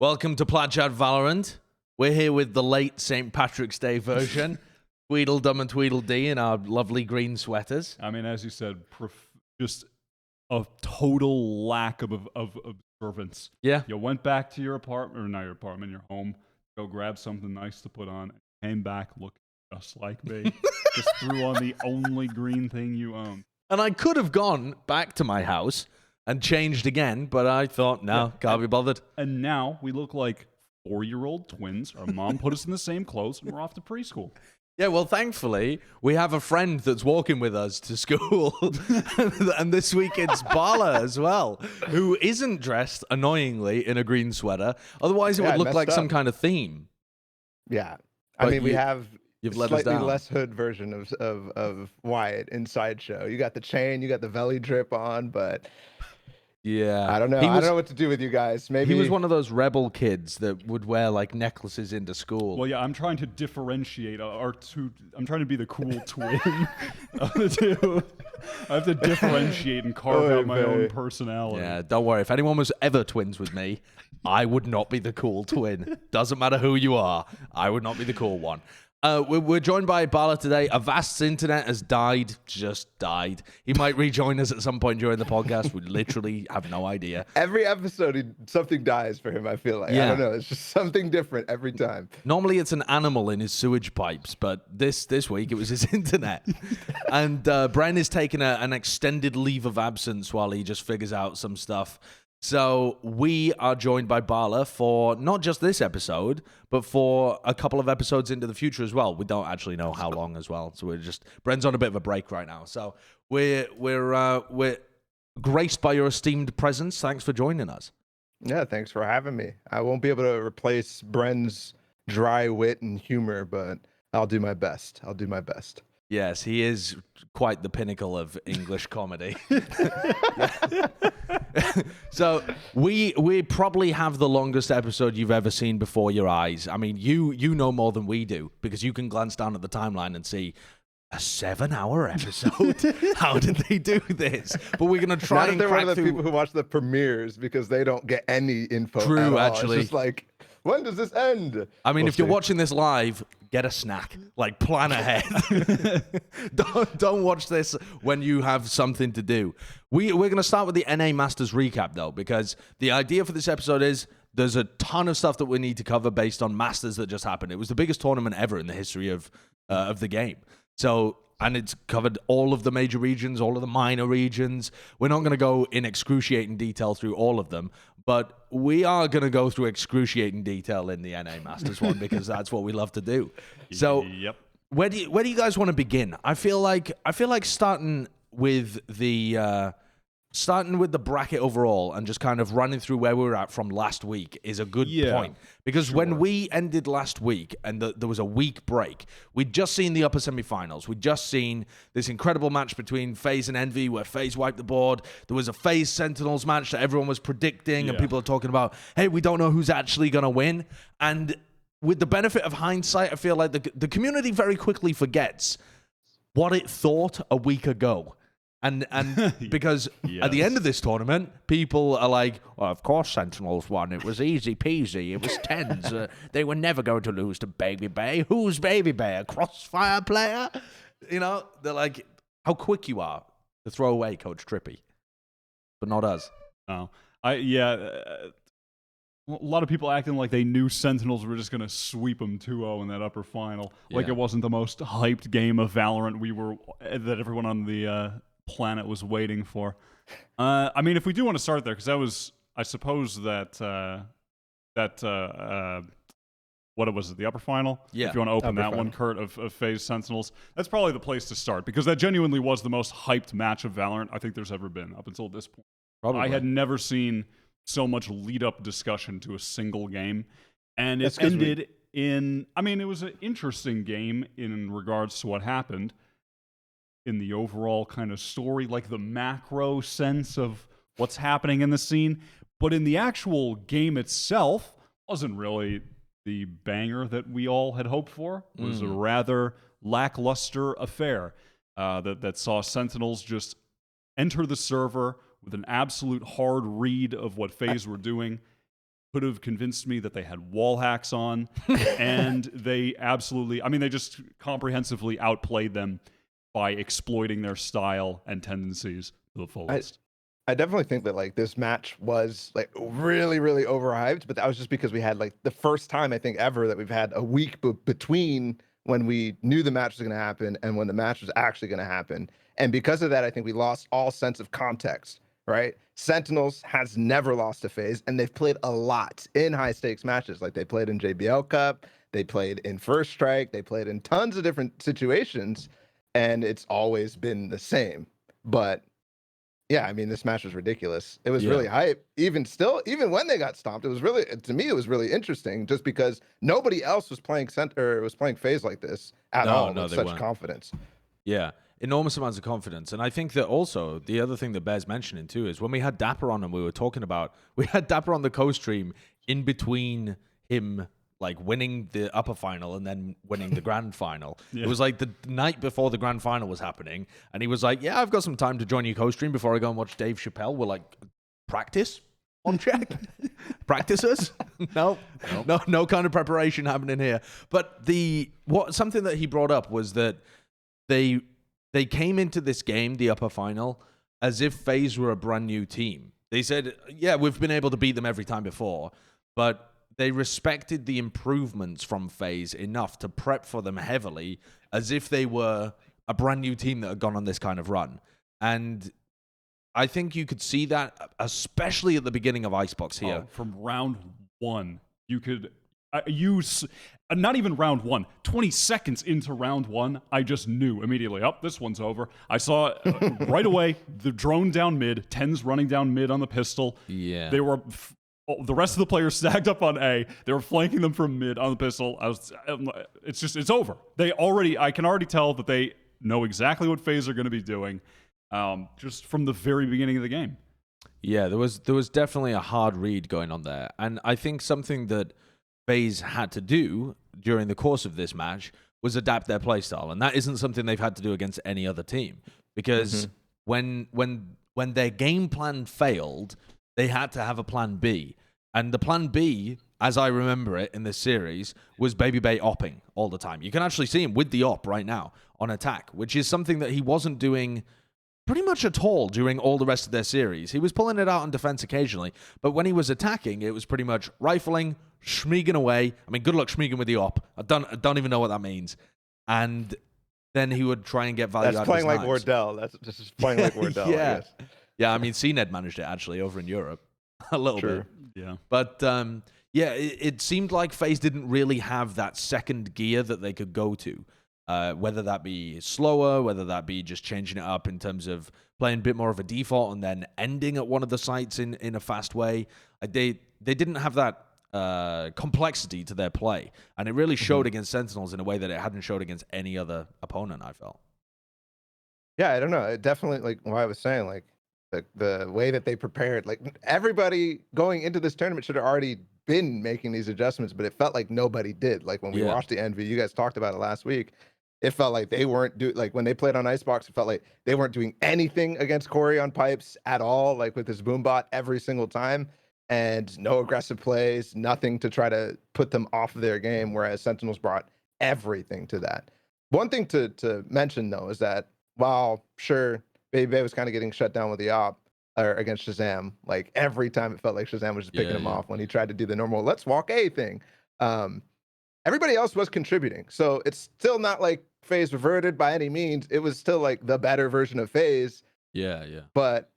Welcome to Plat Chat VALORANT. We're here with the late St. Patrick's Day version. Tweedledum and Tweedledee in our lovely green sweaters. I mean, as you said, just a total lack of observance. Yeah. You went back to your apartment, or not your apartment, your home, go grab something nice to put on, came back looking just like me. Just threw on the only green thing you own. And I could have gone back to my house and changed again, but I thought, no, can't be bothered. And now we look like 4-year-old twins. Our mom put us in the same clothes, and we're off to preschool. Yeah, well, thankfully, we have a friend that's walking with us to school. And this week it's Balla as well, who isn't dressed, annoyingly, in a green sweater. Otherwise, it would look like some kind of theme. Yeah. But I mean, we have you've a let us slightly down. less hood version of Wyatt in Sideshow. You got the chain, you got the belly drip on, but... Yeah. I don't know. I don't know what to do with you guys. Maybe He was one of those rebel kids that would wear like necklaces into school. Well, yeah, I'm trying to differentiate our two. I'm trying to be the cool twin of the two. I have to differentiate and carve out my own personality. Yeah, don't worry. If anyone was ever twins with me, I would not be the cool twin. Doesn't matter who you are. I would not be the cool one. We're joined by Balla today. Avast's internet has died, just died. He might rejoin us at some point during the podcast. We literally have no idea. every episode, something dies for him. I feel like I don't know. It's just something different every time. Normally, it's an animal in his sewage pipes, but this week it was his internet. And Bren is taking an extended leave of absence while he just figures out some stuff. So we are joined by Balla for not just this episode, but for a couple of episodes into the future as well. We don't actually know how long as well. So Bren's on a bit of a break right now. So we're graced by your esteemed presence. Thanks for joining us. Yeah, thanks for having me. I won't be able to replace Bren's dry wit and humor, but I'll do my best. Yes, he is quite the pinnacle of English comedy. So we probably have the longest episode you've ever seen before your eyes. I mean, you know more than we do because you can glance down at the timeline and see a 7-hour episode. How did they do this? But we're gonna try Not and if they're crack one of the through... people who watch the premieres because they don't get any info. True, at all. actually. It's just like, when does this end? I mean, We'll if you're see. watching this live, get a snack. Like, plan ahead. don't watch this when you have something to do. We're going to start with the NA Masters recap, though, because the idea for this episode is there's a ton of stuff that we need to cover based on Masters that just happened. It was the biggest tournament ever in the history of the game. So... And it's covered all of the major regions, all of the minor regions. We're not going to go in excruciating detail through all of them, but we are going to go through excruciating detail in the NA Masters one because that's what we love to do. So, Yep. where do you guys want to begin? I feel like starting with the bracket overall and just kind of running through where we were at from last week is a good point. Because when we ended last week and there was a week break, we'd just seen the upper semifinals. We'd just seen this incredible match between FaZe and Envy where FaZe wiped the board. There was a FaZe Sentinels match that everyone was predicting and people are talking about, hey, we don't know who's actually going to win. And with the benefit of hindsight, I feel like the community very quickly forgets what it thought a week ago. And because at the end of this tournament, people are like, well, of course Sentinels won. It was easy peasy. It was TenZ. They were never going to lose to Baby Bay. Who's Baby Bay? A Crossfire player? You know, they're like, how quick you are to throw away Coach Trippy. But not us. Oh, a lot of people acting like they knew Sentinels were just going to sweep them 2-0 in that upper final. Like it wasn't the most hyped game of Valorant that everyone on the planet was waiting for. I mean, if we do want to start there, because that was, I suppose that what was it, the upper final? Yeah. If you want to open Upper that one, final. Kurt, of FaZe Sentinels, that's probably the place to start, because that genuinely was the most hyped match of Valorant I think there's ever been up until this point. Probably. I had never seen so much lead-up discussion to a single game, and That's it 'cause ended in... I mean, it was an interesting game in regards to what happened in the overall kind of story, like the macro sense of what's happening in the scene, but in the actual game itself, wasn't really the banger that we all had hoped for. It was a rather lackluster affair that saw Sentinels just enter the server with an absolute hard read of what FaZe were doing could have convinced me that they had wall hacks on, and they absolutely, I mean, they just comprehensively outplayed them by exploiting their style and tendencies to the fullest. I definitely think that like this match was like really, really overhyped, but that was just because we had like the first time I think ever that we've had a week between when we knew the match was going to happen and when the match was actually going to happen. And because of that, I think we lost all sense of context, right? Sentinels has never lost a phase, and they've played a lot in high stakes matches. Like they played in JBL Cup, they played in First Strike, they played in tons of different situations, and it's always been the same. But yeah, I mean, this match was ridiculous. It was really hype. Even when they got stomped, it was really, to me, it was really interesting just because nobody else was playing phase like this at all with such confidence. Yeah, enormous amounts of confidence. And I think that also the other thing that bears mentioning too is when we had Dapper on and we had Dapper on the co-stream in between him like winning the upper final and then winning the grand final. Yeah. It was like the night before the grand final was happening. And he was like, yeah, I've got some time to join your co-stream before I go and watch Dave Chappelle. We're like, practice on check? Practices? No kind of preparation happening here. But something that he brought up was that they came into this game, the upper final, as if FaZe were a brand new team. They said, yeah, we've been able to beat them every time before, but they respected the improvements from FaZe enough to prep for them heavily as if they were a brand new team that had gone on this kind of run. And I think you could see that, especially at the beginning of Icebox here. From round one, you could use, not even round one, 20 seconds into round one, I just knew immediately, this one's over. I saw right away the drone down mid, TenZ running down mid on the pistol. Yeah. They were... the rest of the players stacked up on A. They were flanking them from mid on the pistol. It's over. I can already tell that they know exactly what FaZe are going to be doing, just from the very beginning of the game. Yeah, there was definitely a hard read going on there, and I think something that FaZe had to do during the course of this match was adapt their playstyle, and that isn't something they've had to do against any other team because when their game plan failed, they had to have a plan B. And the plan B, as I remember it in this series, was Baby Bay opping all the time. You can actually see him with the op right now on attack, which is something that he wasn't doing pretty much at all during all the rest of their series. He was pulling it out on defense occasionally, but when he was attacking, it was pretty much rifling, schmeeging away. I mean, good luck schmeeging with the op. I don't even know what that means. And then he would try and get value out of his That's playing like knives. Wardell. That's just playing like Wardell, yeah. I guess. Yeah, I mean, CNED managed it actually over in Europe a little bit. Yeah. But it seemed like FaZe didn't really have that second gear that they could go to, whether that be slower, whether that be just changing it up in terms of playing a bit more of a default and then ending at one of the sites in a fast way. They didn't have that complexity to their play, and it really showed against Sentinels in a way that it hadn't showed against any other opponent, I felt. Yeah, I don't know. It definitely, like what I was saying, like the way that they prepared, like everybody going into this tournament should have already been making these adjustments, but it felt like nobody did. Like when we watched the Envy, you guys talked about it last week. It felt like they weren't like when they played on Icebox, it felt like they weren't doing anything against Corey on pipes at all, like with his boombot every single time, and no aggressive plays, nothing to try to put them off of their game, whereas Sentinels brought everything to that. One thing to mention though is that while sure Baby Bay was kind of getting shut down with the op or against Shazam, like every time it felt like Shazam was just picking him off when he tried to do the normal let's walk A thing. Everybody else was contributing, so it's still not like FaZe reverted by any means. It was still like the better version of FaZe. Yeah. But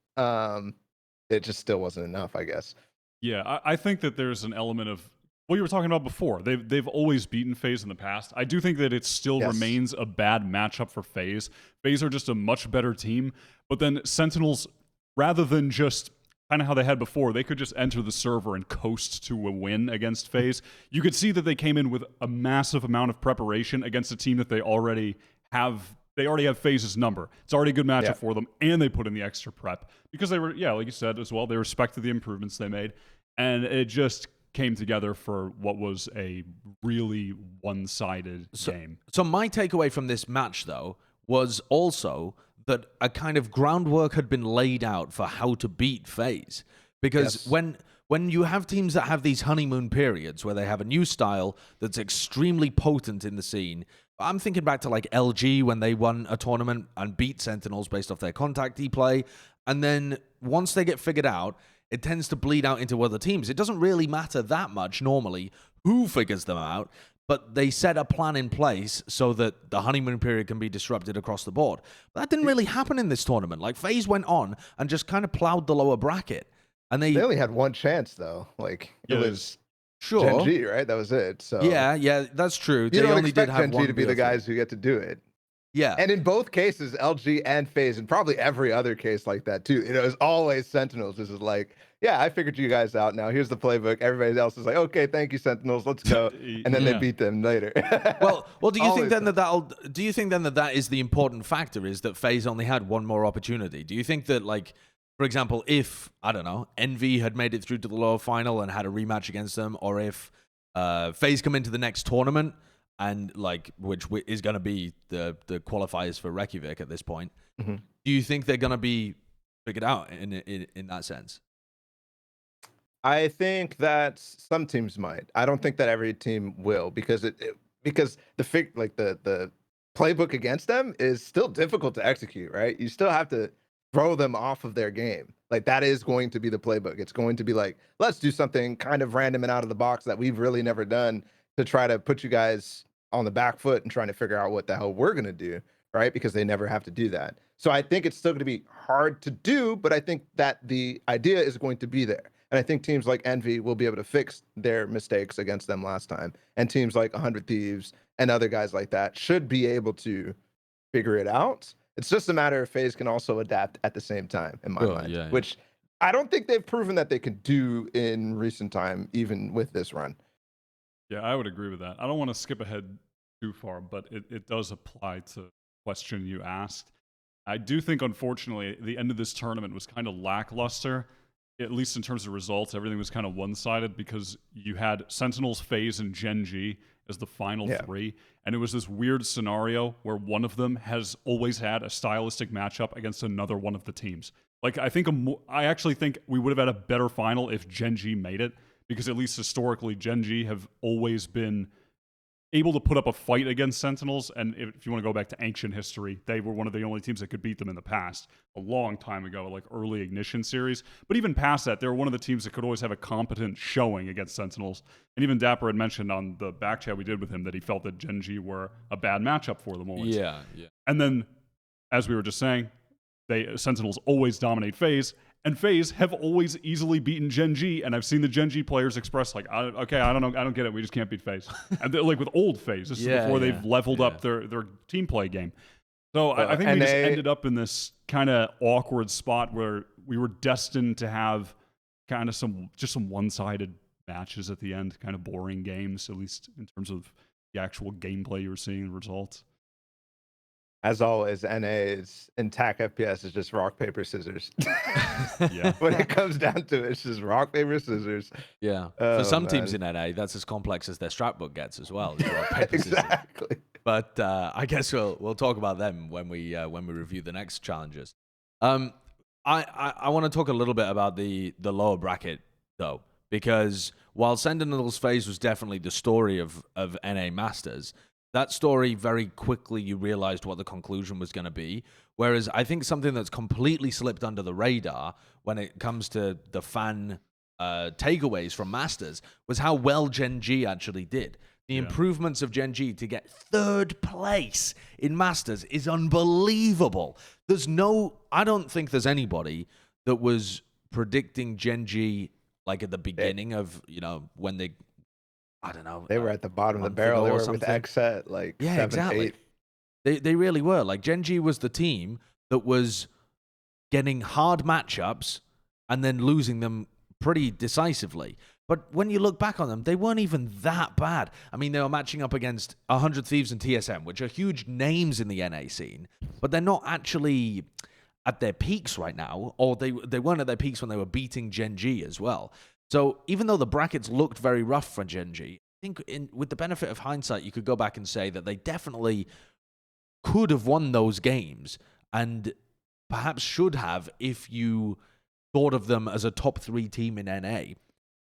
it just still wasn't enough, I guess. Yeah, I think that there's an element of what you were talking about before. They've always beaten FaZe in the past. I do think that it still remains a bad matchup for FaZe. FaZe are just a much better team, but then Sentinels, rather than just kind of how they had before, they could just enter the server and coast to a win against FaZe. You could see that they came in with a massive amount of preparation against a team that they already have. They already have FaZe's number. It's already a good matchup for them, and they put in the extra prep because they were, like you said as well, they respected the improvements they made, and it just came together for what was a really one-sided game. So my takeaway from this match, though, was also that a kind of groundwork had been laid out for how to beat FaZe. Because when when you have teams that have these honeymoon periods where they have a new style that's extremely potent in the scene. I'm thinking back to like LG when they won a tournament and beat Sentinels based off their contact play. And then once they get figured out, it tends to bleed out into other teams. It doesn't really matter that much normally who figures them out, but they set a plan in place so that the honeymoon period can be disrupted across the board. But that didn't really happen in this tournament. Like, FaZe went on and just kind of plowed the lower bracket. And they only had one chance, though. Like, it was Gen.G, right? That was it. So yeah, that's true. You they don't only expect did have Gen.G one to be the guys who get to do it. Yeah. And in both cases, LG and FaZe, and probably every other case like that too, it was always Sentinels. This is like, yeah, I figured you guys out now. Here's the playbook. Everybody else is like, okay, thank you, Sentinels. Let's go. And then they beat them later. well, do you think then that is the important factor, is that FaZe only had one more opportunity? Do you think that, like, for example, if, I don't know, NV had made it through to the lower final and had a rematch against them, or if FaZe come into the next tournament and, like, which is going to be the qualifiers for Reykjavik at this point, do you think they're going to be figured out in that sense? I think that some teams might. I don't think that every team will, because because the playbook against them is still difficult to execute, right? You still have to throw them off of their game. Like, that is going to be the playbook. It's going to be like, let's do something kind of random and out of the box that we've really never done to try to put you guys on the back foot and trying to figure out what the hell we're going to do, right? Because they never have to do that. So I think it's still going to be hard to do, but I think that the idea is going to be there. And I think teams like Envy will be able to fix their mistakes against them last time. And teams like 100 Thieves and other guys like that should be able to figure it out. It's just a matter of FaZe can also adapt at the same time, in my mind, which I don't think they've proven that they could do in recent time, even with this run. Yeah, I would agree with that. I don't want to skip ahead too far, but it does apply to the question you asked. I do think, unfortunately, the end of this tournament was kind of lackluster, at least in terms of results. Everything was kind of one-sided because you had Sentinels, FaZe, and Gen.G as the final three, and it was this weird scenario where one of them has always had a stylistic matchup against another one of the teams. Like, I actually think we would have had a better final if Gen.G made it, because at least historically, Gen.G have always been able to put up a fight against Sentinels, and if you want to go back to ancient history, they were one of the only teams that could beat them in the past, a long time ago, like early Ignition series. But even past that, they were one of the teams that could always have a competent showing against Sentinels. And even Dapper had mentioned on the back chat we did with him that he felt that Gen.G were a bad matchup for them always. Yeah. And then, as we were just saying, Sentinels always dominate FaZe, and FaZe have always easily beaten Gen.G, and I've seen the Gen.G players express like, okay, I don't know, I don't get it, we just can't beat FaZe. And they're like with old FaZe, this is before they've leveled up their team play game. So I think we just ended up in this kind of awkward spot where we were destined to have kind of some one-sided matches at the end, kind of boring games, at least in terms of the actual gameplay you were seeing and results. As always, NA's in TAC FPS is just rock, paper, scissors. Yeah. When it comes down to it, it's just rock, paper, scissors. Yeah. For some teams in NA, that's as complex as their strat book gets as well. Rock, paper, Exactly. scissors. But I guess we'll talk about them when we review the next challenges. I want to talk a little bit about the lower bracket though, because while Sentinels FaZe was definitely the story of NA Masters, that story, very quickly you realized what the conclusion was going to be. Whereas I think something that's completely slipped under the radar when it comes to the fan takeaways from Masters was how well Gen.G actually did. The improvements of Gen.G to get 3rd place in Masters is unbelievable. I don't think there's anybody that was predicting Gen.G like at the beginning of, when they, I don't know. They were at the bottom of the barrel. They were with Xset, like 7, 8. They really were. Like, Gen.G was the team that was getting hard matchups and then losing them pretty decisively. But when you look back on them, they weren't even that bad. I mean, they were matching up against 100 Thieves and TSM, which are huge names in the NA scene, but they're not actually at their peaks right now, or they weren't at their peaks when they were beating Gen.G as well. So even though the brackets looked very rough for Gen.G, I think with the benefit of hindsight, you could go back and say that they definitely could have won those games and perhaps should have if you thought of them as a top 3 team in NA.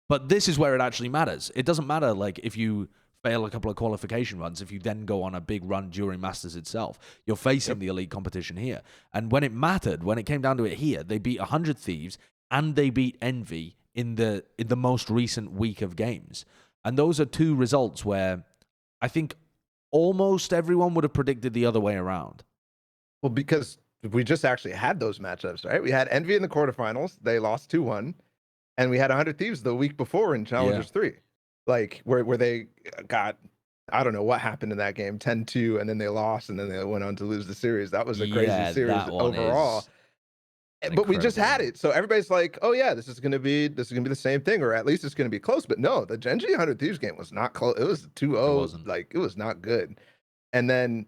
But this is where it actually matters. It doesn't matter like if you fail a couple of qualification runs, if you then go on a big run during Masters itself, you're facing the elite competition here. And when it mattered, when it came down to it here, they beat 100 Thieves and they beat Envy in the most recent week of games. And those are two results where I think almost everyone would have predicted the other way around. Well, because we just actually had those matchups, right? We had Envy in the quarterfinals. They lost 2-1. And we had 100 Thieves the week before in Challengers 3. Like, where they got, I don't know what happened in that game, 10-2, and then they lost, and then they went on to lose the series. That was a crazy series overall. But we just had it. So everybody's like, oh, yeah, this is going to be the same thing, or at least it's going to be close. But no, the Gen.G 100 Thieves game was not close. It was 2-0. Like, it was not good. And then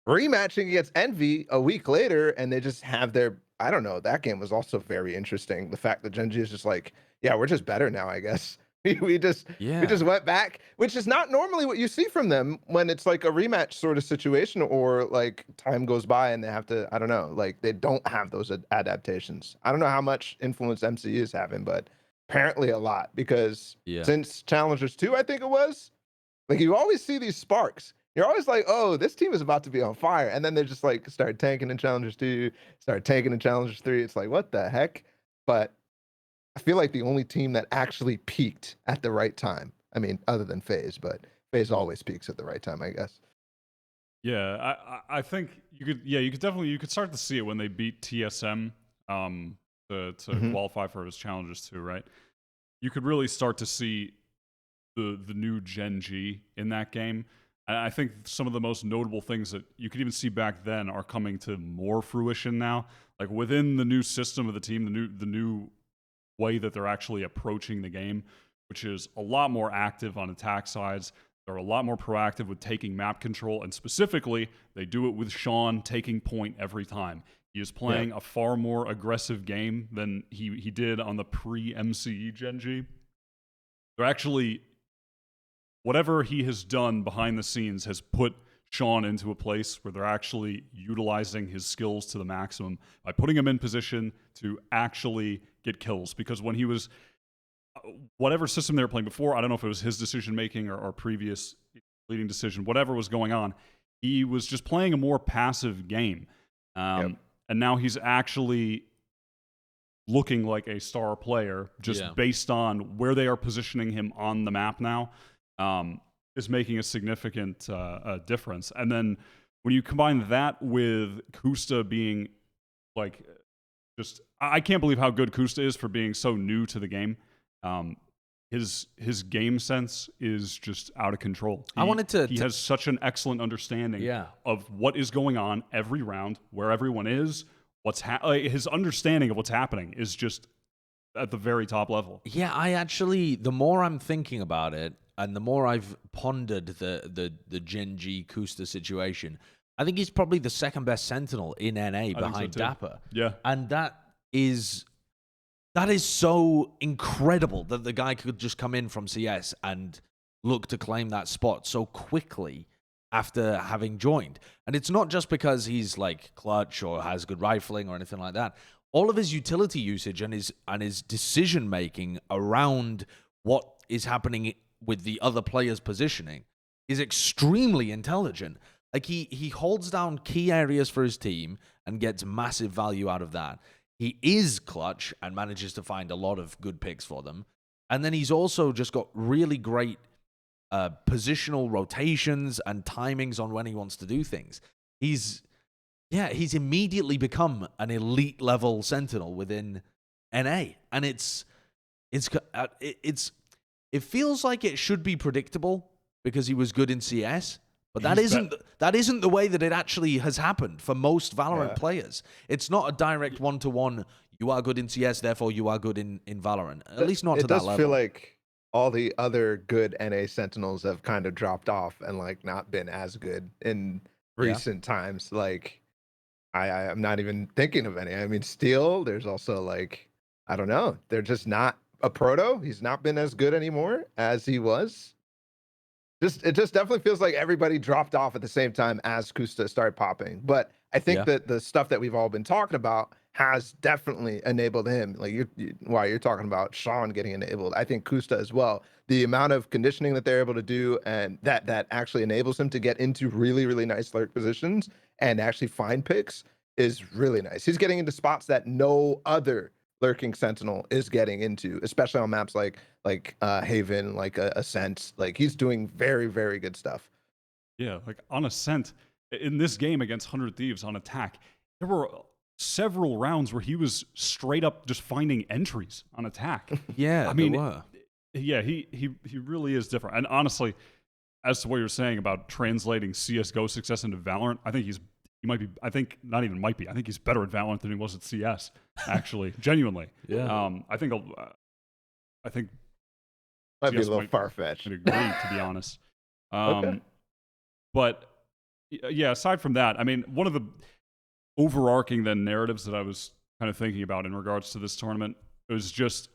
rematching against Envy a week later, and they just have their, I don't know, that game was also very interesting. The fact that Gen.G is just like, yeah, we're just better now, I guess. we just went back, which is not normally what you see from them when it's like a rematch sort of situation, or like time goes by and they have to, I don't know, like they don't have those adaptations. I don't know how much influence MCE is having, but apparently a lot, because since Challengers 2, I think it was, like you always see these sparks. You're always like, oh, this team is about to be on fire. And then they just like start tanking in Challengers 2, start tanking in Challengers 3. It's like, what the heck? But I feel like the only team that actually peaked at the right time, I mean, other than FaZe, but FaZe always peaks at the right time, I guess. Yeah, I think you could start to see it when they beat TSM to qualify for his Challengers 2, right? You could really start to see the new Gen.G in that game. And I think some of the most notable things that you could even see back then are coming to more fruition now. Like within the new system of the team, the new way that they're actually approaching the game, which is a lot more active on attack sides. They're a lot more proactive with taking map control, and specifically, they do it with Sean taking point every time. He is playing a far more aggressive game than he did on the pre-MCE Gen.G. They're actually, whatever he has done behind the scenes has put Sean into a place where they're actually utilizing his skills to the maximum by putting him in position to actually get kills. Because when he was, whatever system they were playing before, I don't know if it was his decision making or previous leading decision, whatever was going on, he was just playing a more passive game. And now he's actually looking like a star player just based on where they are positioning him on the map now. Is making a significant difference. And then when you combine that with Kusta being like, just, I can't believe how good Kusta is for being so new to the game. His game sense is just out of control. He has such an excellent understanding of what is going on every round, where everyone is, his understanding of what's happening is just at the very top level. Yeah, I actually, the more I'm thinking about it, and the more I've pondered the Gen.G Kusta situation, I think he's probably the second best Sentinel in NA behind Dapper. Yeah. And that is so incredible that the guy could just come in from CS and look to claim that spot so quickly after having joined. And it's not just because he's like clutch or has good rifling or anything like that. All of his utility usage and his decision making around what is happening with the other players' positioning is extremely intelligent. Like he holds down key areas for his team and gets massive value out of that. He is clutch and manages to find a lot of good picks for them. And then he's also just got really great positional rotations and timings on when he wants to do things. He's immediately become an elite level Sentinel within NA, and it feels like it should be predictable because he was good in CS, but that isn't the way that it actually has happened for most Valorant players. It's not a direct one-to-one, you are good in CS, therefore you are good in Valorant. At least not to that level. It does feel like all the other good NA Sentinels have kind of dropped off and like not been as good in recent times. Like I'm not even thinking of any. I mean, Steel, there's also like, I don't know, they're just not a proto. He's not been as good anymore as he was. It just definitely feels like everybody dropped off at the same time as Kusta started popping. But I think that the stuff that we've all been talking about has definitely enabled him. Like while you're talking about Sean getting enabled, I think Kusta as well. The amount of conditioning that they're able to do, and that actually enables him to get into really, really nice lurk positions and actually find picks is really nice. He's getting into spots that no other lurking sentinel is getting into, especially on maps like Haven, like Ascent. Like he's doing very, very good stuff. Yeah, like on Ascent, in this game against 100 Thieves on attack, there were several rounds where he was straight up just finding entries on attack. Yeah, I mean, there were. yeah, he really is different. And honestly, as to what you're saying about translating CS:GO success into Valorant, I think he might be. I think not even might be. I think he's better at Valorant than he was at CS. Actually, genuinely. Yeah. I think Might be a CS little far fetched. I'd agree, to be honest. Okay. But yeah, aside from that, I mean, one of the overarching then narratives that I was kind of thinking about in regards to this tournament was just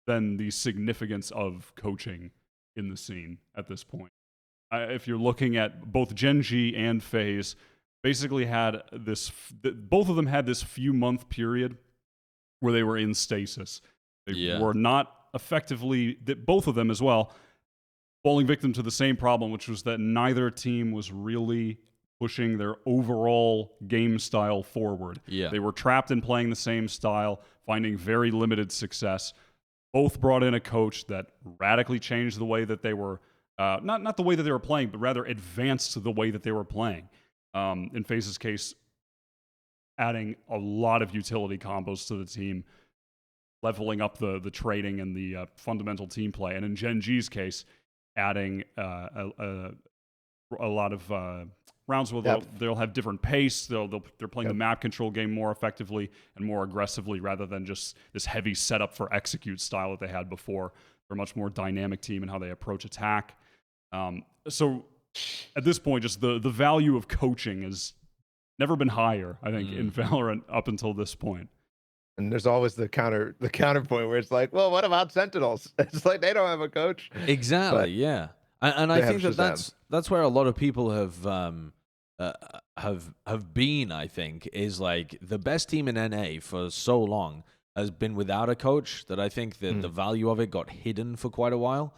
then the significance of coaching in the scene at this point. If you're looking at both Gen.G and FaZe, basically had this, both of them had this few month period where they were in stasis. They were not effectively, both of them as well, falling victim to the same problem, which was that neither team was really pushing their overall game style forward. Yeah. They were trapped in playing the same style, finding very limited success. Both brought in a coach that radically changed the way that they were, not the way that they were playing, but rather advanced the way that they were playing. In FaZe's case, adding a lot of utility combos to the team, leveling up the trading and the fundamental team play. And in Gen.G's case, adding a lot of rounds where they'll have different pace. They're playing the map control game more effectively and more aggressively rather than just this heavy setup for execute style that they had before. They're a much more dynamic team in how they approach attack. So at this point, just the value of coaching has never been higher, I think, in Valorant up until this point. And there's always the counterpoint where it's like, well, what about Sentinels? It's like they don't have a coach. Exactly. Yeah. And I think that's where a lot of people have been. I think is like the best team in NA for so long has been without a coach. That I think that the value of it got hidden for quite a while.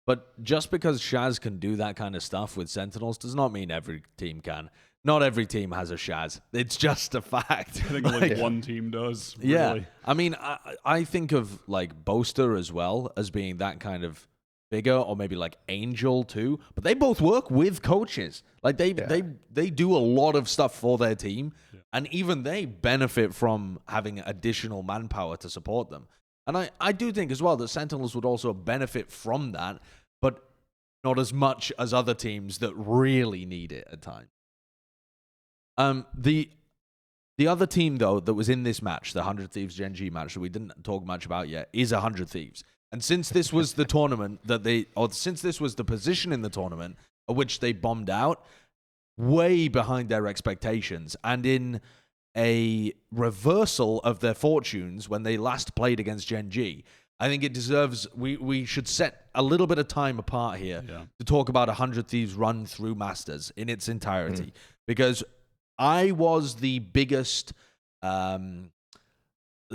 But just because Shaz can do that kind of stuff with Sentinels does not mean every team can. Not every team has a Shaz. It's just a fact. I think like one team does. Really. Yeah. I mean, I think of like Boaster as well as being that kind of figure, or maybe like Angel too. But they both work with coaches. Like they do a lot of stuff for their team, and even they benefit from having additional manpower to support them. And I do think as well that Sentinels would also benefit from that, but not as much as other teams that really need it at times. The other team, though, that was in this match, the 100 Thieves Gen.G match that we didn't talk much about yet, is 100 Thieves. And since this was the tournament since this was the position in the tournament at which they bombed out, way behind their expectations, and in a reversal of their fortunes when they last played against Gen.G, I think it deserves, we should set a little bit of time apart here to talk about 100 Thieves run through Masters in its entirety. Because I was the biggest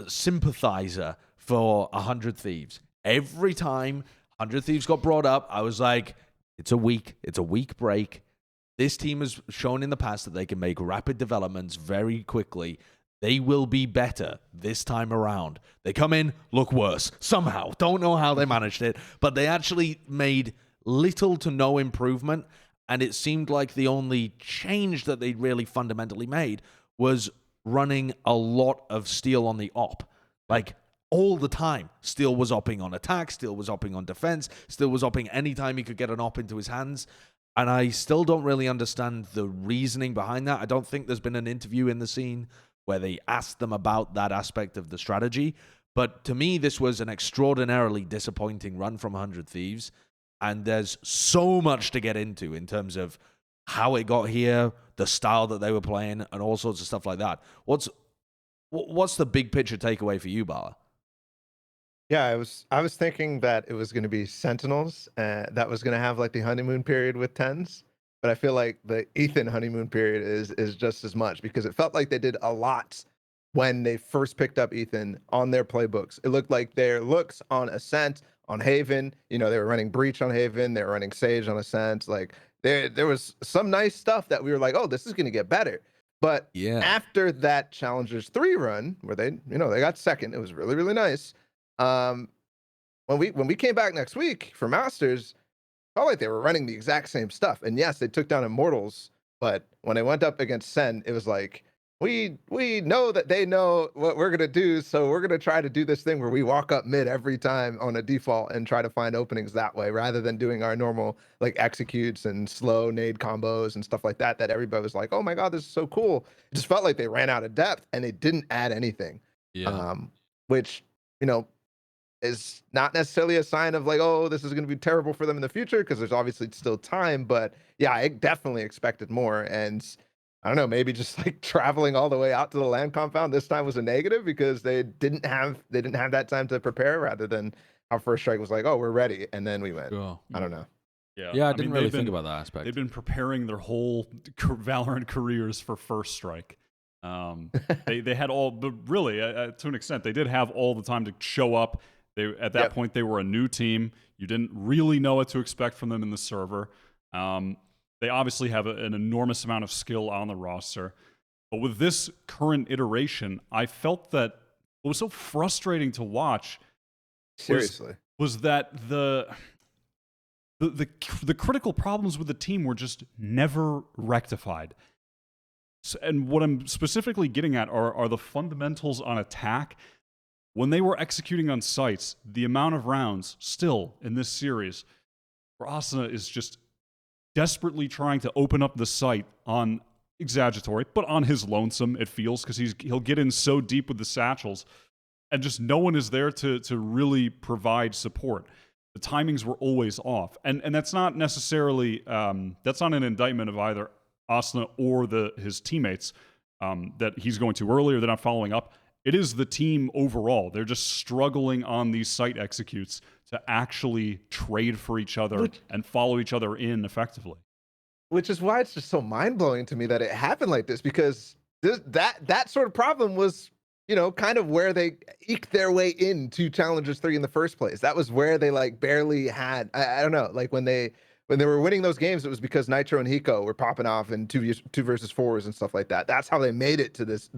sympathizer for 100 Thieves. Every time 100 Thieves got brought up, I was like, it's a week break. This team has shown in the past that they can make rapid developments very quickly. They will be better this time around. They come in, look worse. Somehow. Don't know how they managed it, but they actually made little to no improvement. And it seemed like the only change that they really fundamentally made was running a lot of Steel on the op. Like, all the time. Steel was opping on attack, Steel was opping on defense, Steel was opping anytime he could get an op into his hands. And I still don't really understand the reasoning behind that. I don't think there's been an interview in the scene where they asked them about that aspect of the strategy. But to me, this was an extraordinarily disappointing run from 100 Thieves. And there's so much to get into in terms of how it got here, the style that they were playing, and all sorts of stuff like that. What's the big picture takeaway for you, Balla? Yeah, I was thinking that it was going to be Sentinels that was going to have like the honeymoon period with TenZ, but I feel like the Ethan honeymoon period is just as much, because it felt like they did a lot when they first picked up Ethan on their playbooks. It looked like their looks on Ascent, on Haven, you know, they were running Breach on Haven, they were running Sage on Ascent. Like there was some nice stuff that we were like, oh, this is going to get better. But after that Challengers 3 run, where they, you know, they got second, it was really, really nice. When we came back next week for Masters, felt like they were running the exact same stuff. And yes, they took down Immortals, but when they went up against Sen, it was like, we know that they know what we're gonna do, so we're gonna try to do this thing where we walk up mid every time on a default and try to find openings that way, rather than doing our normal like executes and slow nade combos and stuff like that. That everybody was like, "Oh my god, this is so cool!" It just felt like they ran out of depth and they didn't add anything. Which, you know, is not necessarily a sign of like, oh, this is going to be terrible for them in the future, because there's obviously still time. But yeah, I definitely expected more. And I don't know, maybe just like traveling all the way out to the land compound this time was a negative, because they didn't have that time to prepare, rather than our first strike was like, oh, we're ready, and then we went. I don't know. Yeah, I didn't really think about that aspect. They've been preparing their whole Valorant careers for first strike. They had all, but really, to an extent, they did have all the time to show up. At that point, they were a new team. You didn't really know what to expect from them in the server. They obviously have an enormous amount of skill on the roster. But with this current iteration, I felt that what was so frustrating to watch was that the critical problems with the team were just never rectified. And what I'm specifically getting at are the fundamentals on attack. When they were executing on sites, the amount of rounds still in this series, where Asuna is just desperately trying to open up the site on Exaggetory, but on his lonesome, it feels, because he'll get in so deep with the satchels, and just no one is there to really provide support. The timings were always off. And that's not necessarily, that's not an indictment of either Asuna or his teammates that he's going too early or they're not following up. It is the team overall. They're just struggling on these site executes to actually trade for each other and follow each other in effectively. Which is why it's just so mind-blowing to me that it happened like this, because that sort of problem was, you know, kind of where they eked their way into Challengers 3 in the first place. That was where they like barely had, I don't know, like when they were winning those games, it was because Nitro and Hiko were popping off in 2v4s and stuff like that. That's how they made it to this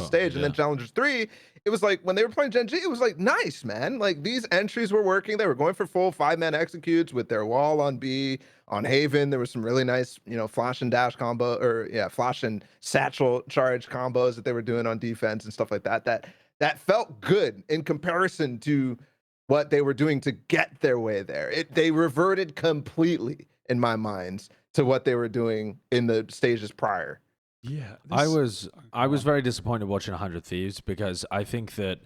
stage. And then Challengers 3, it was like when they were playing Gen.G, it was like, nice, man. Like these entries were working. They were going for full 5-man executes with their wall on B. On Haven, there was some really nice, you know, flash and dash combo, or flash and satchel charge combos that they were doing on defense and stuff like that. That felt good in comparison to what they were doing to get their way there. They reverted completely, in my mind, to what they were doing in the stages prior. Yeah, I was very disappointed watching 100 Thieves, because I think that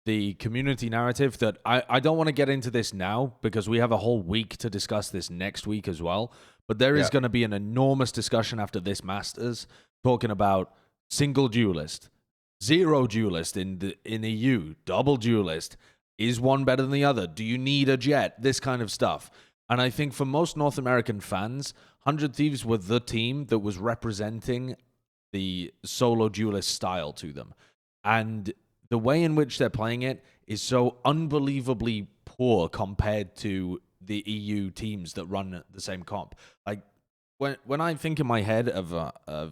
the community narrative that I don't want to get into this now, because we have a whole week to discuss this next week as well. But there is going to be an enormous discussion after this Masters talking about single duelist, zero duelist in EU, double duelist. Is one better than the other? Do you need a Jett? This kind of stuff. And I think for most North American fans, 100 Thieves were the team that was representing the solo duelist style to them. And the way in which they're playing it is so unbelievably poor compared to the EU teams that run the same comp. Like, when I think in my head of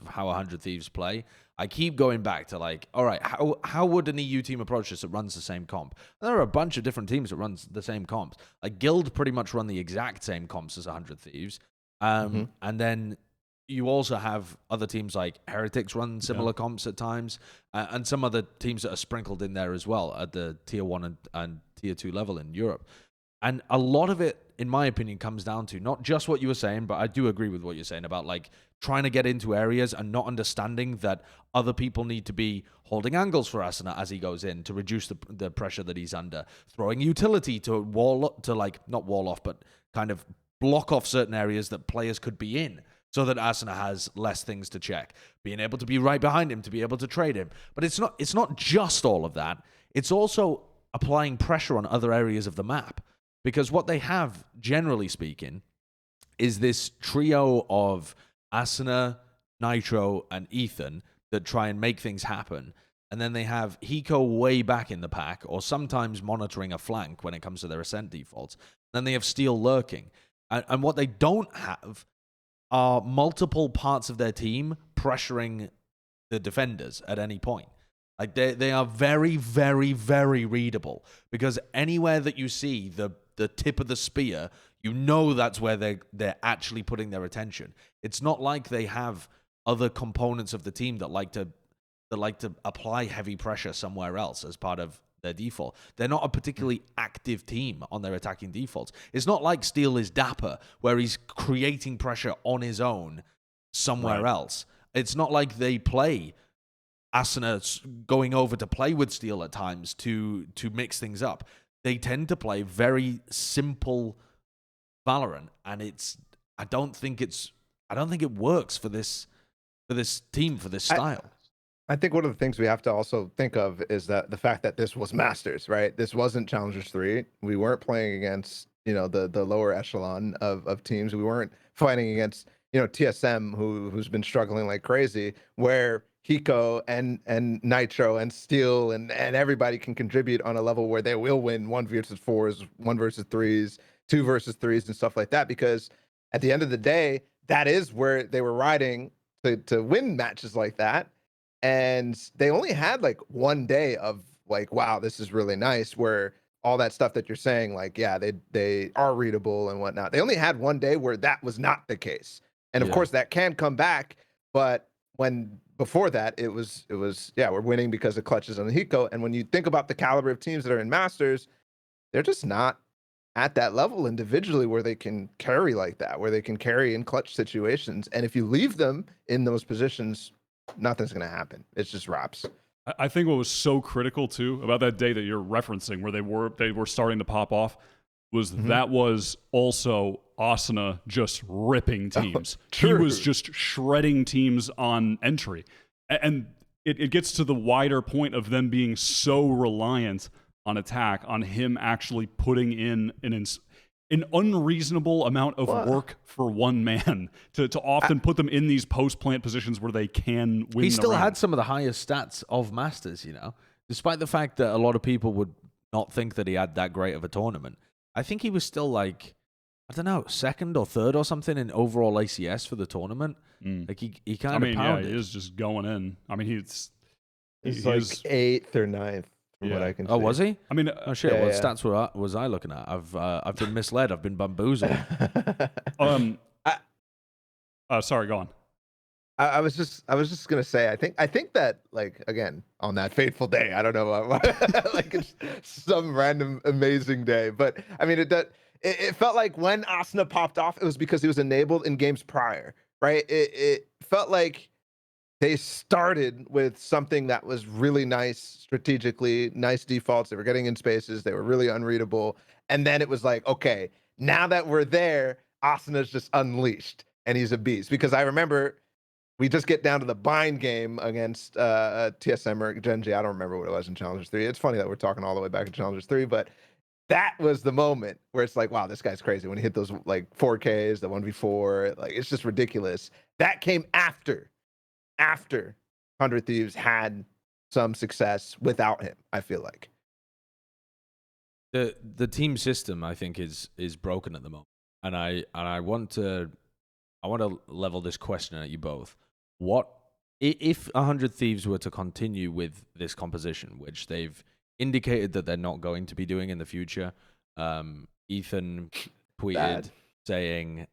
how 100 Thieves play, I keep going back to like, all right, how would an EU team approach this that runs the same comp? And there are a bunch of different teams that runs the same comps. Like Guild pretty much run the exact same comps as 100 Thieves. And then you also have other teams like Heretics run similar comps at times, and some other teams that are sprinkled in there as well at the tier 1 and tier 2 level in Europe. And a lot of it, in my opinion, comes down to not just what you were saying, but I do agree with what you're saying about like trying to get into areas and not understanding that other people need to be holding angles for Asuna as he goes in to reduce the pressure that he's under, throwing utility to not wall off, but kind of block off certain areas that players could be in, so that Asuna has less things to check, being able to be right behind him to be able to trade him. But it's not just all of that. It's also applying pressure on other areas of the map. Because what they have, generally speaking, is this trio of Asuna, Nitro, and Ethan that try and make things happen. and then they have Hiko way back in the pack, or sometimes monitoring a flank when it comes to their ascent defaults. Then they have Steel lurking. And what they don't have are multiple parts of their team pressuring the defenders at any point. Like they are very, very, very readable, because anywhere that you see the tip of the spear, you know that's where they're actually putting their attention. It's not like they have other components of the team that like to apply heavy pressure somewhere else as part of their default. They're not a particularly active team on their attacking defaults. It's not like Steel is Dapper, where he's creating pressure on his own somewhere else. It's not like they play Asuna going over to play with Steel at times to mix things up. They tend to play very simple Valorant, and I don't think it works for this team, for this style. I think one of the things we have to also think of is that the fact that this was Masters, right? This wasn't Challengers 3. We weren't playing against, the lower echelon of teams. We weren't fighting against, TSM, who's been struggling like crazy, where Hiko and Nitro and Steel and everybody can contribute on a level where they will win 1 versus 4s, 1 versus 3s, 2 versus 3s, and stuff like that. Because at the end of the day, that is where they were riding to win matches like that. And they only had like 1 day of like, wow, this is really nice, where all that stuff that you're saying, like, yeah, they are readable and whatnot. They only had 1 day where that was not the case. And of course that can come back. But before that, it was, we're winning because of clutches on the Hiko. And when you think about the caliber of teams that are in Masters, they're just not at that level individually where they can carry like that, where they can carry in clutch situations. And if you leave them in those positions, nothing's going to happen. It's just wraps. I think what was so critical too about that day that you're referencing, where they were starting to pop off, was that was also Asuna just ripping teams. He was just shredding teams on entry. And it gets to the wider point of them being so reliant on attack, on him actually putting in an unreasonable amount of work for one man to often put them in these post-plant positions where they can win. He still had some of the highest stats of Masters, despite the fact that a lot of people would not think that he had that great of a tournament. I think he was still like, I don't know, 2nd or 3rd or something in overall ACS for the tournament. Like he kind of pounded. Yeah, he is just going in. I mean, he's like 8th or 9th. From what I can see. Oh, was he? I mean, oh shit! What stats was I looking at? I've been misled. I've been bamboozled. Sorry, go on. I was just gonna say, I think that, like, again, on that fateful day, I don't know, like it's some random amazing day, but I mean, it felt like when Asuna popped off, it was because he was enabled in games prior, right? It felt like they started with something that was really nice strategically, nice defaults. They were getting in spaces. They were really unreadable. And then it was like, okay, now that we're there, Asuna's just unleashed and he's a beast. Because I remember we just get down to the bind game against TSM or Gen.G. I don't remember what it was in Challengers 3. It's funny that we're talking all the way back to Challengers 3, but that was the moment where it's like, wow, this guy's crazy. When he hit those like 4Ks, the 1v4, like it's just ridiculous. That came after 100 Thieves had some success without him, I feel like. The team system, I think, is broken at the moment. And I want to level this question at you both. What if 100 Thieves were to continue with this composition, which they've indicated that they're not going to be doing in the future? Ethan tweeted saying,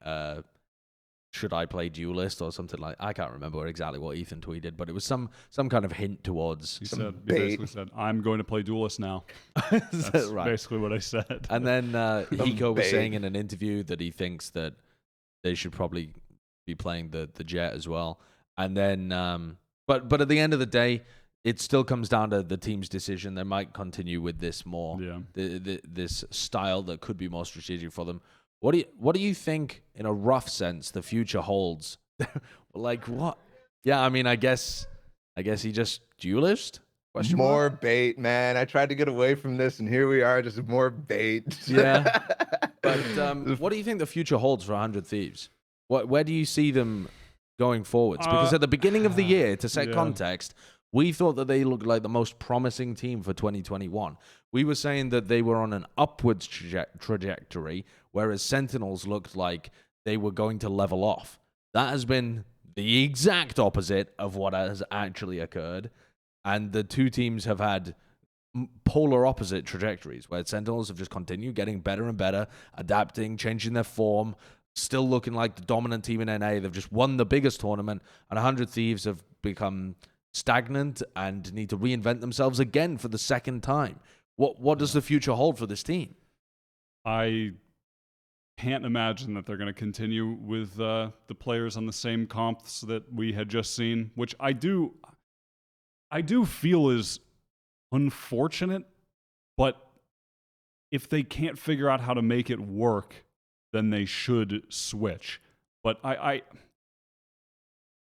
should I play Duelist or something like? I can't remember exactly what Ethan tweeted, but it was some kind of hint towards. He basically said, "I'm going to play Duelist now." That's right. Basically what I said. And then Hiko was saying in an interview that he thinks that they should probably be playing the Jett as well. And then, but at the end of the day, it still comes down to the team's decision. They might continue with this more, this style that could be more strategic for them. What do you think, in a rough sense, the future holds? Like what? Yeah, I mean, I guess he just Duelist? More bait, man. I tried to get away from this, and here we are, just more bait. Yeah. But what do you think the future holds for 100 Thieves? Where do you see them going forwards? Because at the beginning of the year, to set context, We thought that they looked like the most promising team for 2021. We were saying that they were on an upwards trajectory, whereas Sentinels looked like they were going to level off. That has been the exact opposite of what has actually occurred. And the two teams have had polar opposite trajectories, where Sentinels have just continued getting better and better, adapting, changing their form, still looking like the dominant team in NA. They've just won the biggest tournament, and 100 Thieves have become stagnant and need to reinvent themselves again for the second time. What does the future hold for this team? I can't imagine that they're going to continue with the players on the same comps that we had just seen, which I do feel is unfortunate. But if they can't figure out how to make it work, then they should switch. But I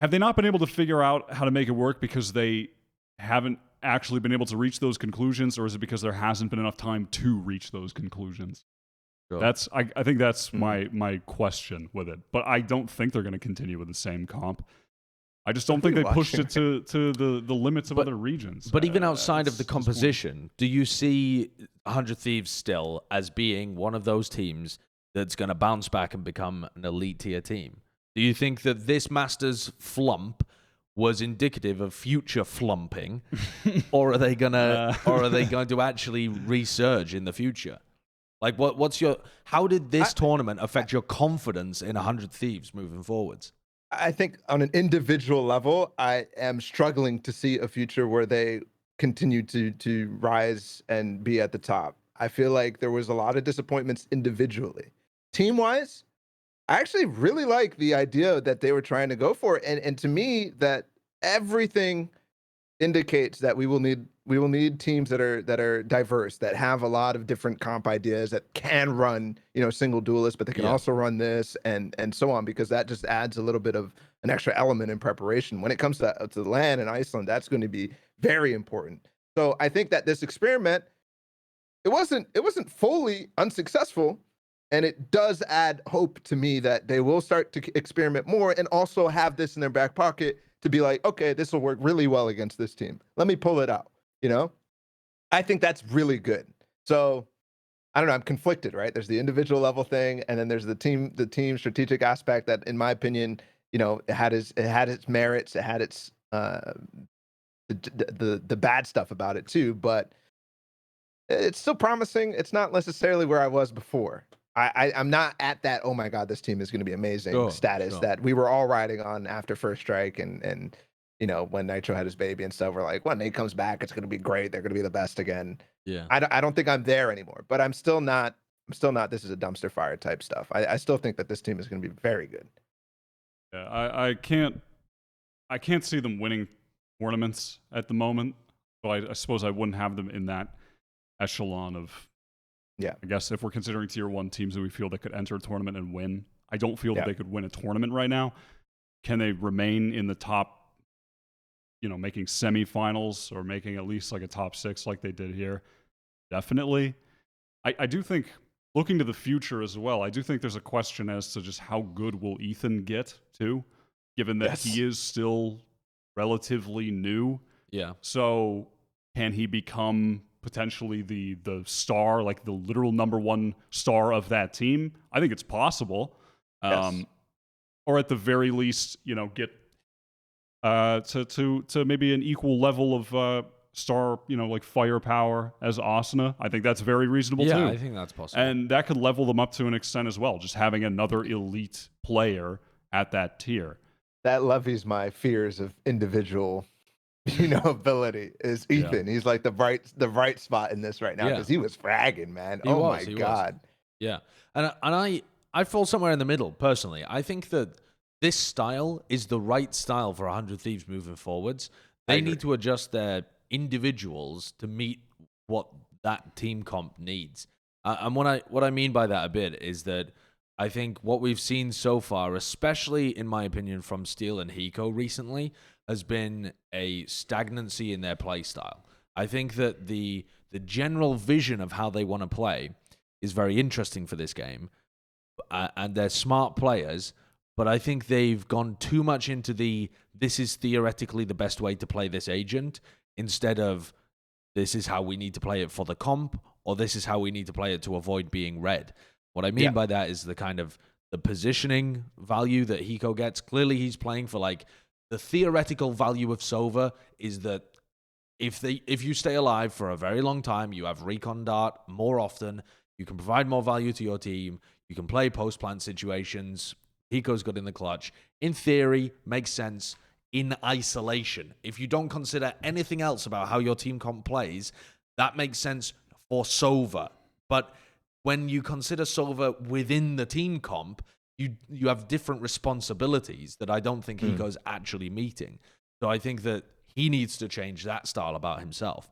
have they not been able to figure out how to make it work because they haven't actually been able to reach those conclusions, or is it because there hasn't been enough time to reach those conclusions? Sure. I think that's my question with it. But I don't think they're going to continue with the same comp. I just don't think they pushed it to the limits of other regions. But even outside of the composition, do you see 100 Thieves still as being one of those teams that's going to bounce back and become an elite tier team? Do you think that this Masters flump was indicative of future flumping, or are they going to actually resurge in the future? Like, how did this tournament affect your confidence in 100 Thieves moving forwards? I think on an individual level, I am struggling to see a future where they continue to rise and be at the top. I feel like there was a lot of disappointments individually. Team-wise, I actually really like the idea that they were trying to go for. And to me, that everything indicates that we will need teams that are diverse, that have a lot of different comp ideas, that can run, single duelists, but they can also run this and so on, because that just adds a little bit of an extra element in preparation. When it comes to the LAN and Iceland, that's going to be very important. So I think that this experiment, it wasn't fully unsuccessful, and it does add hope to me that they will start to experiment more and also have this in their back pocket to be like, okay, this will work really well against this team. Let me pull it out. I think that's really good. So I don't know. I'm conflicted, right? There's the individual level thing, and then there's the team strategic aspect that, in my opinion, it had its merits. It had its the bad stuff about it too, but it's still promising. It's not necessarily where I was before. I'm not at that, oh my God, this team is going to be amazing status that we were all riding on after First Strike and when Nitro had his baby and stuff. We're like, when Nate comes back, it's going to be great. They're going to be the best again. Yeah. I don't think I'm there anymore, but I'm still not this is a dumpster fire type stuff. I still think that this team is going to be very good. Yeah, I can't see them winning tournaments at the moment. So I suppose I wouldn't have them in that echelon of, I guess if we're considering tier 1 teams that we feel that could enter a tournament and win, I don't feel that they could win a tournament right now. Can they remain in the top, making semifinals or making at least like a top 6 like they did here? Definitely. I do think, looking to the future as well, I do think there's a question as to just how good will Ethan get too, given that he is still relatively new. Yeah. So can he become potentially the star, like the literal #1 star of that team? I think it's possible. Or at the very least, get to maybe an equal level of star, like firepower as Asuna. I think that's very reasonable too. Yeah, I think that's possible. And that could level them up to an extent as well, just having another elite player at that tier. That levies my fears of individual ability is Ethan. He's like the bright spot in this right now, because he was fragging, man. My God. Yeah. And I fall somewhere in the middle, personally. I think that this style is the right style for 100 Thieves moving forwards. They need to adjust their individuals to meet what that team comp needs. And what I mean by that a bit is that I think what we've seen so far, especially in my opinion from Steel and Hiko recently, has been a stagnancy in their play style. I think that the general vision of how they want to play is very interesting for this game, and they're smart players, but I think they've gone too much into this is theoretically the best way to play this agent, instead of this is how we need to play it for the comp, or this is how we need to play it to avoid being red. What I mean by that is the kind of the positioning value that Hiko gets. Clearly, he's playing for like the theoretical value of Sova is that if you stay alive for a very long time, you have recon dart more often, you can provide more value to your team, you can play post-plant situations. Hiko's good in the clutch. In theory, makes sense in isolation. If you don't consider anything else about how your team comp plays, that makes sense for Sova. But when you consider Sova within the team comp, you have different responsibilities that I don't think Hiko's actually meeting. So I think that he needs to change that style about himself.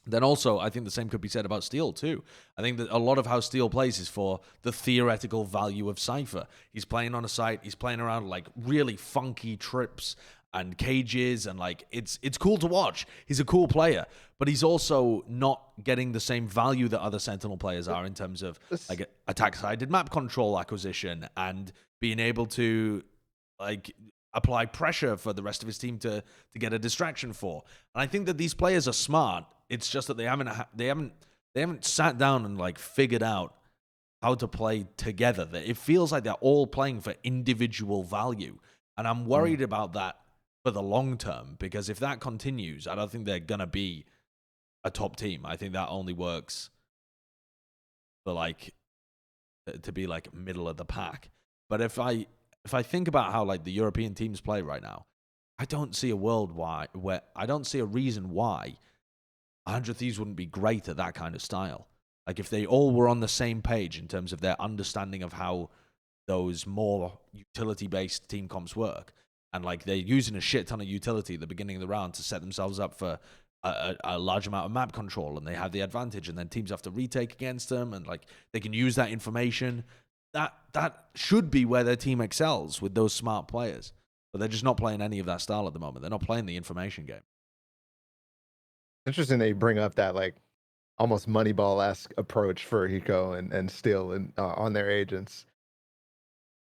Then also, I think the same could be said about Steel too. I think that a lot of how Steel plays is for the theoretical value of Cypher. He's playing on a site, he's playing around like really funky trips and cages, and like it's cool to watch. He's a cool player, but he's also not getting the same value that other Sentinel players are in terms of like attack-sided map control acquisition and being able to like apply pressure for the rest of his team to get a distraction for. And I think that these players are smart. It's just that they haven't sat down and like figured out how to play together. It feels like they're all playing for individual value, and I'm worried about that for the long term, because if that continues, I don't think they're gonna be a top team. I think that only works for like to be like middle of the pack. But if I think about how like the European teams play right now, I don't see a world where I don't see a reason why 100 Thieves wouldn't be great at that kind of style. Like if they all were on the same page in terms of their understanding of how those more utility-based team comps work, and like they're using a shit ton of utility at the beginning of the round to set themselves up for a large amount of map control, and they have the advantage, and then teams have to retake against them, and like they can use that information. That should be where their team excels, with those smart players. But they're just not playing any of that style at the moment. They're not playing the information game. Interesting that you bring up that like almost Moneyball-esque approach for Hiko and Steel and on their agents.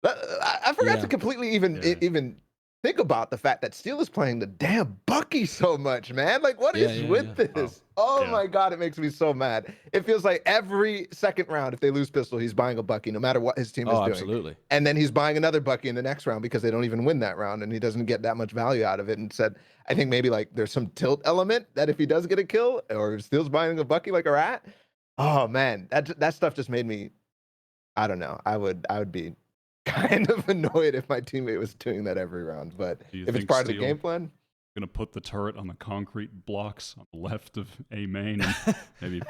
I forgot to completely even think about the fact that Steel is playing the damn Bucky so much, man. Like, what is with this? Oh my God, it makes me so mad. It feels like every second round, if they lose pistol, he's buying a Bucky, no matter what his team is doing. Absolutely. And then he's buying another Bucky in the next round because they don't even win that round, and he doesn't get that much value out of it. And said, I think maybe like there's some tilt element that if he does get a kill, or if Steel's buying a Bucky like a rat, oh man, that stuff just made me, I don't know. I would be kind of annoyed if my teammate was doing that every round, but if it's part of the game plan, gonna put the turret on the concrete blocks on the left of A main and maybe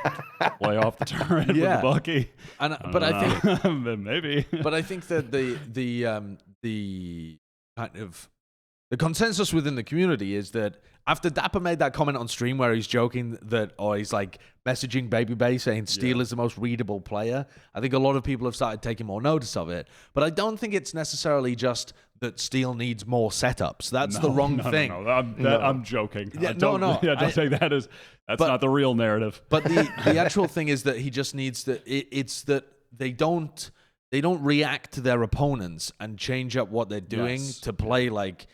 play off the turret with the Bucky. But I think maybe. But I think that the kind of the consensus within the community is that after Dapper made that comment on stream where he's joking that, or he's like messaging Baby Bay saying Steel is the most readable player, I think a lot of people have started taking more notice of it. But I don't think it's necessarily just that Steel needs more setups. That's the wrong thing. I'm joking. Yeah, don't take that as that's not the real narrative. But the actual thing is that he just needs to. It's that they don't react to their opponents and change up what they're doing to play like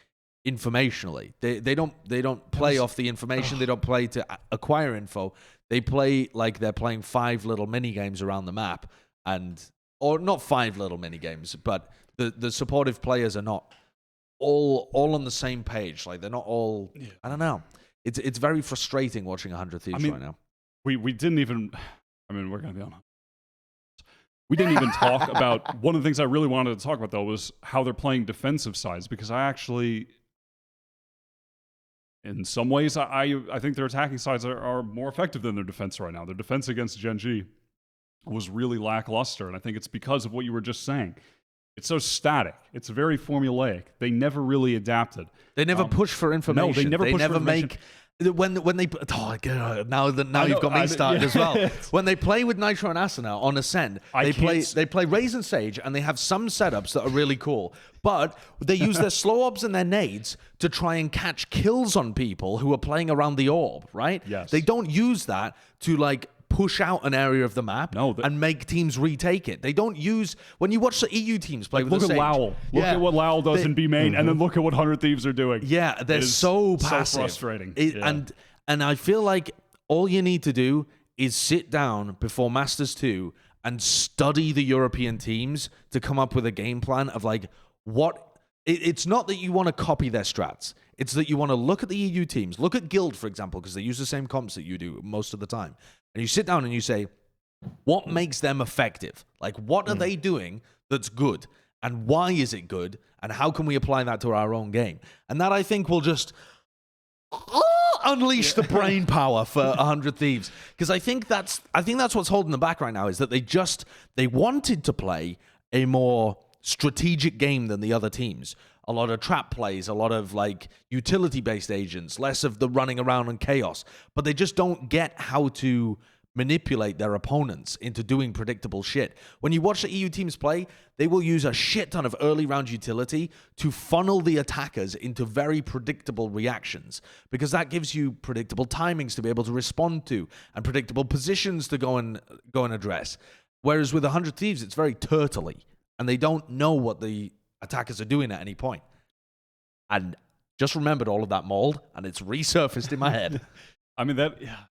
informationally. They don't play off the information. They don't play to acquire info. They play like they're playing 5 little mini games around the map, or not 5 little mini games, but the supportive players are not all on the same page. Like they're not all. I don't know. It's very frustrating watching 100 Thieves right now. We didn't even. I mean, we're gonna be on. We didn't even talk about one of the things I really wanted to talk about though was how they're playing defensive sides, because I actually. In some ways, I think their attacking sides are more effective than their defense right now. Their defense against Gen.G was really lackluster, and I think it's because of what you were just saying. It's so static. It's very formulaic. They never really adapted. They never push for information. No, they never push for information. When they now you've got me started as well. When they play with Nitro and Asuna on Ascend, they play Raze and Sage, and they have some setups that are really cool. But they use their slow orbs and their nades to try and catch kills on people who are playing around the orb, right? Yes. They don't use that to like push out an area of the map and make teams retake it. They don't use when you watch the EU teams play. Look with at Lowell. Look at what Lowell does in B main, and then look at what 100 Thieves are doing. Yeah, they're so passive, so frustrating. And I feel like all you need to do is sit down before Masters 2 and study the European teams to come up with a game plan of like what. It's not that you want to copy their strats. It's that you want to look at the EU teams. Look at Guild, for example, because they use the same comps that you do most of the time. And you sit down and you say, what makes them effective? Like, what are they doing that's good? And why is it good? And how can we apply that to our own game? And that, I think, will just unleash the brain power for 100 Thieves. Because I think that's what's holding them back right now, is that they wanted to play a more strategic game than the other teams. A lot of trap plays, a lot of like utility-based agents, less of the running around and chaos. But they just don't get how to manipulate their opponents into doing predictable shit. When you watch the EU teams play, they will use a shit ton of early round utility to funnel the attackers into very predictable reactions, because that gives you predictable timings to be able to respond to and predictable positions to go and address. Whereas with 100 Thieves, it's very turtley, and they don't know what the attackers are doing at any point. And just remembered all of that mold, and it's resurfaced in my head. I mean,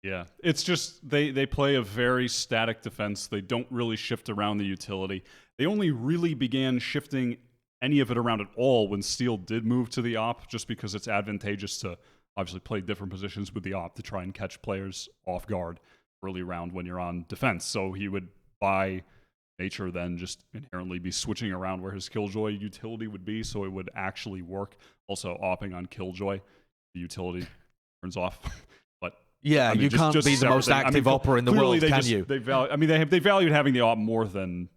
yeah. It's just they play a very static defense. They don't really shift around the utility. They only really began shifting any of it around at all when Steel did move to the op, just because it's advantageous to obviously play different positions with the op to try and catch players off guard early round when you're on defense. So he would, by nature, then just inherently be switching around where his Killjoy utility would be, so it would actually work. Also, opping on Killjoy, the utility turns off. Yeah, you can't be the most active opera in the world, can you? They valued having the op more than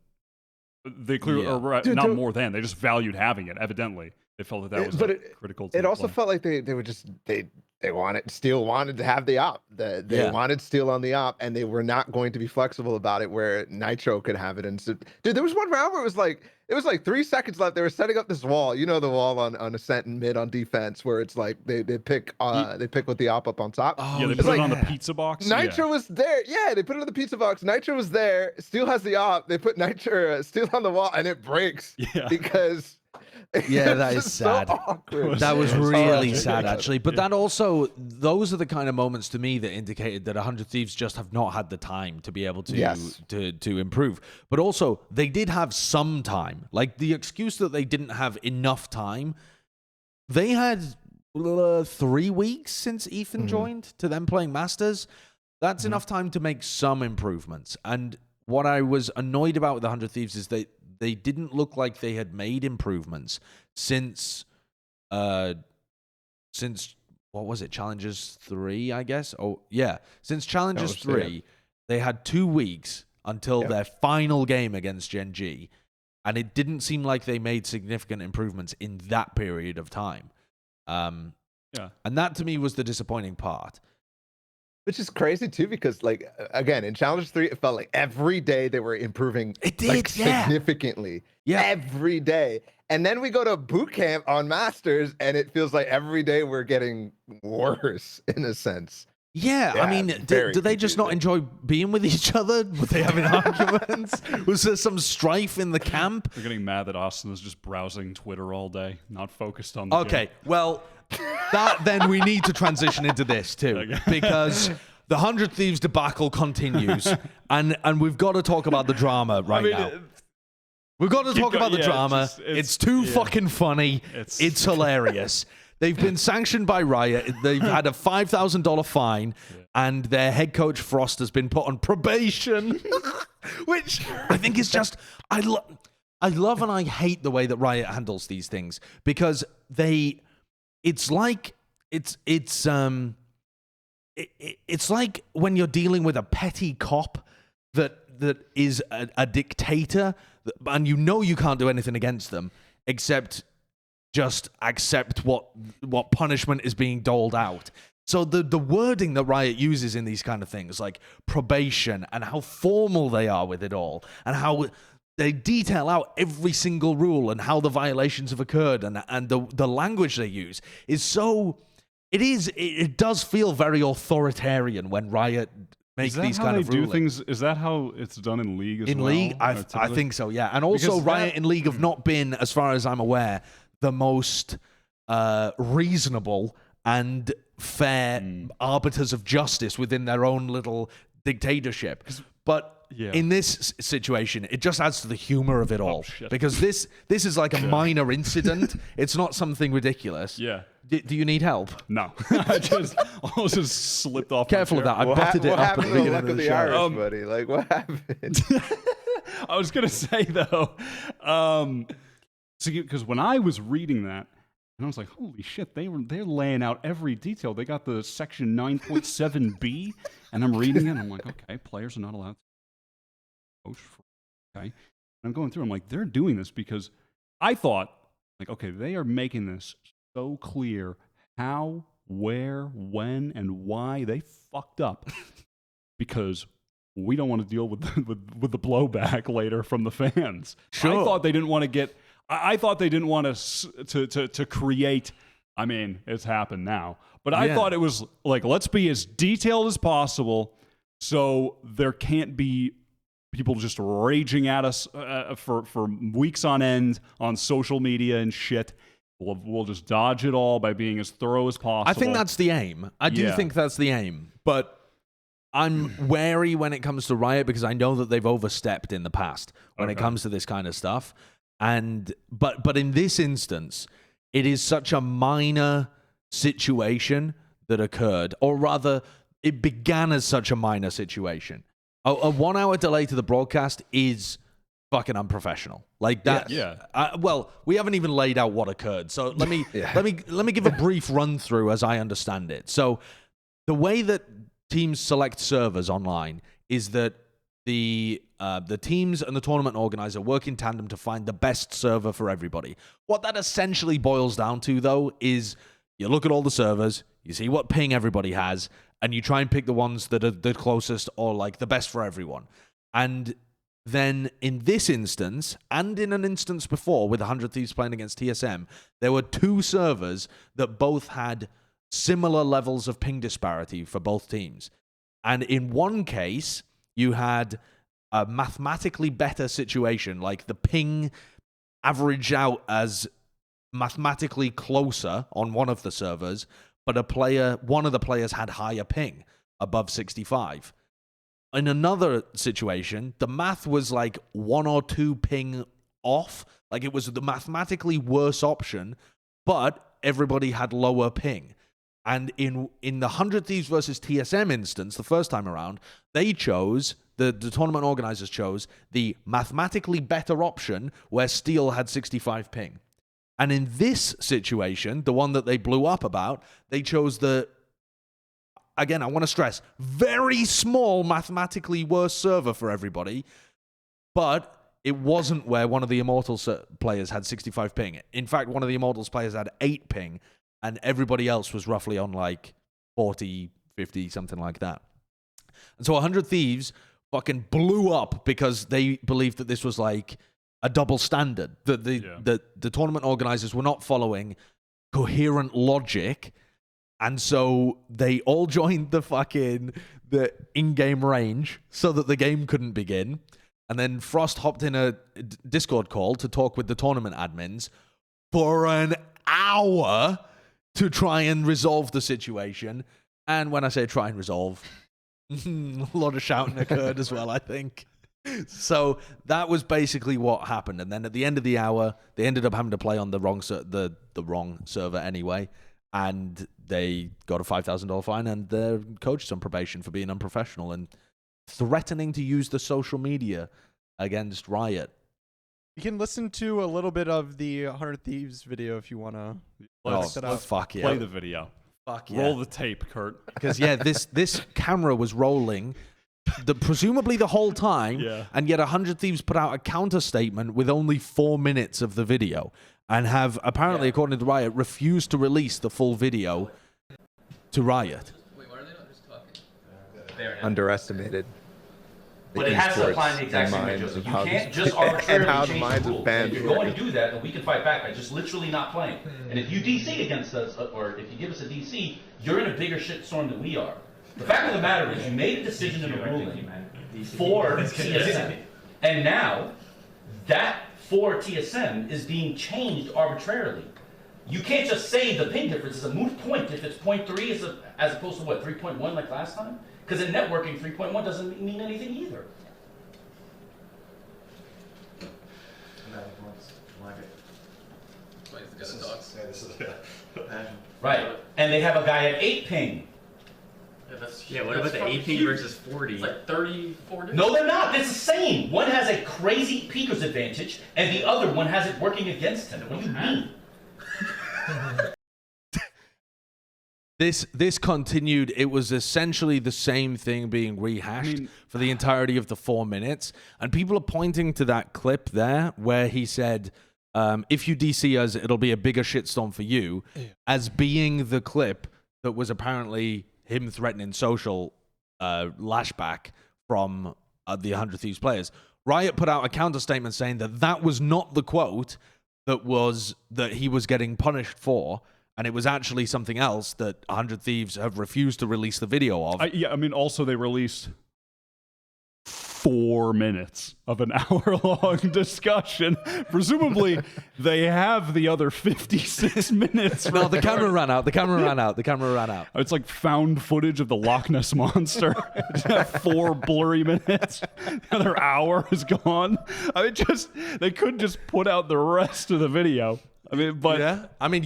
they clearly, not more than they just valued having it. Evidently, they felt that was critical. It also felt like they were just Steel wanted to have the op. They wanted Steel on the op, and they were not going to be flexible about it where Nitro could have it. And so, dude, there was one round where it was like 3 seconds left. They were setting up this wall. You know, the wall on Ascent and mid on defense, where it's like they pick with the op up on top. Oh, yeah, they put it on the pizza box. Nitro was there. Yeah, they put it on the pizza box. Nitro was there. Steel has the op. They put Steel on the wall, and it breaks because. Yeah, that is sad. So that was really sad, actually. But that also, those are the kind of moments to me that indicated that 100 Thieves just have not had the time to be able to improve. But also, they did have some time. Like, the excuse that they didn't have enough time, they had 3 weeks since Ethan joined to them playing Masters. That's enough time to make some improvements. And what I was annoyed about with 100 Thieves is that they didn't look like they had made improvements since what was it? Challengers 3, I guess. Oh yeah, since Challengers 3, they had 2 weeks until their final game against Gen.G, and it didn't seem like they made significant improvements in that period of time. And that to me was the disappointing part. Which is crazy too, because like again in Challenge 3, it felt like every day they were improving. It did, significantly. Yeah, every day. And then we go to boot camp on Masters, and it feels like every day we're getting worse in a sense. Yeah, I mean, do they just not enjoy being with each other? Were they having arguments? Was there some strife in the camp? They're getting mad that Austin is just browsing Twitter all day, not focused on the game. Well, then we need to transition into this too, because the 100 Thieves debacle continues, and we've got to talk about the drama now. We've got to talk about the drama. It's too fucking funny. It's hilarious. They've been sanctioned by Riot. They've had a $5,000 fine, and their head coach Frost has been put on probation, which I think is just I love and I hate the way that Riot handles these things, because it's like when you're dealing with a petty cop that is a dictator, and you know you can't do anything against them except just accept what punishment is being doled out. So the wording that Riot uses in these kind of things, like probation, and how formal they are with it all, and how they detail out every single rule and how the violations have occurred, and the language they use is so... It does feel very authoritarian when Riot make Is that these how kind they of do rulings. things? Is that how it's done in League as In well? League, I typically? think so, yeah. And also, Because Riot that- in League have not been, as far as I'm aware, the most reasonable and fair arbiters of justice within their own little dictatorship. But Yeah. in this situation, it just adds to the humor of it all. shit. Because this is like a minor incident. It's not something ridiculous. Yeah. Do you need help? No. I almost just slipped off. Careful my with chair. that. I butted it what up at happened the to the beginning luck of of the the show. Irish, buddy? Like, what happened? I was gonna say though, because when I was reading that, and I was like, "Holy shit!" They're laying out every detail. They got the section 9.7b, and I'm reading it. And I'm like, "Okay, players are not allowed to coach." Okay, and I'm going through. I'm like, they're doing this because I thought, like, okay, they are making this so clear how, where, when, and why they fucked up because we don't want to deal with the blowback later from the fans. Sure. I thought they didn't want to get. I thought they didn't want to create. I mean, it's happened now, but I thought it was like, let's be as detailed as possible, so there can't be people just raging at us for weeks on end on social media and shit. We'll just dodge it all by being as thorough as possible. I think that's the aim. I do think that's the aim, but I'm wary when it comes to Riot because I know that they've overstepped in the past when it comes to this kind of stuff. And but in this instance, it is such a minor situation that occurred, or rather, it began as such a minor situation. A 1 hour delay to the broadcast is fucking unprofessional. Like that. Yeah. Well, we haven't even laid out what occurred, so let me give a brief run through as I understand it. So the way that teams select servers online is that the teams and the tournament organizer work in tandem to find the best server for everybody. What that essentially boils down to, though, is you look at all the servers, you see what ping everybody has, and you try and pick the ones that are the closest or like the best for everyone. And then in this instance, and in an instance before with 100 Thieves playing against TSM, there were two servers that both had similar levels of ping disparity for both teams. And in one case, you had a mathematically better situation, like the ping averaged out as mathematically closer on one of the servers, but one of the players had higher ping, above 65. In another situation, the math was like 1 or 2 ping off, like it was the mathematically worse option, but everybody had lower ping. And in the 100 Thieves versus TSM instance, the first time around, they chose, the tournament organizers chose, the mathematically better option where Steel had 65 ping. And in this situation, the one that they blew up about, they chose again, I want to stress, very small mathematically worse server for everybody, but it wasn't where one of the Immortals players had 65 ping. In fact, one of the Immortals players had 8 ping, and everybody else was roughly on like 40, 50, something like that. And so 100 Thieves fucking blew up because they believed that this was like a double standard, that the tournament organizers were not following coherent logic, and so they all joined the in-game range so that the game couldn't begin. And then Frost hopped in a Discord call to talk with the tournament admins for an hour to try and resolve the situation. And when I say try and resolve, a lot of shouting occurred as well, I think. So that was basically what happened. And then at the end of the hour, they ended up having to play on the wrong server anyway. And they got a $5,000 fine, and their coach is on probation for being unprofessional and threatening to use the social media against Riot. You can listen to a little bit of the 100 Thieves video if you want to. Let's fuck yeah. play the video. Fuck yeah. Roll the tape, Kurt. Because this camera was rolling presumably the whole time, and yet 100 Thieves put out a counter statement with only 4 minutes of the video, and have apparently, according to Riot, refused to release the full video to Riot. Wait, why are they not just talking? Underestimated. But it has to apply in the exact same way, Joseph. You can't just arbitrarily change the rules. If you're going to do that, then we can fight back by just literally not playing. And if you DC against us, or if you give us a DC, you're in a bigger shitstorm than we are. The fact of the matter is, you made a decision in the ruling for TSM, and now that for TSM is being changed arbitrarily. You can't just say the ping difference is a moot point if it's 0.3 as opposed to what, 3.1 like last time? Because in networking, 3.1 doesn't mean anything either. Right, and they have a guy at 8 ping. Yeah, what about the 8 ping versus 40? It's like 30, 40. No, they're not. It's the same. One has a crazy peeker's advantage, and the other one has it working against him. What do you mean? This continued. It was essentially the same thing being rehashed for the entirety of the 4 minutes. And people are pointing to that clip there where he said, if you DC us, it'll be a bigger shitstorm for you, as being the clip that was apparently him threatening social lashback from the 100 Thieves players. Riot put out a counter statement saying that that was not the quote that he was getting punished for, and it was actually something else that 100 Thieves have refused to release the video of. Yeah, I mean, also they released 4 minutes of an hour-long discussion. Presumably, they have the other 56 minutes. No, the camera ran out. The camera ran out. The camera ran out. It's like found footage of the Loch Ness Monster. 4 blurry minutes. The other hour is gone. I mean, they could just put out the rest of the video. I mean, but... Yeah. I mean,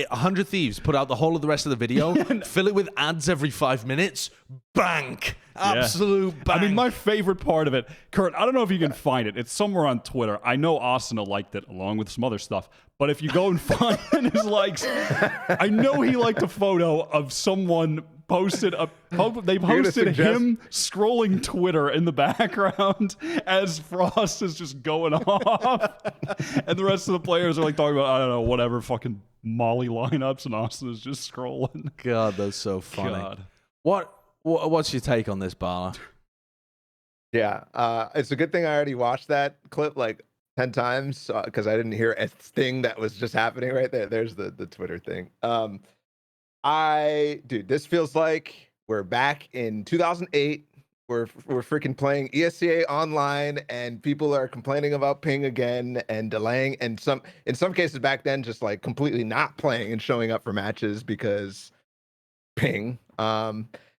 100 Thieves put out the whole of the rest of the video, fill it with ads every 5 minutes, bank. Absolute bang. I mean, my favorite part of it, Kurt, I don't know if you can find it. It's somewhere on Twitter. I know Austin liked it along with some other stuff. But if you go and find his likes, I know he liked a photo of someone posted they posted him scrolling Twitter in the background as Frost is just going off. And the rest of the players are like talking about, I don't know, whatever fucking Molly lineups, and Austin is just scrolling. God, that's so funny. God. What's your take on this, Balla? Yeah, it's a good thing I already watched that clip like 10 times because I didn't hear a thing that was just happening right there. There's the Twitter thing. Dude, this feels like we're back in 2008. We're freaking playing ESCA online, and people are complaining about ping again and delaying, and in some cases back then just like completely not playing and showing up for matches because ping.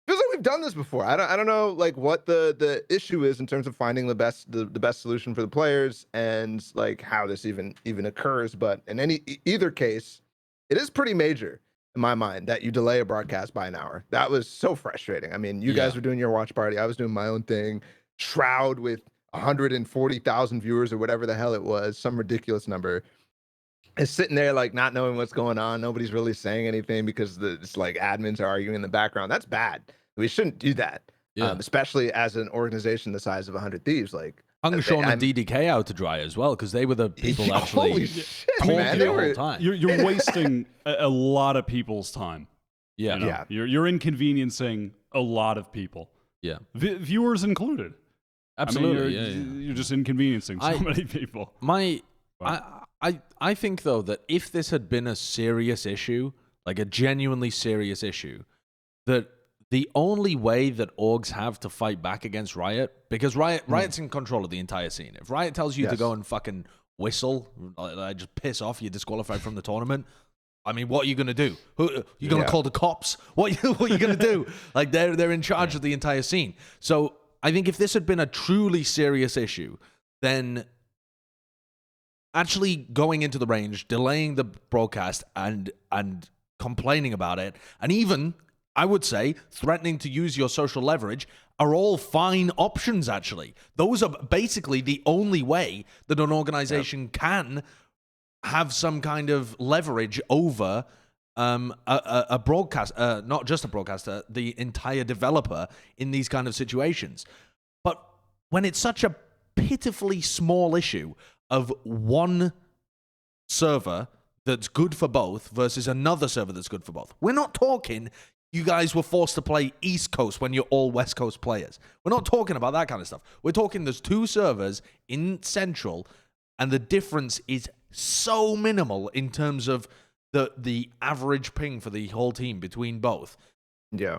Feels like we've done this before. I don't know like what the issue is in terms of finding the best solution for the players and like how this even occurs. But in either case, it is pretty major in my mind that you delay a broadcast by an hour. That was so frustrating. I mean, you guys were doing your watch party. I was doing my own thing. Shroud with 140,000 viewers or whatever the hell it was, some ridiculous number, is sitting there like not knowing what's going on. Nobody's really saying anything because it's like admins are arguing in the background. That's bad. We shouldn't do that, especially as an organization the size of 100 Thieves. Like hung Sean and DDK out to dry as well because they were the people actually. Holy shit, man! The whole time. You're wasting a lot of people's time. Yeah, you know? You're inconveniencing a lot of people. Yeah, viewers included. Absolutely. I mean, you're just inconveniencing so many people. I think though that if this had been a serious issue, like a genuinely serious issue, that the only way that orgs have to fight back against Riot, because Riot's in control of the entire scene. If Riot tells you to go and fucking whistle, just piss off, you're disqualified from the tournament. I mean, what are you going to do? You going to call the cops? What are you going to do? Like, they're in charge of the entire scene. So I think if this had been a truly serious issue, then actually going into the range, delaying the broadcast and complaining about it, and even, I would say, threatening to use your social leverage are all fine options, actually. Those are basically the only way that an organization can have some kind of leverage over a broadcast, not just a broadcaster, the entire developer in these kind of situations. But when it's such a pitifully small issue of one server that's good for both versus another server that's good for both, we're not talking you guys were forced to play East Coast when you're all West Coast players. We're not talking about that kind of stuff. We're talking there's 2 servers in Central, and the difference is so minimal in terms of the average ping for the whole team between both. Yeah.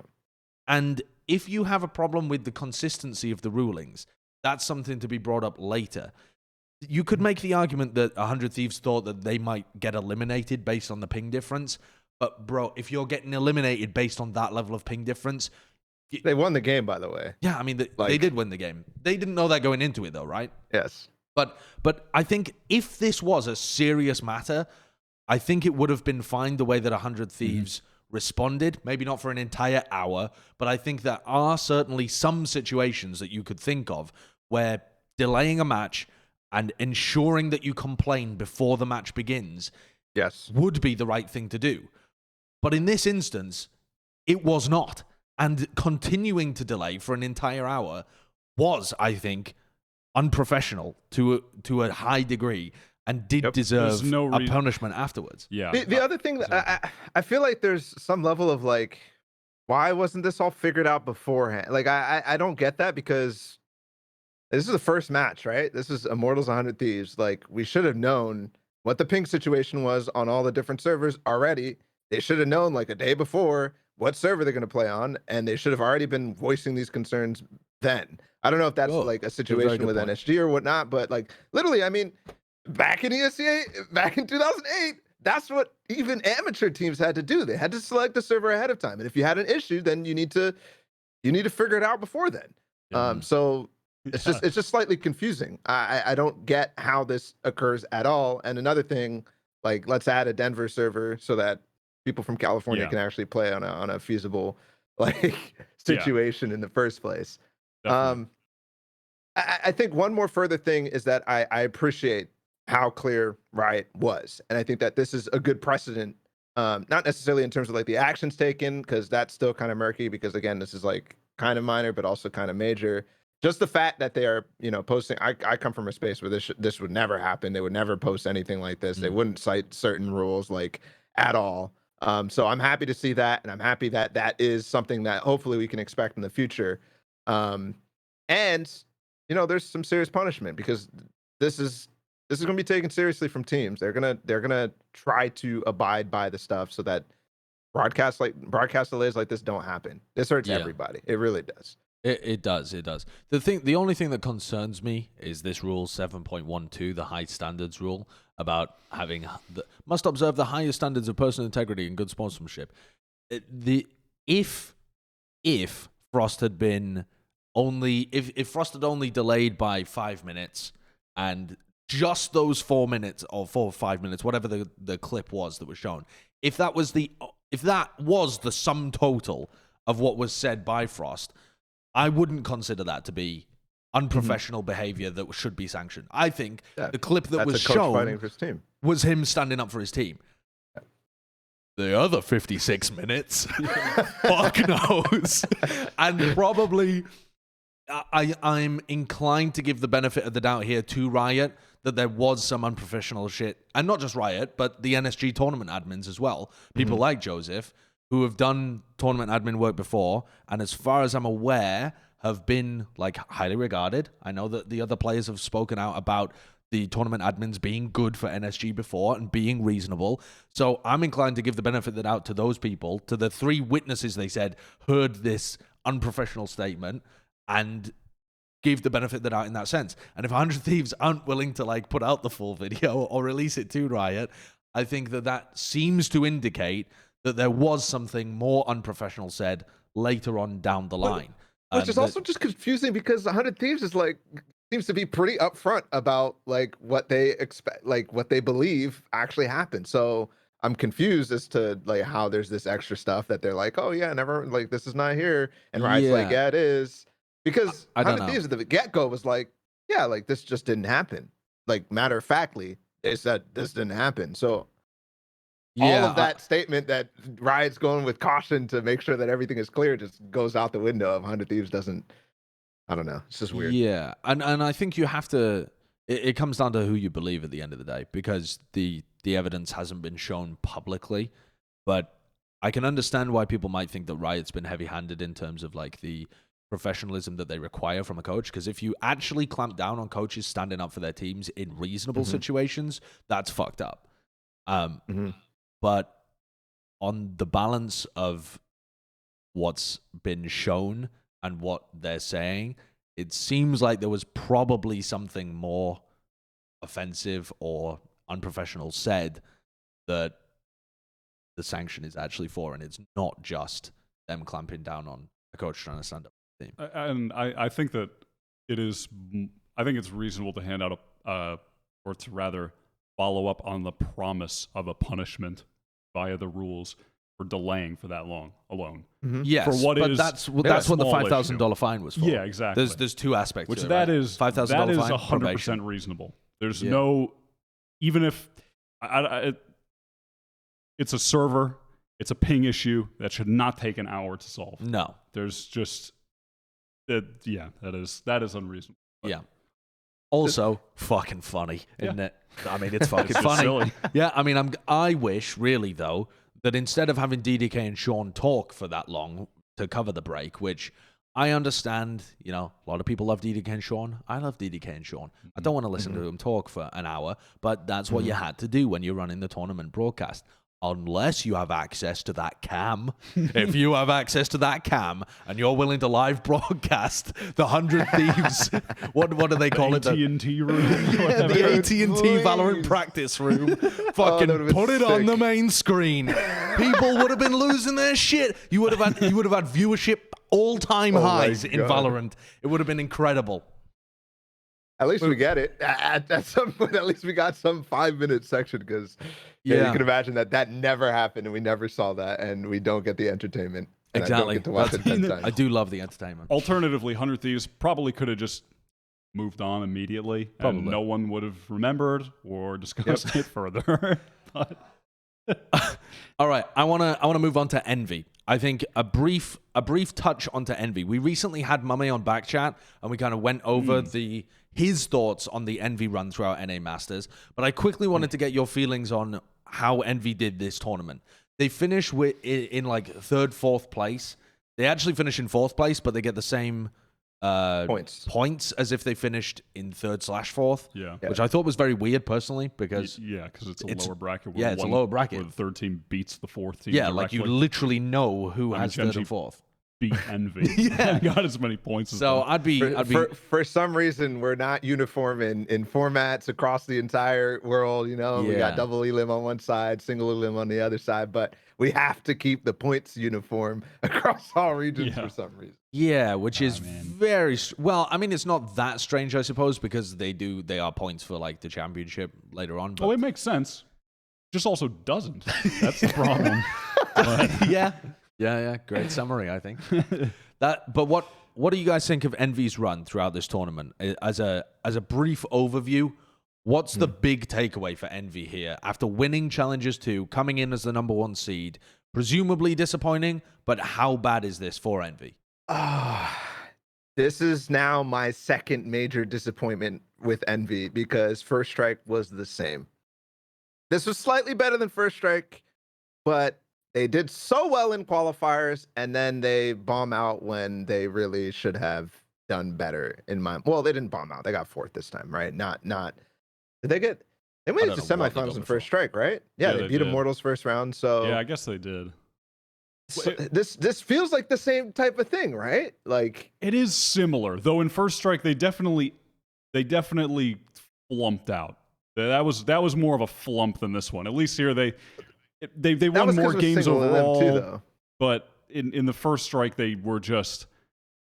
And if you have a problem with the consistency of the rulings, that's something to be brought up later. You could make the argument that 100 Thieves thought that they might get eliminated based on the ping difference. But, bro, if you're getting eliminated based on that level of ping difference... They won the game, by the way. Yeah, I mean, they did win the game. They didn't know that going into it, though, right? Yes. But I think if this was a serious matter, I think it would have been fine the way that 100 Thieves responded. Maybe not for an entire hour, but I think there are certainly some situations that you could think of where delaying a match and ensuring that you complain before the match begins would be the right thing to do. But in this instance, it was not. And continuing to delay for an entire hour was, I think, unprofessional to a high degree and did deserve a punishment afterwards. Yeah. The other thing that I feel like there's some level of like, why wasn't this all figured out beforehand? Like, I don't get that, because this is the first match, right? This is Immortals 100 Thieves. Like, we should have known what the ping situation was on all the different servers already. They should have known like a day before what server they're going to play on, and they should have already been voicing these concerns then. I don't know if that's like a situation with NSG or whatnot, but like literally, I mean, back in ESEA, back in 2008, that's what even amateur teams had to do. They had to select the server ahead of time, and if you had an issue, then you need to figure it out before then. So it's just slightly confusing. I don't get how this occurs at all. And another thing, like, let's add a Denver server so that people from California can actually play on a feasible like situation in the first place. I think one more further thing is that I appreciate how clear Riot was, and I think that this is a good precedent. Not necessarily in terms of like the actions taken, because that's still kind of murky, because again, this is like kind of minor but also kind of major. Just the fact that they are, posting. I come from a space where this would never happen. They would never post anything like this. They wouldn't cite certain rules like at all. So I'm happy to see that, and I'm happy that that is something that hopefully we can expect in the future. And there's some serious punishment, because this is going to be taken seriously from teams. They're gonna try to abide by the stuff so that broadcast delays like this don't happen. This hurts everybody. It really does. It does. The only thing that concerns me is this rule 7.12, the high standards rule, about having must observe the highest standards of personal integrity and good sportsmanship. If Frost had been if Frost had only delayed by 5 minutes, and just those 4 minutes or 4 or 5 minutes, whatever the clip was that was shown, if that was the sum total of what was said by Frost, I wouldn't consider that to be unprofessional behavior that should be sanctioned. I think the clip that was shown was him standing up for his team. The other 56 minutes, fuck knows. And probably, I'm inclined to give the benefit of the doubt here to Riot, that there was some unprofessional shit. And not just Riot, but the NSG tournament admins as well. People like Joseph, who have done tournament admin work before, and as far as I'm aware, have been like highly regarded. I know that the other players have spoken out about the tournament admins being good for NSG before and being reasonable. So I'm inclined to give the benefit of the doubt to those people, to the 3 witnesses they said heard this unprofessional statement, and give the benefit of the doubt in that sense. And if 100 Thieves aren't willing to like put out the full video or release it to Riot, I think that seems to indicate that there was something more unprofessional said later on down the line. Which is also just confusing, because 100 Thieves is like, seems to be pretty upfront about like what they expect, like what they believe actually happened. So I'm confused as to like how there's this extra stuff that they're like, oh yeah, never, like this is not here. And Riot's like, yeah, it is. Because 100 Thieves at the get-go was like, yeah, like this just didn't happen. Like matter of factly, they said this didn't happen. So all of that statement that Riot's going with caution to make sure that everything is clear just goes out the window. Of 100 Thieves doesn't, I don't know. It's just weird. Yeah, and I think you have to, it comes down to who you believe at the end of the day, because the evidence hasn't been shown publicly. But I can understand why people might think that Riot's been heavy-handed in terms of like the professionalism that they require from a coach, because if you actually clamp down on coaches standing up for their teams in reasonable situations, that's fucked up. But on the balance of what's been shown and what they're saying, it seems like there was probably something more offensive or unprofessional said that the sanction is actually for, and it's not just them clamping down on a coach trying to stand up the team. And I think that it is. I think it's reasonable to hand out or to rather follow up on the promise of a punishment via the rules for delaying for that long alone. Yes, for what but is that's what the $5,000 fine was for. Yeah, exactly. There's two aspects. Which to it, that right? is $5,000 that is fine, 100% probation. reasonable. There's no, even if it's a server, it's a ping issue that should not take an hour to solve. No, There's just that is unreasonable. But yeah. Also, fucking funny, isn't it? I mean, it's fucking just funny. silly. Yeah, I mean, I wish really though that instead of having DDK and Sean talk for that long to cover the break, which I understand, you know, a lot of people love DDK and Sean. I love DDK and Sean. I don't want to listen to them talk for an hour, but that's what you had to do when you're running the tournament broadcast. Unless you have access to that cam. If you have access to that cam and you're willing to live broadcast the 100 Thieves, what do they call it? AT&T room. The AT&T Valorant practice room. Fucking that'd have put been it on sick. the main screen. People would have been losing their shit. You would have had viewership all-time Oh my highs in God. Valorant. It would have been incredible. At least we get it. At some point, at least we got some 5-minute section because you can imagine that never happened and we never saw that and we don't get the entertainment. And Exactly. I don't get to watch it 10 times. I do love the entertainment. Alternatively, 100 Thieves probably could have just moved on immediately, and Probably. no one would have remembered or discussed it further. But All right, I wanna move on to Envy. I think a brief touch onto Envy. We recently had Mummy on back chat, and we kind of went over his thoughts on the Envy run throughout NA Masters. But I quickly wanted to get your feelings on how Envy did this tournament. They finish in like third, fourth place. They actually finish in fourth place, but they get the same points as if they finished in third/fourth. Yeah. Which I thought was very weird personally because because it's a lower bracket. Where it's a lower bracket. where the third team beats the fourth team. yeah, like you directly. literally know who has Gen.G third and fourth. beat Envy. Yeah, got as many points as So them. I'd be For some reason, we're not uniform in formats across the entire world. You know, we Yeah. got double elim on one side, single elim on the other side, but we have to keep the points uniform across all regions for some reason. Yeah, which is man. very well. I mean, it's not that strange, I suppose, because they are points for like the championship later on. But Well, it makes sense. Just also doesn't. That's the problem. yeah. Great summary, I think. But what do you guys think of Envy's run throughout this tournament? As a brief overview, what's the big takeaway for Envy here after winning Challengers 2, coming in as the number 1 seed? Presumably disappointing, but how bad is this for Envy? This is now my second major disappointment with Envy because First Strike was the same. This was slightly better than First Strike, but they did so well in qualifiers, and then they bomb out when they really should have done better in my. Well, they didn't bomb out; they got 4th this time, right? Not. Did they get? They made it to don't know what they semifinals got in before. First Strike, right? Yeah, Yeah, they they beat did. Immortals first round. So Yeah, I guess they did. this feels like the same type of thing, right? Like It is similar, though. In First Strike, they definitely flumped out. That was more of a flump than this one. At least here they that won was 'cause more it was games single elim overall. too, though. But in the First Strike, they were just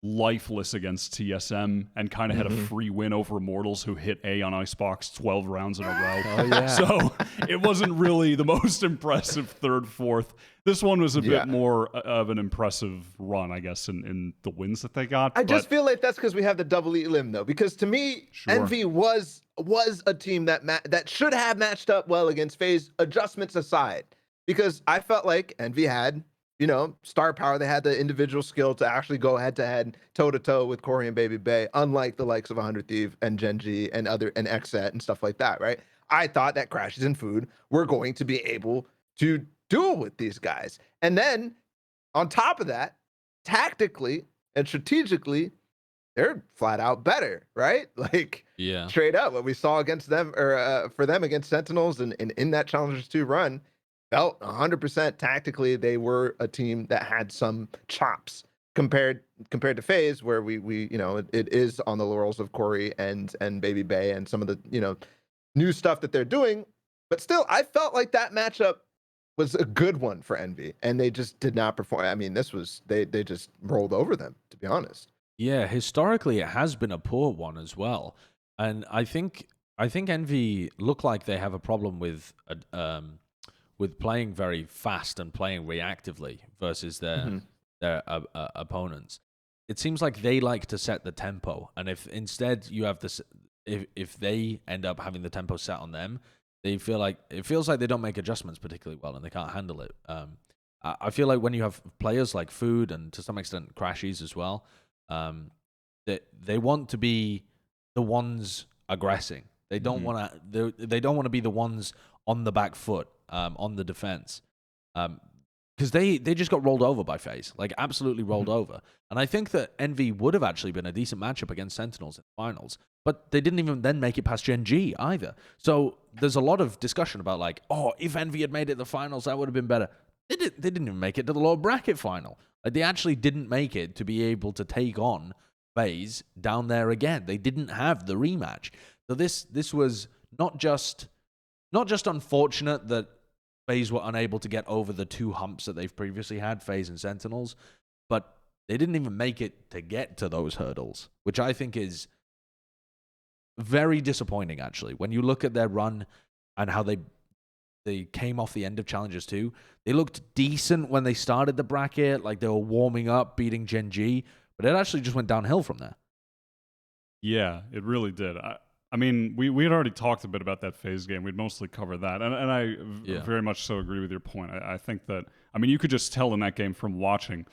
lifeless against TSM and kind of had a free win over Immortals, who hit A on Icebox 12 rounds in a row. Oh, yeah. So it wasn't really the most impressive third, fourth. This one was a bit more of an impressive run, I guess, in the wins that they got. I just But feel like that's because we have the double elim though. Because to me, Sure. Envy was a team that should have matched up well against FaZe, adjustments aside. Because I felt like Envy had, star power. They had the individual skill to actually go head to head, toe to toe with Corey and Baby Bay, unlike the likes of 100 Thief and Gen.G and Xset and stuff like that, right? I thought that Crashes and Food were going to be able to duel with these guys. And then on top of that, tactically and strategically, they're flat out better, right? Like Yeah. straight up what we saw against them or for them against Sentinels and in that Challengers 2 run, felt 100% tactically they were a team that had some chops compared to FaZe, where we it is on the laurels of Corey and Baby Bay and some of the new stuff that they're doing. But still, I felt like that matchup was a good one for Envy, and they just did not perform. I mean, this was they just rolled over them, to be honest. Yeah, historically it has been a poor one as well, and I think Envy look like they have a problem with playing very fast and playing reactively versus their opponents. It seems like they like to set the tempo, and if instead you have this, if they end up having the tempo set on them, it feels like they don't make adjustments particularly well, and they can't handle it. I feel like when you have players like Food and to some extent Crashies as well, they want to be the ones aggressing. They don't want to. They don't want to be the ones on the back foot, on the defense, because they just got rolled over by FaZe, like absolutely rolled over. And I think that Envy would have actually been a decent matchup against Sentinels in the finals, but they didn't even then make it past Gen.G either. So there's a lot of discussion about like, oh, if Envy had made it to the finals, that would have been better. They didn't even make it to the lower bracket final. Like they actually didn't make it to be able to take on FaZe down there again. They didn't have the rematch. So this was not just unfortunate that FaZe were unable to get over the two humps that they've previously had, FaZe and Sentinels, but they didn't even make it to get to those hurdles, which I think is very disappointing, actually. When you look at their run and how they came off the end of Challengers 2, they looked decent when they started the bracket, like they were warming up, beating Gen.G, but it actually just went downhill from there. Yeah, it really did. I mean, we had already talked a bit about that FaZe game. We'd mostly covered that. And I very much so agree with your point. I think that, I mean, you could just tell in that game from watching,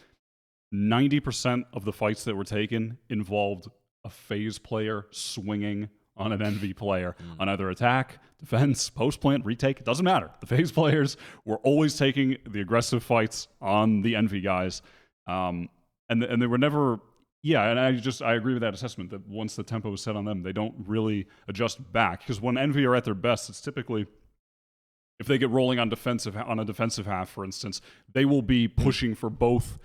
90% of the fights that were taken involved a FaZe player swinging on an Envy player on either attack, defense, post plant, retake. It doesn't matter. The FaZe players were always taking the aggressive fights on the Envy guys. And they were never... Yeah, and I agree with that assessment that once the tempo is set on them, they don't really adjust back. Because when Envy are at their best, it's typically, if they get rolling on a defensive half, for instance, they will be pushing for both,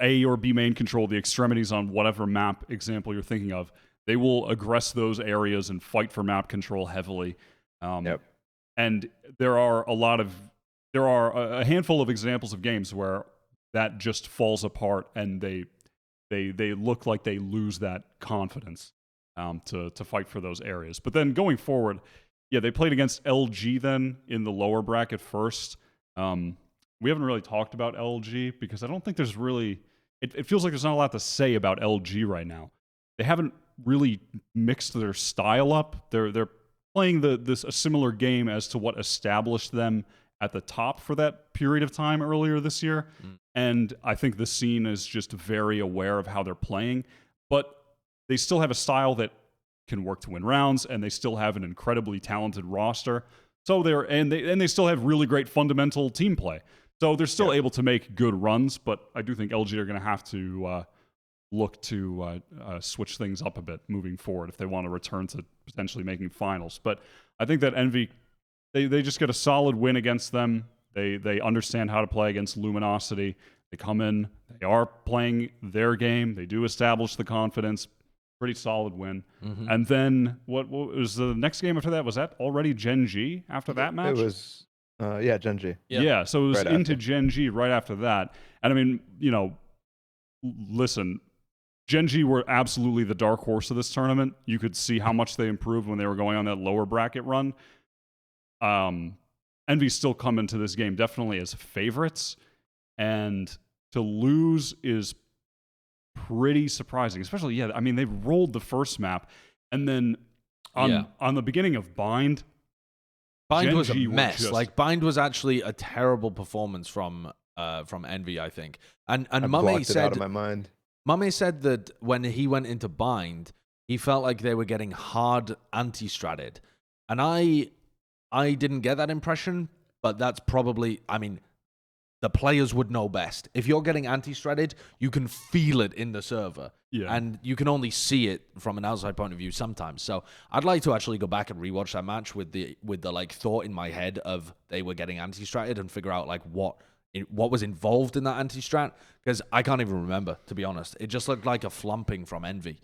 A or B main control, the extremities on whatever map example you're thinking of. They will aggress those areas and fight for map control heavily. And there are a handful of examples of games where that just falls apart and they look like they lose that confidence to fight for those areas. But then going forward, yeah, they played against LG then in the lower bracket first. We haven't really talked about LG because I don't think there's really... It feels like there's not a lot to say about LG right now. They haven't really mixed their style up. They're playing a similar game as to what established them at the top for that period of time earlier this year. And I think the scene is just very aware of how they're playing, but they still have a style that can work to win rounds, and they still have an incredibly talented roster. So they still have really great fundamental team play. So they're still able to make good runs, but I do think LG are going to have to look to switch things up a bit moving forward if they want to return to potentially making finals. But I think that Envy, they just get a solid win against them. They understand how to play against Luminosity. They come in, they are playing their game. They do establish the confidence. Pretty solid win. And then what was the next game after that? Was that already Gen.G after that match? It was, Gen.G. Yeah, so it was right into after. Gen.G right after that. And I mean, listen, Gen.G were absolutely the dark horse of this tournament. You could see how much they improved when they were going on that lower bracket run. Envy still come into this game definitely as favorites, and to lose is pretty surprising. Especially, I mean, they rolled the first map, and then on the beginning of Bind was a Gen.G mess. Like Bind was actually a terrible performance from Envy, I think. And Mame said, out of my mind. Mame said that when he went into Bind, he felt like they were getting hard anti-stratted, and I didn't get that impression, but that's probably, I mean, the players would know best. If you're getting anti-stratted, you can feel it in the server. Yeah. And you can only see it from an outside point of view sometimes. So I'd like to actually go back and rewatch that match with the like thought in my head of they were getting anti-stratted and figure out like what was involved in that anti-strat, because I can't even remember, to be honest. It just looked like a flumping from Envy.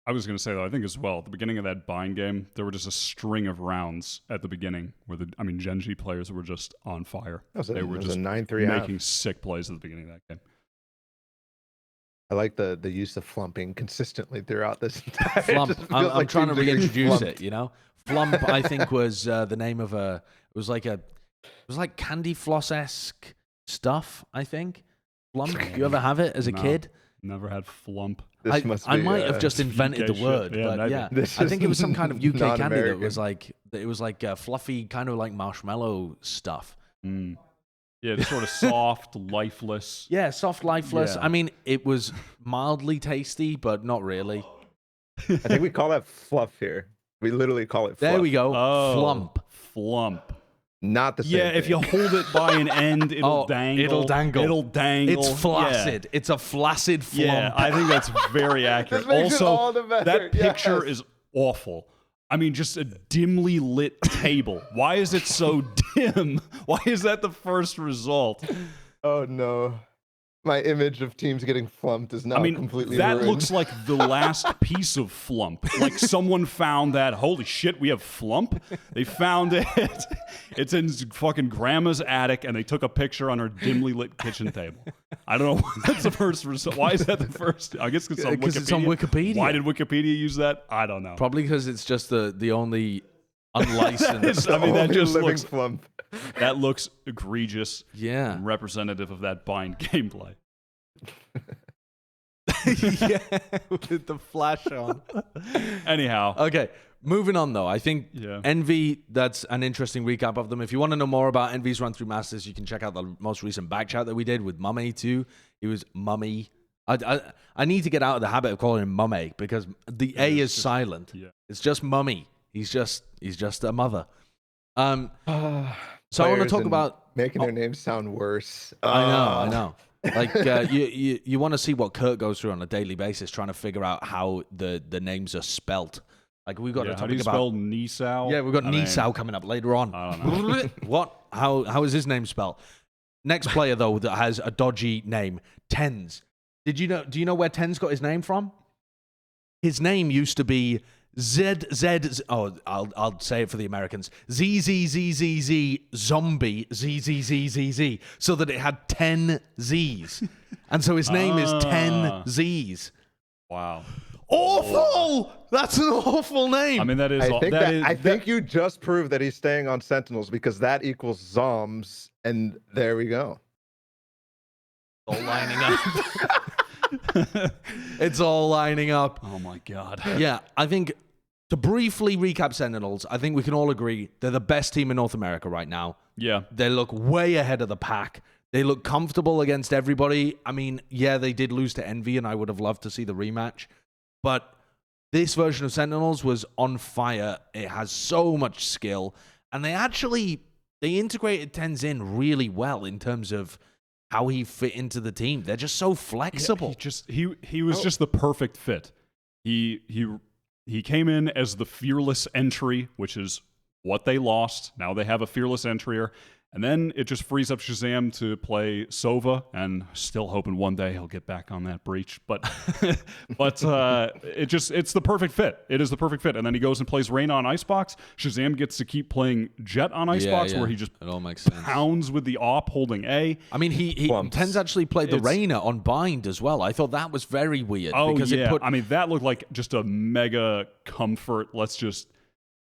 I was going to say, though, I think as well, at the beginning of that bind game, there were just a string of rounds at the beginning where Gen.G players were just on fire. They were just 9-3 making sick plays at the beginning of that game. I like the use of flumping consistently throughout this entire. Flump. I'm trying to reintroduce flumped. it, you know? Flump, I think, was the name of it was like candy floss-esque stuff, I think. Flump, you ever have it as a kid? Never had flump. I might have just invented the word, yeah, but yeah. I think it was some kind of UK candy that was like, fluffy, kind of like marshmallow stuff. Mm. Yeah, it's sort of soft, lifeless. Yeah, soft, lifeless. Yeah. I mean, it was mildly tasty, but not really. I think we call that fluff here. We literally call it fluff. There we go. Oh, Flump. Flump. Not the same Yeah, if thing. you hold it by an end, it'll dangle. It'll dangle. It'll dangle. It's flaccid. Yeah. It's a flaccid flump. Yeah, I think that's very accurate. This makes it Also, all the better. that picture Yes. is awful. I mean, just a dimly lit table. Why is it so dim? Why is that the first result? Oh no. My image of teams getting flumped is now completely that ruined. looks like the last piece of flump. Like someone found that, holy shit, we have flump? They found it. It's in fucking grandma's attic, and they took a picture on her dimly lit kitchen table. I don't know. That's the first result. Why is that the first? I guess because it's on Wikipedia. Why did Wikipedia use that? I don't know. Probably because it's just the only unlicensed. I mean, that Only just living looks flump. that looks egregious. Yeah. And representative of that bind gameplay. Yeah, with the flash on. Anyhow, Okay, moving on though. I think Yeah. Envy, that's an interesting recap of them. If you want to know more about Envy's run through Masters, you can check out the most recent back chat that we did with Mummy too. He was Mummy. I need to get out of the habit of calling him Mummy because the A is silent. yeah. It's just Mummy. He's just a mother. So I want to Players talk and about making their names sound worse. I know. Like you want to see what Kurt goes through on a daily basis, trying to figure out how the names are spelt. Like we've got to How talk do you about. spell nieSoW? Yeah, we've got I mean, nieSoW coming up later on. I don't know. What? How is his name spelled? Next player though that has a dodgy name, TenZ. Do you know where TenZ got his name from? His name used to be ZZ. Oh, I'll say it for the Americans. ZZZZZ zombie ZZZZZ. So that it had 10 Z's, and so his name is 10 Z's. Wow. Awful. That's an awful name. I mean, that is. I think you just proved that he's staying on Sentinels because that equals Zoms, and there we go. all lining up. It's all lining up. Oh my god. Yeah, I think to briefly recap Sentinels, I think we can all agree they're the best team in North America right now. Yeah. They look way ahead of the pack. They look comfortable against everybody. I mean, yeah, they did lose to Envy, and I would have loved to see the rematch. But this version of Sentinels was on fire. It has so much skill. And they integrated TenZ in really well in terms of how he fit into the team. They're just so flexible. He was just the perfect fit. He came in as the fearless entry, which is what they lost. Now they have a fearless entryer. And then it just frees up Shazam to play Sova, and still hoping one day he'll get back on that breach. But it's the perfect fit. It is the perfect fit. And then he goes and plays Reyna on Icebox. Shazam gets to keep playing Jett on Icebox, where he just it all makes sense. pounds with the AWP holding A. I mean, TenZ actually played the Reyna on Bind as well. I thought that was very weird. Oh, because yeah. I mean, that looked like just a mega comfort.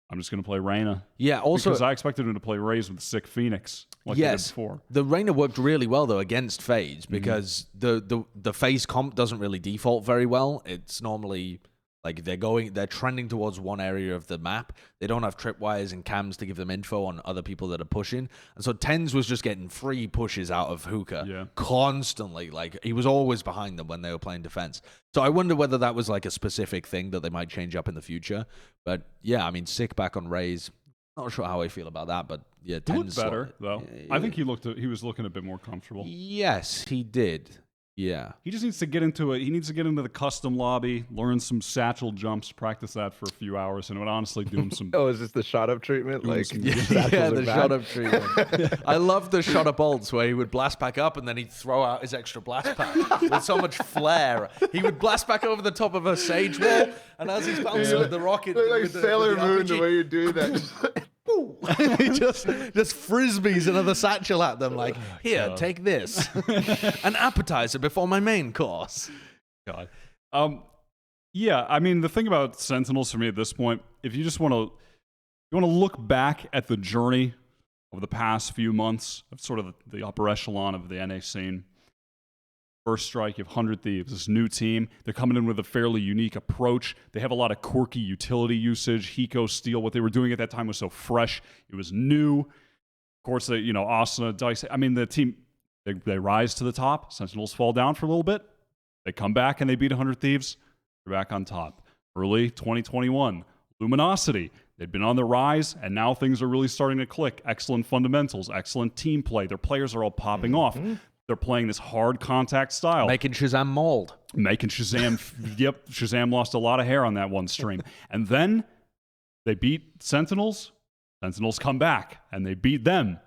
I'm just going to play Reyna. Yeah, also... Because I expected him to play Raze with Sick Phoenix like he did before. The Reyna worked really well, though, against FaZe because the FaZe comp doesn't really default very well. It's normally... Like, they're trending towards one area of the map. They don't have tripwires and cams to give them info on other people that are pushing. And so TenZ was just getting free pushes out of Hookah constantly. Like, he was always behind them when they were playing defense. So I wonder whether that was like a specific thing that they might change up in the future. But yeah, I mean, Sick back on Raze. Not sure how I feel about that, but yeah, He TenZ looked better, though. I think he was looking a bit more comfortable. Yes, he did. Yeah. He just needs to get into it. He needs to get into the custom lobby, learn some satchel jumps, practice that for a few hours, and it would honestly do him some. Oh, is this the shot up treatment? Doing Like, some- Yeah, satchels are the bad? shot up treatment. I love the shot up bolts where he would blast back up and then he'd throw out his extra blast pack with so much flair. He would blast back over the top of a sage wall, and as he's bouncing with the rocket, Like with the Sailor Moon, RPG, the way you're doing that. he just frisbees another satchel at them like, here, take this. An appetizer before my main course. God. Yeah, I mean, the thing about Sentinels for me at this point, if you just want to look back at the journey over the past few months of sort of the upper echelon of the NA scene. First strike, you have 100 Thieves, this new team. They're coming in with a fairly unique approach. They have a lot of quirky utility usage. Hiko, Steel, what they were doing at that time was so fresh. It was new. Of course, Asuna, Dice. I mean, the team, they rise to the top. Sentinels fall down for a little bit. They come back and they beat 100 Thieves. They're back on top. Early 2021, Luminosity. They'd been on the rise, and now things are really starting to click. Excellent fundamentals, excellent team play. Their players are all popping off. They're playing this hard contact style. Making Shazam mold. Making Shazam. Yep, Shazam lost a lot of hair on that one stream. And then they beat Sentinels. Sentinels come back, and they beat them.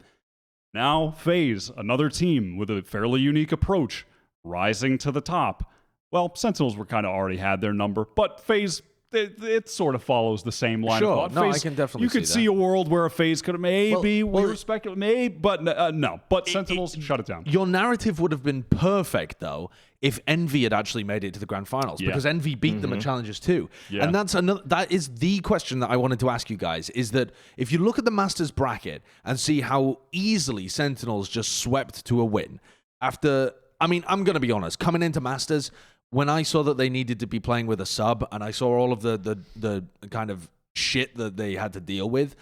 Now FaZe, another team with a fairly unique approach, rising to the top. Well, Sentinels were kind of already had their number, but FaZe, it sort of follows the same line Sure, of thought. no, FaZe, I can definitely you could see see that. a world where a FaZe could have maybe, Well, we respect it, maybe, but no. But Sentinels, shut it down. Your narrative would have been perfect, though, if Envy had actually made it to the grand finals, because Envy beat them at Challengers too. Yeah. And that is the question that I wanted to ask you guys, is that if you look at the Masters bracket and see how easily Sentinels just swept to a win, after, I mean, I'm going to be honest, coming into Masters, when I saw that they needed to be playing with a sub and I saw all of the kind of shit that they had to deal with,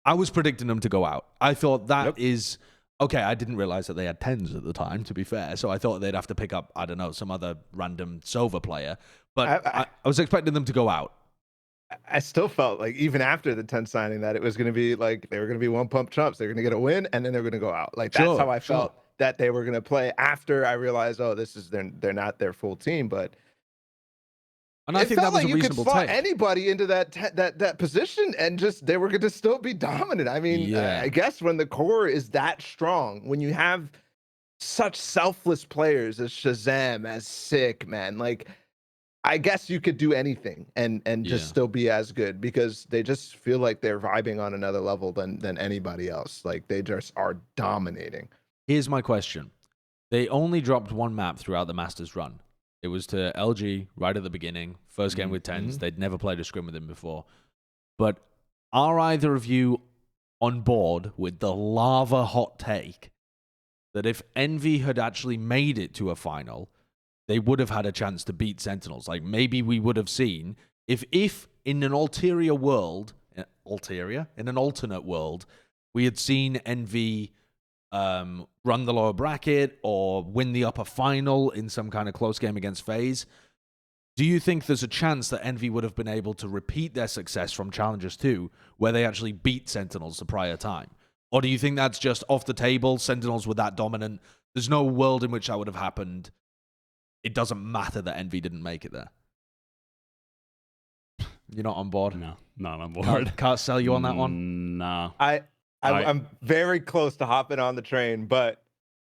I was predicting them to go out. I thought that is... Okay, I didn't realize that they had TenZ at the time, to be fair. So I thought they'd have to pick up, I don't know, some other random SoW player. But I was expecting them to go out. I still felt like even after the 10 signing that it was going to be like they were going to be one pump chumps. They're going to get a win and then they're going to go out. Like that's how I felt that they were going to play after I realized, oh, this is they're not their full team. But And I think that was like a reasonable you could slot take. anybody into that position and just they were going to still be dominant. I mean, I guess when the core is that strong, when you have such selfless players as Shazam, as Sick, man, like I guess you could do anything and just still be as good because they just feel like they're vibing on another level than anybody else. Like they just are dominating. Here's my question. They only dropped one map throughout the Masters run. It was to LG right at the beginning. First game with TenZ. They'd never played a scrim with him before. But are either of you on board with the lava hot take that if Envy had actually made it to a final, they would have had a chance to beat Sentinels? Like maybe we would have seen if in an ulterior world, in an alternate world, we had seen Envy run the lower bracket or win the upper final in some kind of close game against FaZe. Do you think there's a chance that Envy would have been able to repeat their success from Challengers 2, where they actually beat Sentinels the prior time? Or do you think that's just off the table? Sentinels were that dominant. There's no world in which that would have happened. It doesn't matter that Envy didn't make it there. You're not on board? No, not on board. Can't sell you on that one? No. I'm very close to hopping on the train, but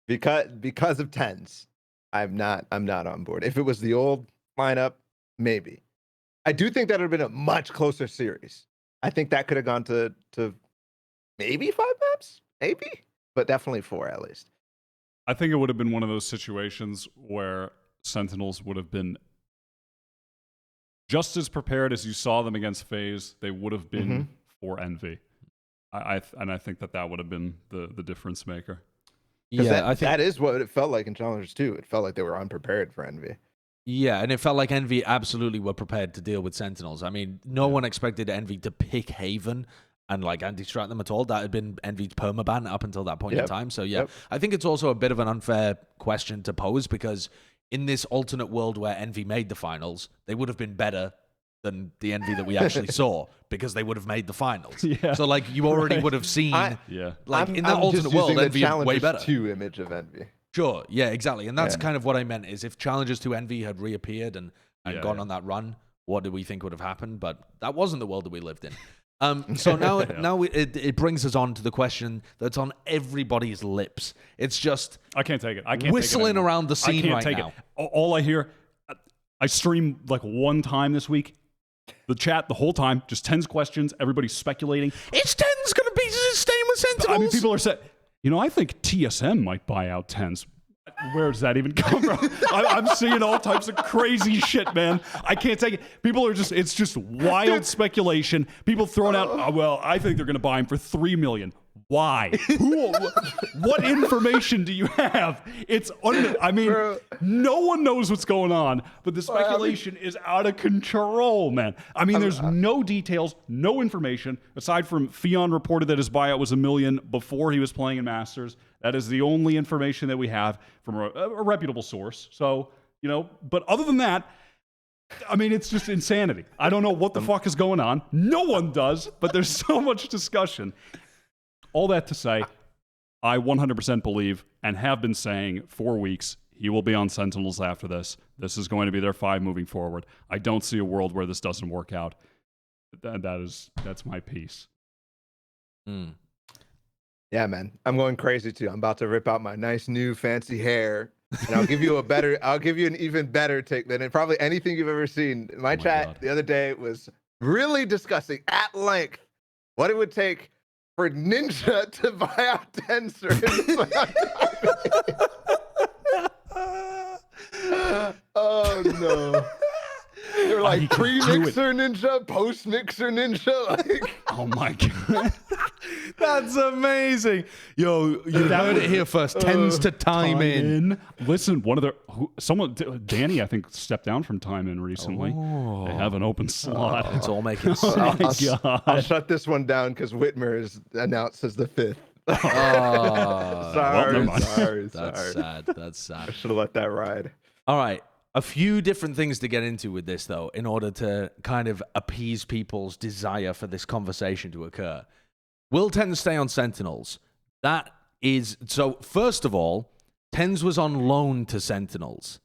because of TenZ, I'm not on board. If it was the old lineup, maybe. I do think that would have been a much closer series. I think that could have gone to maybe 5 maps, maybe, but definitely 4 at least. I think it would have been one of those situations where Sentinels would have been just as prepared as you saw them against FaZe. They would have been for Envy. I think that would have been the difference maker. Yeah, I think that is what it felt like in Challengers 2. It felt like they were unprepared for Envy. Yeah, and it felt like Envy absolutely were prepared to deal with Sentinels. I mean, no one expected Envy to pick Haven and like anti-strat them at all. That had been Envy's permaban up until that point in time. So yeah, I think it's also a bit of an unfair question to pose because in this alternate world where Envy made the finals, they would have been better than the Envy that we actually saw because they would have made the finals. Yeah. So like you already would have seen like in that alternate world, Envy is way better. 2 image of Envy. Sure, yeah, exactly. And that's kind of what I meant, is if Challengers to Envy had reappeared and gone on that run, what do we think would have happened? But that wasn't the world that we lived in. So now, it brings us on to the question that's on everybody's lips. It's just I can't take it. I can't whistling take it around the scene I can't right take now. It. All I hear, I stream like one time this week. The chat the whole time, just TenZ questions. Everybody's speculating. Is TenZ going to be staying with Sentinels? I mean, people are saying, I think TSM might buy out TenZ. Where does that even come from? I'm seeing all types of crazy shit, man. I can't take it. People are it's just wild speculation. People throwing out, well, I think they're going to buy him for $3 million. Why? What information do you have? No one knows what's going on, but the speculation is out of control, man. I mean, there's no details, no information, aside from Fionn reported that his buyout was $1 million before he was playing in Masters. That is the only information that we have from a reputable source. So, but other than that, I mean, it's just insanity. I don't know what the fuck is going on. No one does, but there's so much discussion. All that to say, I 100% believe and have been saying for weeks, he will be on Sentinels after this. This is going to be their 5 moving forward. I don't see a world where this doesn't work out. That's my piece. Yeah, man. I'm going crazy too. I'm about to rip out my nice new fancy hair. And I'll give you an even better take than probably anything you've ever seen. My chat the other day was really discussing at length what it would take for Ninja to buy out TenZ. Oh no. They're like pre-mixer Ninja, post-mixer Ninja. Like, oh my god. That's amazing. Yo, you heard it here first. TenZ to time in. Listen, Danny, I think, stepped down from time in recently. They have an open slot. It's all making sense. I'll shut this one down because Whitmer is announced as the 5th. Sorry. That's sad. I should have let that ride. All right. A few different things to get into with this, though, in order to kind of appease people's desire for this conversation to occur. Will TenZ stay on Sentinels? So, first of all, TenZ was on loan to Sentinels,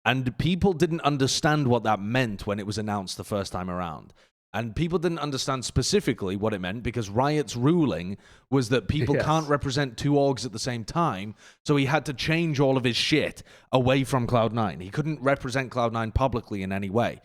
and people didn't understand what that meant when it was announced the first time around. And people didn't understand specifically what it meant because Riot's ruling was that people can't represent 2 orgs at the same time, so he had to change all of his shit away from Cloud9. He couldn't represent Cloud9 publicly in any way.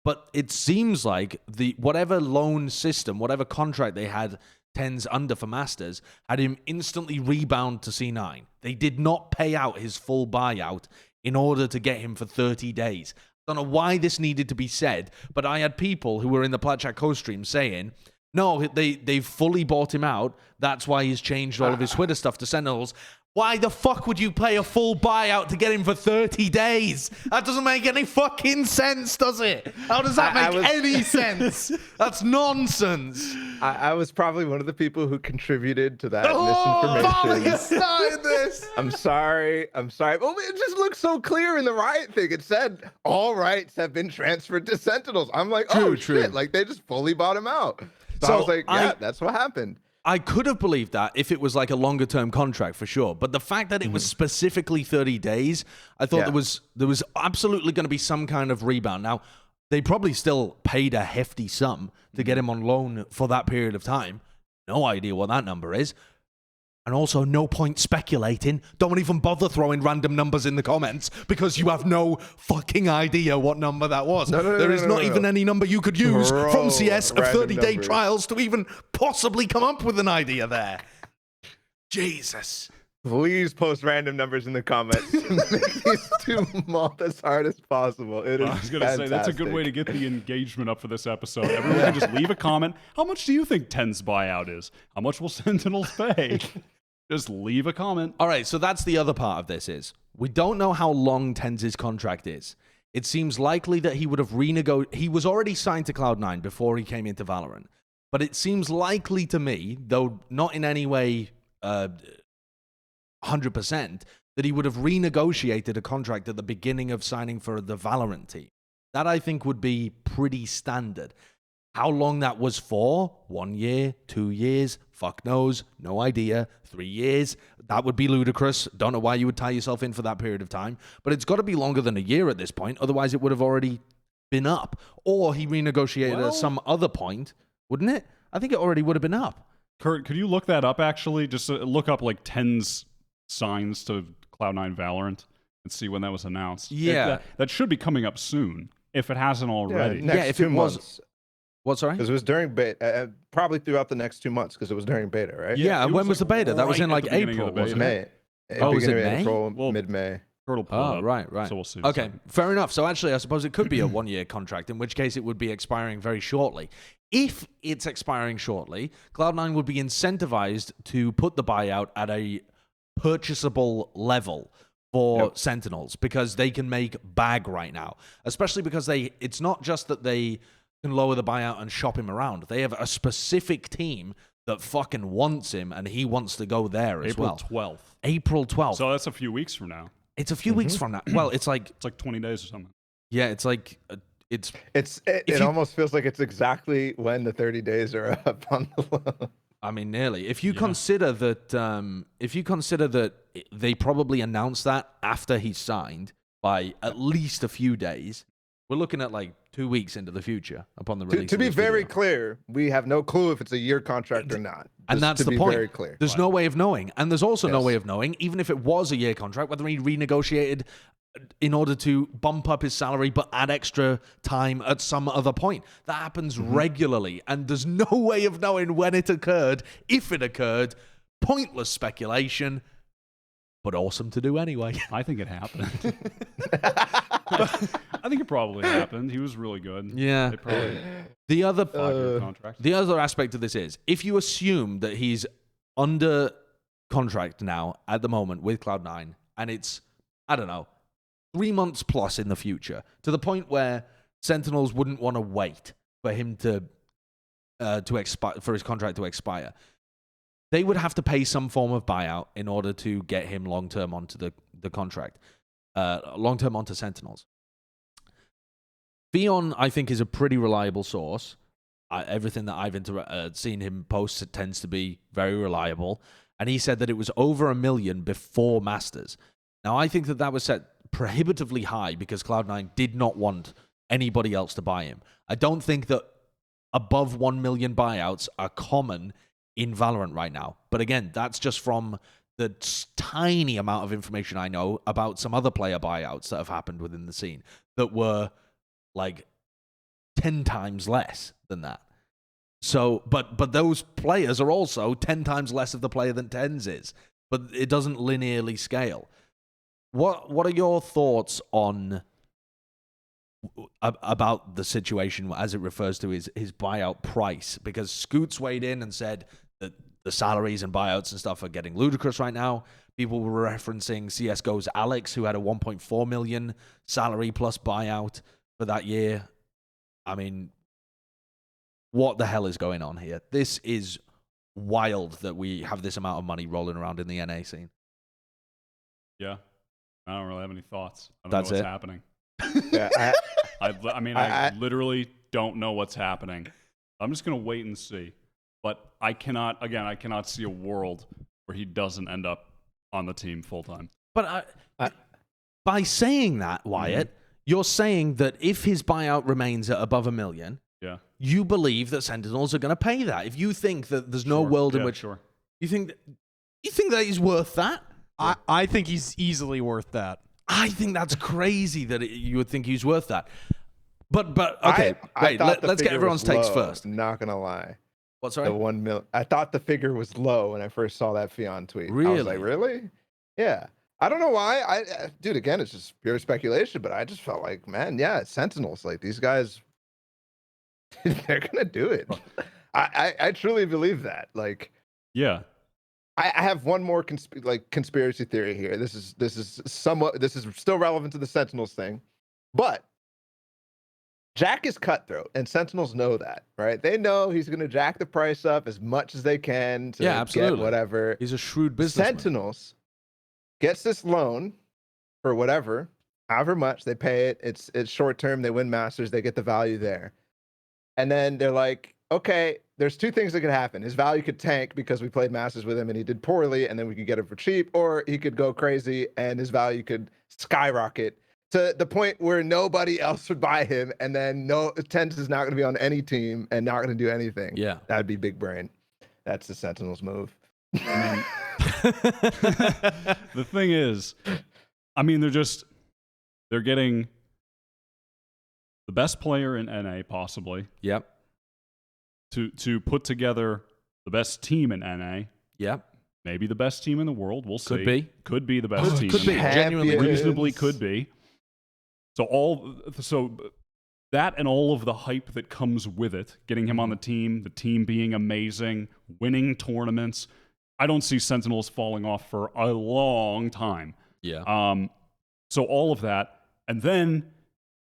But it seems like whatever loan system, whatever contract they had TenZ under for Masters, had him instantly rebound to C9. They did not pay out his full buyout in order to get him for 30 days. I don't know why this needed to be said, but I had people who were in the Plat Chat co-stream saying, no, they've fully bought him out. That's why he's changed all of his Twitter stuff to Sentinels. Why the fuck would you pay a full buyout to get him for 30 days? That doesn't make any fucking sense, does it? How does that make any sense? That's nonsense. I was probably one of the people who contributed to that misinformation. Balla started this. I'm sorry. Well, it just looks so clear in the Riot thing. It said all rights have been transferred to Sentinels. I'm like, true. Shit. Like, they just fully bought him out. So I was like, that's what happened. I could have believed that if it was like a longer term contract for sure. But the fact that it was specifically 30 days, I thought there was absolutely going to be some kind of rebound. Now, they probably still paid a hefty sum to get him on loan for that period of time. No idea what that number is. And also, no point speculating. Don't even bother throwing random numbers in the comments because you have no fucking idea what number that was. There is not even any number you could use from CS of 30-day trials to even possibly come up with an idea there. Jesus. Please post random numbers in the comments. Make these 2 mold as hard as possible. I was going to say, that's a good way to get the engagement up for this episode. Everyone can just leave a comment. How much do you think TenZ buyout is? How much will Sentinels pay? Just leave a comment. All right, so that's the other part of this is we don't know how long TenZ's contract is. It seems likely that he would have he was already signed to Cloud9 before he came into Valorant. But it seems likely to me, though not in any way 100%, that he would have renegotiated a contract at the beginning of signing for the Valorant team. That, I think, would be pretty standard. How long that was for, 1 year, 2 years, Fuck knows. No idea. 3 years. That would be ludicrous. Don't know why you would tie yourself in for that period of time. But it's got to be longer than a year at this point. Otherwise, it would have already been up. Or he renegotiated at some other point, wouldn't it? I think it already would have been up. Kurt, could you look that up, actually? Just look up, like, TenZ signs to Cloud9 Valorant and see when that was announced. Yeah. That should be coming up soon, if it hasn't already. Next if 2 it was- months. What, sorry? Because it was during beta, probably throughout the next 2 months, because it was during beta, right? Yeah, and it when was the like beta? That was right in, at like, the beginning of April, the beta. wasn't it? May. Oh, was it Beginning of May? April, Well, mid-May. Kurt will pull Oh, it up, right. So we'll see. Okay, fair enough. So actually, I suppose it could be a 1-year contract, in which case it would be expiring very shortly. If it's expiring shortly, Cloud9 would be incentivized to put the buyout at a purchasable level for Sentinels, because they can make bag right now, especially because it's not just that they can lower the buyout and shop him around. They have a specific team that fucking wants him, and he wants to go there as well. April 12th. April 12th. So that's a few weeks from now. It's a few weeks from now. Well, it's like 20 days or something. yeah, it's like It almost feels like it's exactly when the 30 days are up on the loan. I mean, nearly. If you consider that, they probably announced that after he signed by at least a few days, we're looking at like 2 weeks into the future upon the release. To be of this very video. clear, we have no clue if it's a year contract or not. And Just that's to the be point. Very clear. There's no way of knowing, and there's also no Yes. way of knowing, even if it was a year contract, whether he renegotiated in order to bump up his salary but add extra time at some other point. That happens regularly, and there's no way of knowing when it occurred, if it occurred. Pointless speculation, but awesome to do anyway. I think it happened. I think it probably happened. He was really good. Yeah. They probably The other 5-year contract. The other aspect of this is, if you assume that he's under contract now at the moment with Cloud9, and it's, I don't know, 3 months plus in the future, to the point where Sentinels wouldn't want to wait for him to expire, for his contract to expire, they would have to pay some form of buyout in order to get him long term onto the contract, long term onto Sentinels. Fion, I think, is a pretty reliable source. Everything that I've seen him post, it tends to be very reliable. And he said that it was over $1 million before Masters. Now, I think that was set prohibitively high because Cloud9 did not want anybody else to buy him. I don't think that above 1 million buyouts are common in Valorant right now. But again, that's just from the tiny amount of information I know about some other player buyouts that have happened within the scene that were like 10 times less than that. So, but those players are also 10 times less of the player than TenZ is. But it doesn't linearly scale. What are your thoughts on about the situation as it refers to his buyout price? Because Scoots weighed in and said that the salaries and buyouts and stuff are getting ludicrous right now. People were referencing CSGO's Alex, who had a 1.4 million salary plus buyout for that year. I mean, what the hell is going on here? This is wild that we have this amount of money rolling around in the NA scene. Yeah. I don't really have any thoughts. I don't That's know what's it? happening. Yeah, I literally don't know what's happening. I'm just going to wait and see. But I cannot see a world where he doesn't end up on the team full time. But by saying that, Wyatt, you're saying that if his buyout remains at above $1 million, Yeah. you believe that Sentinels are going to pay that. If you think that there's no world in which you think that he's worth that, I think he's easily worth that. I think that's crazy that you would think he's worth that. But okay, wait, let's get everyone's takes first. Not gonna lie. What's The right? 1 million. I thought the figure was low when I first saw that Fion tweet. I was Really? like, really? Yeah. I don't know why. Dude, again, it's just pure speculation, but I just felt like, man, yeah, Sentinels, like these guys, they're gonna do it. I truly believe that. Like, Yeah. I have one more conspiracy theory here. This is still relevant to the Sentinels thing, but Jack is cutthroat, and Sentinels know that, right? They know he's going to jack the price up as much as they can to get whatever. He's a shrewd businessman. Sentinels gets this loan for whatever, however much they pay it. It's short term. They win Masters. They get the value there, and then they're like, okay, there's two things that could happen. His value could tank because we played Masters with him and he did poorly, and then we could get him for cheap, or he could go crazy and his value could skyrocket to the point where nobody else would buy him, and then TenZ is not going to be on any team and not going to do anything. Yeah. That'd be big brain. That's the Sentinels move. The thing is, I mean, they're getting the best player in NA possibly. Yep. To put together the best team in NA. Yep. Maybe the best team in the world. We'll see. Could be the best team. Could be. Genuinely. Reasonably could be. So that and all of the hype that comes with it, getting him on the team being amazing, winning tournaments. I don't see Sentinels falling off for a long time. Yeah. So all of that, and then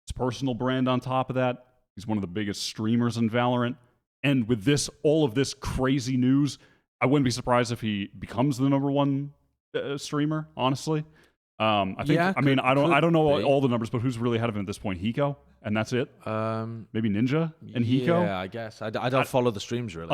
his personal brand on top of that. He's one of the biggest streamers in Valorant. And with all of this crazy news, I wouldn't be surprised if he becomes the #1 streamer. Honestly, I think. Yeah, I mean, I don't know be. all the numbers, but who's really ahead of him at this point? Hiko, and that's it. Maybe Ninja and Hiko. Yeah, I guess. I don't follow the streams really.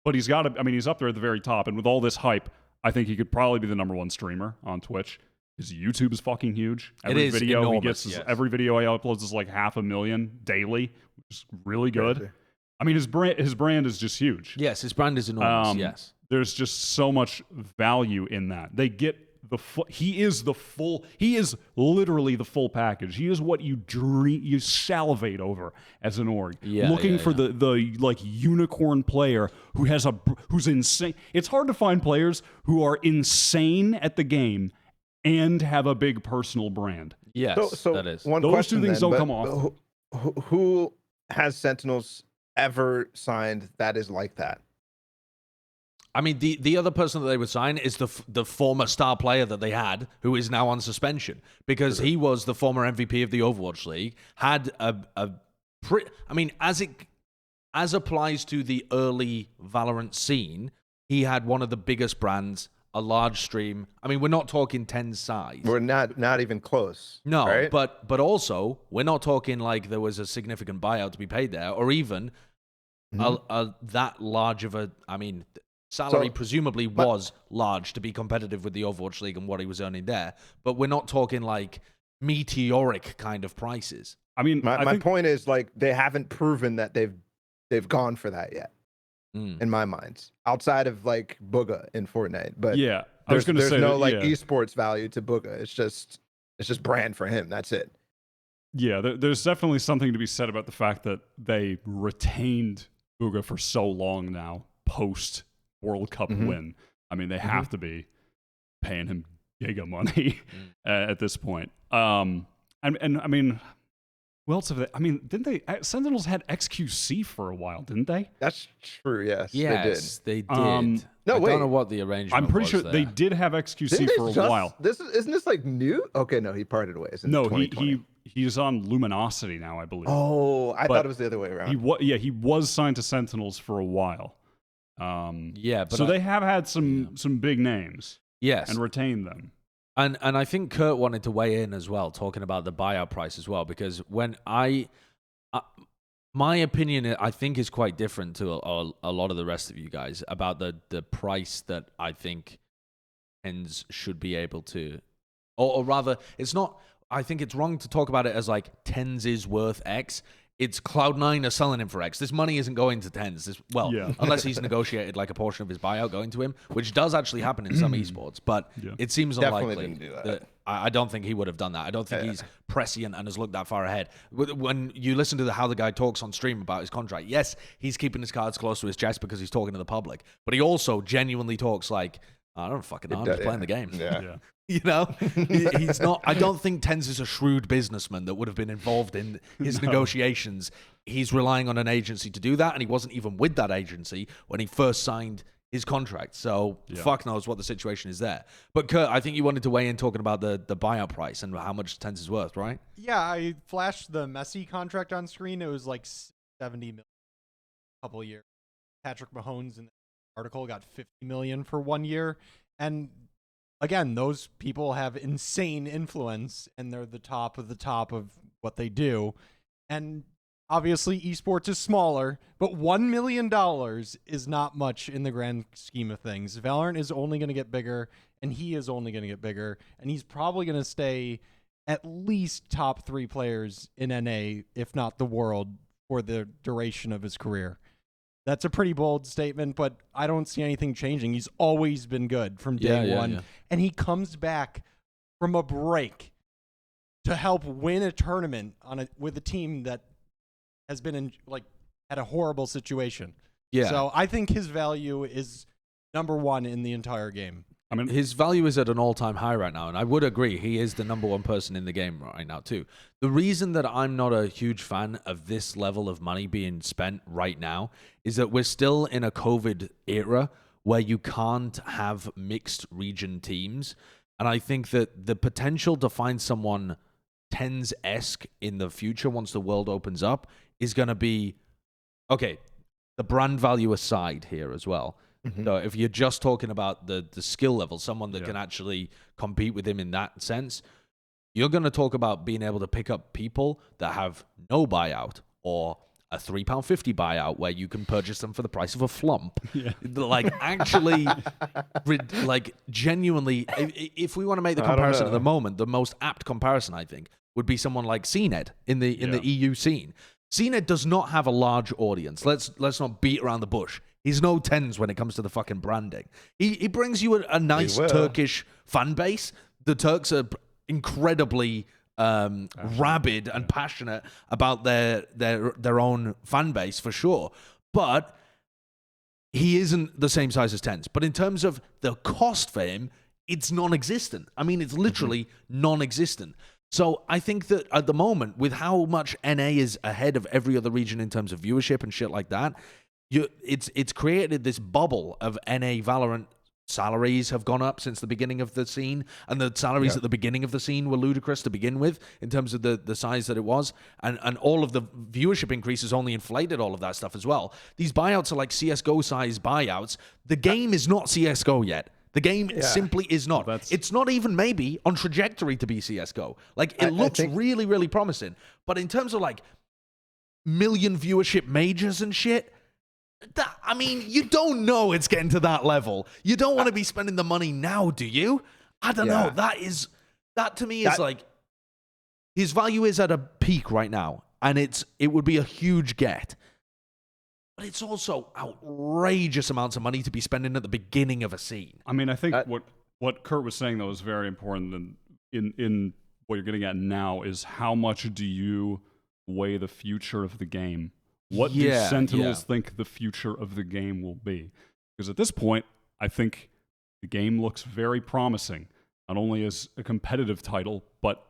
But he's got to. I mean, he's up there at the very top, and with all this hype, I think he could probably be the #1 streamer on Twitch. His YouTube is fucking huge. Every video enormous, he gets, every video he uploads is like 500,000 daily, which is really good. Crazy. I mean, his brand is just huge. Yes, his brand is enormous. Yes, there's just so much value in that. They get he is literally the full package. He is what you salivate over as an org. Looking for the like unicorn player who's insane. It's hard to find players who are insane at the game and have a big personal brand. Yes, so that is. Those two things don't come off. Who has Sentinels ever signed that is like that? I mean, the other person that they would sign is the former star player that they had, who is now on suspension because he was the former MVP of the Overwatch League. Had I mean, as applies to the early Valorant scene, he had one of the biggest brands, a large stream. I mean, we're not talking TenZ size. We're not even close. No, right? but also we're not talking like there was a significant buyout to be paid there, or even that large of a. I mean, salary presumably was large to be competitive with the Overwatch League and what he was earning there. But we're not talking like meteoric kind of prices. I mean, my point is like they haven't proven that they've gone for that yet. In my mind, outside of like Bugha in Fortnite, but yeah, there's no like esports value to Bugha. It's just brand for him. That's it. Yeah, there's definitely something to be said about the fact that they retained Bugha for so long now, post World Cup win. I mean, they have to be paying him giga money at this point. And I mean, who else have they? I mean, didn't they? Sentinels had XQC for a while, didn't they? That's true. Yes, they did. No, I wait. don't know what the arrangement. I'm pretty sure there. they did have XQC for a while. Isn't this like new? Okay, no, he parted ways. In 2020. He's on Luminosity now, I believe. Oh, I thought it was the other way around. He was signed to Sentinels for a while. But so they have had some big names. Yes, and retained them. And I think Kurt wanted to weigh in as well, talking about the buyout price as well, because when my opinion, I think, is quite different to a lot of the rest of you guys about the price that I think TenZ should be able to, or rather, it's not. I think it's wrong to talk about it as like TenZ is worth X. It's Cloud9 are selling him for X. This money isn't going to TenZ. Unless he's negotiated like a portion of his buyout going to him, which does actually happen in some esports, but it seems unlikely. Didn't do that. I don't think he would have done that. I don't think he's prescient and has looked that far ahead. When you listen to how the guy talks on stream about his contract, yes, he's keeping his cards close to his chest because he's talking to the public, but he also genuinely talks like, I don't fucking know, I'm just playing the game. Yeah. You know, he's not. I don't think TenZ is a shrewd businessman that would have been involved in his negotiations. He's relying on an agency to do that, and he wasn't even with that agency when he first signed his contract. So fuck knows what the situation is there. But Kurt, I think you wanted to weigh in talking about the buyout price and how much TenZ is worth, right? Yeah, I flashed the Messi contract on screen. It was like 70 million a couple of years. Patrick Mahomes in the article got 50 million for 1 year, and again, those people have insane influence, and they're the top of what they do. And obviously esports is smaller, but $1 million is not much in the grand scheme of things. Valorant is only going to get bigger, and he is only going to get bigger, and he's probably going to stay at least top 3 players in NA, if not the world, for the duration of his career. That's a pretty bold statement, but I don't see anything changing. He's always been good from day one. Yeah. And he comes back from a break to help win a tournament with a team that has been had a horrible situation. Yeah. So I think his value is number 1 in the entire game. I mean, his value is at an all-time high right now, and I would agree he is the number 1 person in the game right now too. The reason that I'm not a huge fan of this level of money being spent right now is that we're still in a COVID era where you can't have mixed region teams, and I think that the potential to find someone TenZ-esque in the future once the world opens up is going to be, okay, the brand value aside here as well. So if you're just talking about the skill level, someone that can actually compete with him in that sense, you're going to talk about being able to pick up people that have no buyout or a £3.50 buyout where you can purchase them for the price of a flump. Yeah. Like actually, like genuinely, if we want to make the comparison at the moment, the most apt comparison, I think, would be someone like CNED in the EU scene. CNED does not have a large audience. Let's not beat around the bush. He's no TenZ when it comes to the fucking branding. He brings you a nice Turkish fan base. The Turks are incredibly rabid and passionate about their own fan base for sure. But he isn't the same size as TenZ. But in terms of the cost for him, it's non-existent. I mean, it's literally non-existent. So I think that at the moment, with how much NA is ahead of every other region in terms of viewership and shit like that, it's created this bubble of NA Valorant salaries have gone up since the beginning of the scene, and the salaries at the beginning of the scene were ludicrous to begin with in terms of the size that it was, and all of the viewership increases only inflated all of that stuff as well. These buyouts are like CSGO size buyouts. The game is not CSGO yet. The game simply is not. It's not even maybe on trajectory to be CSGO. Like it looks really, really promising, but in terms of like million viewership majors and shit, I mean, you don't know it's getting to that level. You don't want to be spending the money now, do you? I don't know. That to me is like, his value is at a peak right now, and it would be a huge get. But it's also outrageous amounts of money to be spending at the beginning of a scene. I mean, I think what Kurt was saying, though, is very important. And in what you're getting at now is how much do you weigh the future of the game? What do Sentinels think the future of the game will be? Because at this point, I think the game looks very promising, not only as a competitive title, but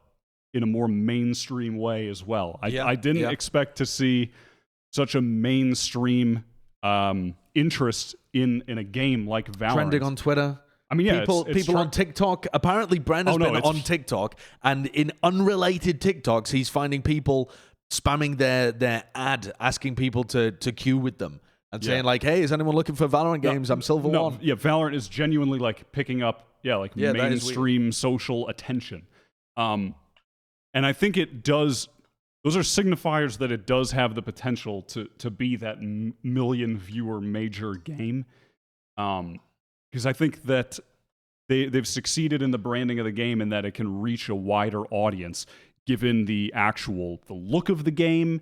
in a more mainstream way as well. I didn't expect to see such a mainstream interest in a game like Valorant. Trending on Twitter. I mean, people on TikTok. Apparently, Bren has been on TikTok, and in unrelated TikToks, he's finding people spamming their ad, asking people to queue with them and saying like, "Hey, is anyone looking for Valorant games? I'm Silver 1." Yeah, Valorant is genuinely like picking up mainstream social attention, and I think it does. Those are signifiers that it does have the potential to be that million viewer major game, because I think that they've succeeded in the branding of the game in that it can reach a wider audience. Given the look of the game,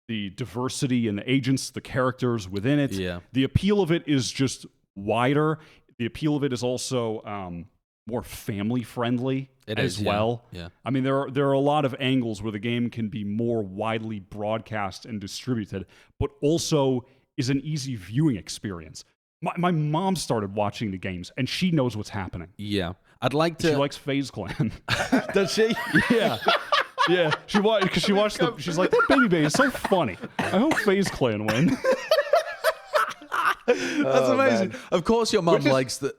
the diversity in the agents, the characters within it, the appeal of it is just wider. The appeal of it is also more family friendly as well. Yeah. I mean, there are a lot of angles where the game can be more widely broadcast and distributed, but also is an easy viewing experience. My mom started watching the games, and she knows what's happening. Yeah, I'd like to. She likes FaZe Clan. Does she? Yeah. Yeah, she watched the. She's like, that baby bay is so funny. I hope FaZe Clan win. That's amazing. Man. Of course, your mom likes the.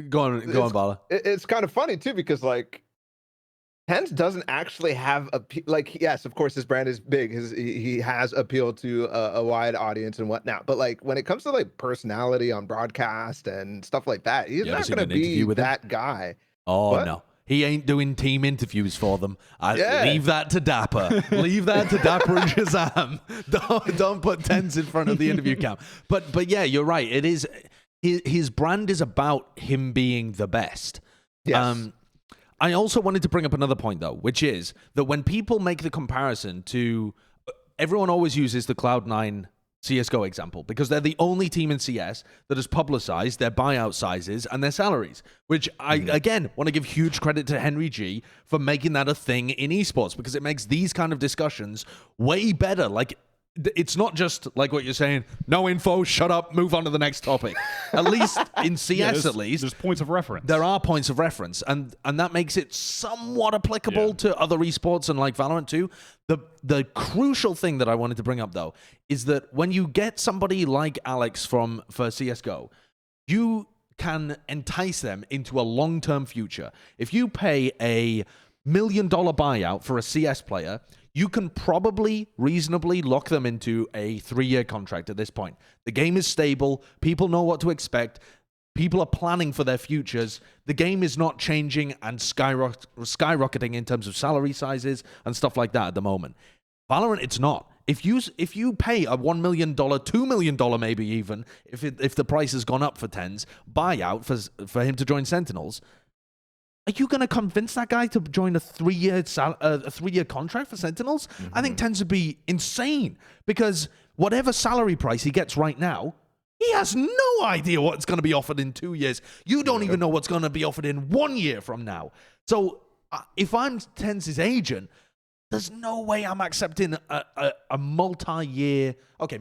Go on, Balla. It's kind of funny too because like, TenZ doesn't actually have yes, of course, his brand is big. He has appeal to a wide audience and whatnot. But like, when it comes to like personality on broadcast and stuff like that, he's not going to be that guy. Oh no. He ain't doing team interviews for them. Yeah. Leave that to Dapper. Leave that to Dapper and Shazam. Don't put TenZ in front of the interview cam. But yeah, you're right. It is his brand is about him being the best. Yes. I also wanted to bring up another point, though, which is that when people make the comparison to... Everyone always uses the Cloud9 CSGO example because they're the only team in CS that has publicized their buyout sizes and their salaries, which I, again, want to give huge credit to Henry G for making that a thing in esports because it makes these kind of discussions way better. Like, it's not just like what you're saying, no info, shut up, move on to the next topic. At least in CS, at least, there's points of reference. there are points of reference, and that makes it somewhat applicable to other esports and like Valorant too. The crucial thing that I wanted to bring up though is that when you get somebody like Alex for CSGO, you can entice them into a long-term future. If you pay a $1 million buyout for a CS player, you can probably reasonably lock them into a 3-year contract at this point. The game is stable. People know what to expect. People are planning for their futures. The game is not changing and skyrocketing in terms of salary sizes and stuff like that at the moment. Valorant, it's not. If you pay a $1 million, $2 million maybe even, if the price has gone up for TenZ, buyout for him to join Sentinels, are you going to convince that guy to join a 3-year contract for Sentinels? I think TenZ would be insane because whatever salary price he gets right now, he has no idea what's going to be offered in 2 years. You don't even know what's going to be offered in 1 year from now. So if I'm TenZ's agent, there's no way I'm accepting a multi-year... Okay,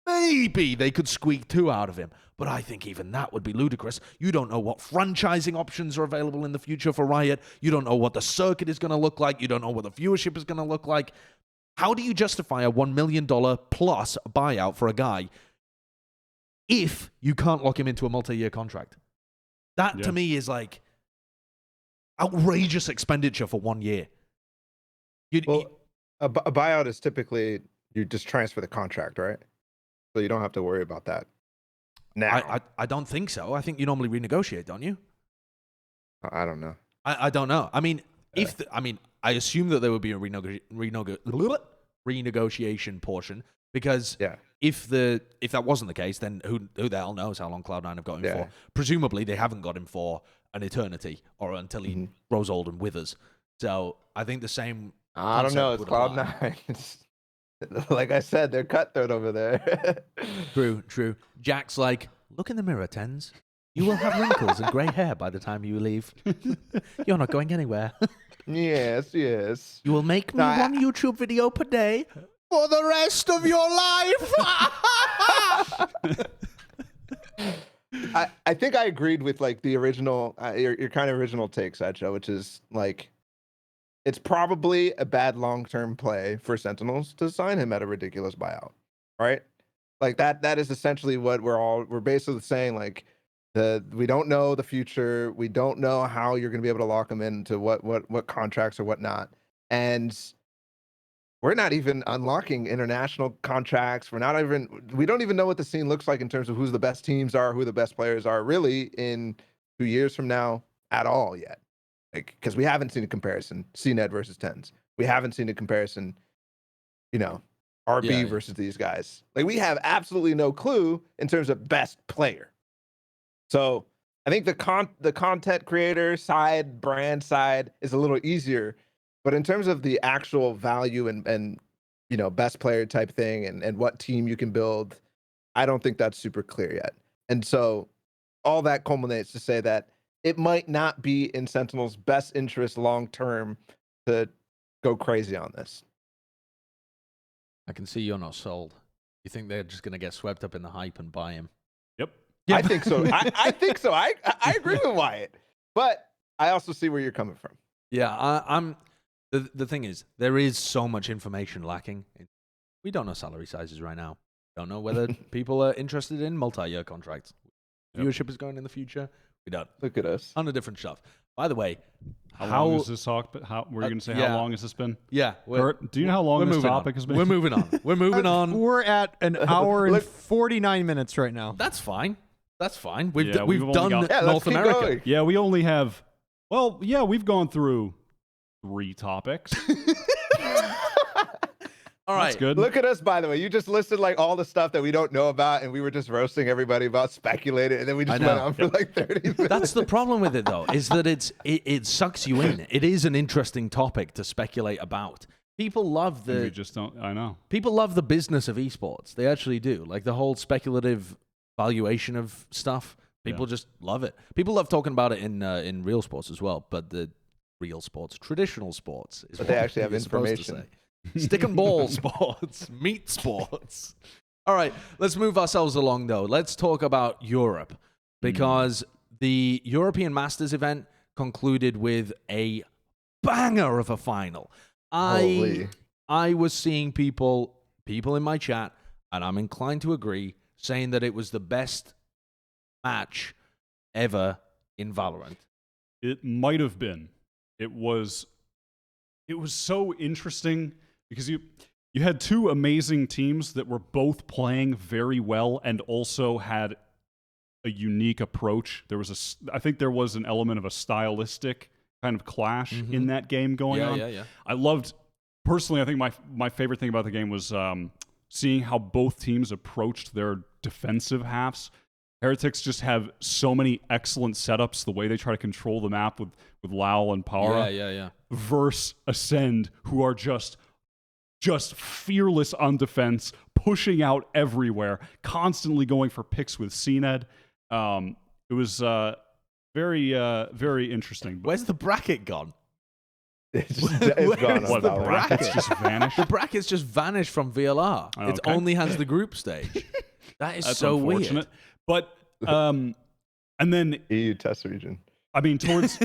maybe they could squeak 2 out of him, but I think even that would be ludicrous. You don't know what franchising options are available in the future for Riot. You don't know what the circuit is going to look like. You don't know what the viewership is going to look like. How do you justify a $1 million plus buyout for a guy if you can't lock him into a multi-year contract? That, to me, is like outrageous expenditure for 1 year. A buyout is typically you just transfer the contract, right? So you don't have to worry about that. Now, I don't think so. I think you normally renegotiate, don't you? I don't know. I don't know. I mean, I assume that there would be a renegotiation portion because if that wasn't the case, then who the hell knows how long Cloud9 have got him for? Presumably, they haven't got him for an eternity or until he grows old and withers. So I think the same. I don't know. It's Cloud9. Like I said, they're cutthroat over there. True. Jack's like, look in the mirror, TenZ. You will have wrinkles and grey hair by the time you leave. You're not going anywhere. Yes. You will make me one YouTube video per day for the rest of your life. I think I agreed with like the original, your kind of original take, Sideshow, which is like, it's probably a bad long-term play for Sentinels to sign him at a ridiculous buyout, right? Like that is essentially what we're basically saying. Like we don't know the future. We don't know how you're going to be able to lock him into what contracts or whatnot. And we're not even unlocking international contracts. We don't even know what the scene looks like in terms of who the best teams are, who the best players are really in 2 years from now at all yet. Like, because we haven't seen a comparison, CNED versus TenZ. We haven't seen a comparison, RB versus these guys. Like, we have absolutely no clue in terms of best player. So I think the content creator side, brand side is a little easier. But in terms of the actual value and best player type thing and what team you can build, I don't think that's super clear yet. And so all that culminates to say that it might not be in Sentinel's best interest long-term to go crazy on this. I can see you're not sold. You think they're just going to get swept up in the hype and buy him? Yep. I think so. I think so. I agree with Wyatt. But I also see where you're coming from. Yeah, I'm... The thing is, there is so much information lacking. We don't know salary sizes right now. Don't know whether people are interested in multi-year contracts. Viewership is going in the future. We don't. Look at us. On a different stuff. By the way, how long is this talk? But were you going to say how long has this been? Yeah. Kurt, do you know how long this topic has been? We're moving on. We're moving on. We're at an hour and 49 minutes right now. That's fine. We've we've done only North America. Going. Yeah, we only have Well, yeah, we've gone through 3 topics. All right. That's good. Look at us, by the way. You just listed like all the stuff that we don't know about, and we were just roasting everybody about, speculating, and then we just went on for like 30 minutes. That's the problem with it, though, is that it sucks you in. It is an interesting topic to speculate about. People love We just don't. I know. people love the business of esports. They actually do. Like the whole speculative valuation of stuff. People just love it. People love talking about it in real sports as well, but the real sports, traditional sports, is But what they actually have you're supposed to information. say. Stick and ball sports, meat sports. All right, let's move ourselves along, though. Let's talk about Europe, because the European Masters event concluded with a banger of a final. Holy. I was seeing people in my chat, and I'm inclined to agree, saying that it was the best match ever in Valorant. It might have been. It was so interesting because you had 2 amazing teams that were both playing very well and also had a unique approach. I think there was an element of a stylistic kind of clash in that game going on. Yeah. I loved, personally, I think my favorite thing about the game was seeing how both teams approached their defensive halves. Heretics just have so many excellent setups, the way they try to control the map with Lau and Power. Yeah. Versus Ascend, who are just fearless on defense, pushing out everywhere, constantly going for picks with CNED. It was very interesting. Where's the bracket gone? It's Where's gone. the on that one. bracket? Brackets just vanished. The brackets just vanished from VLR. It Okay. only has the group stage. That is That's so unfortunate. weird. But and then EU test region. I mean, towards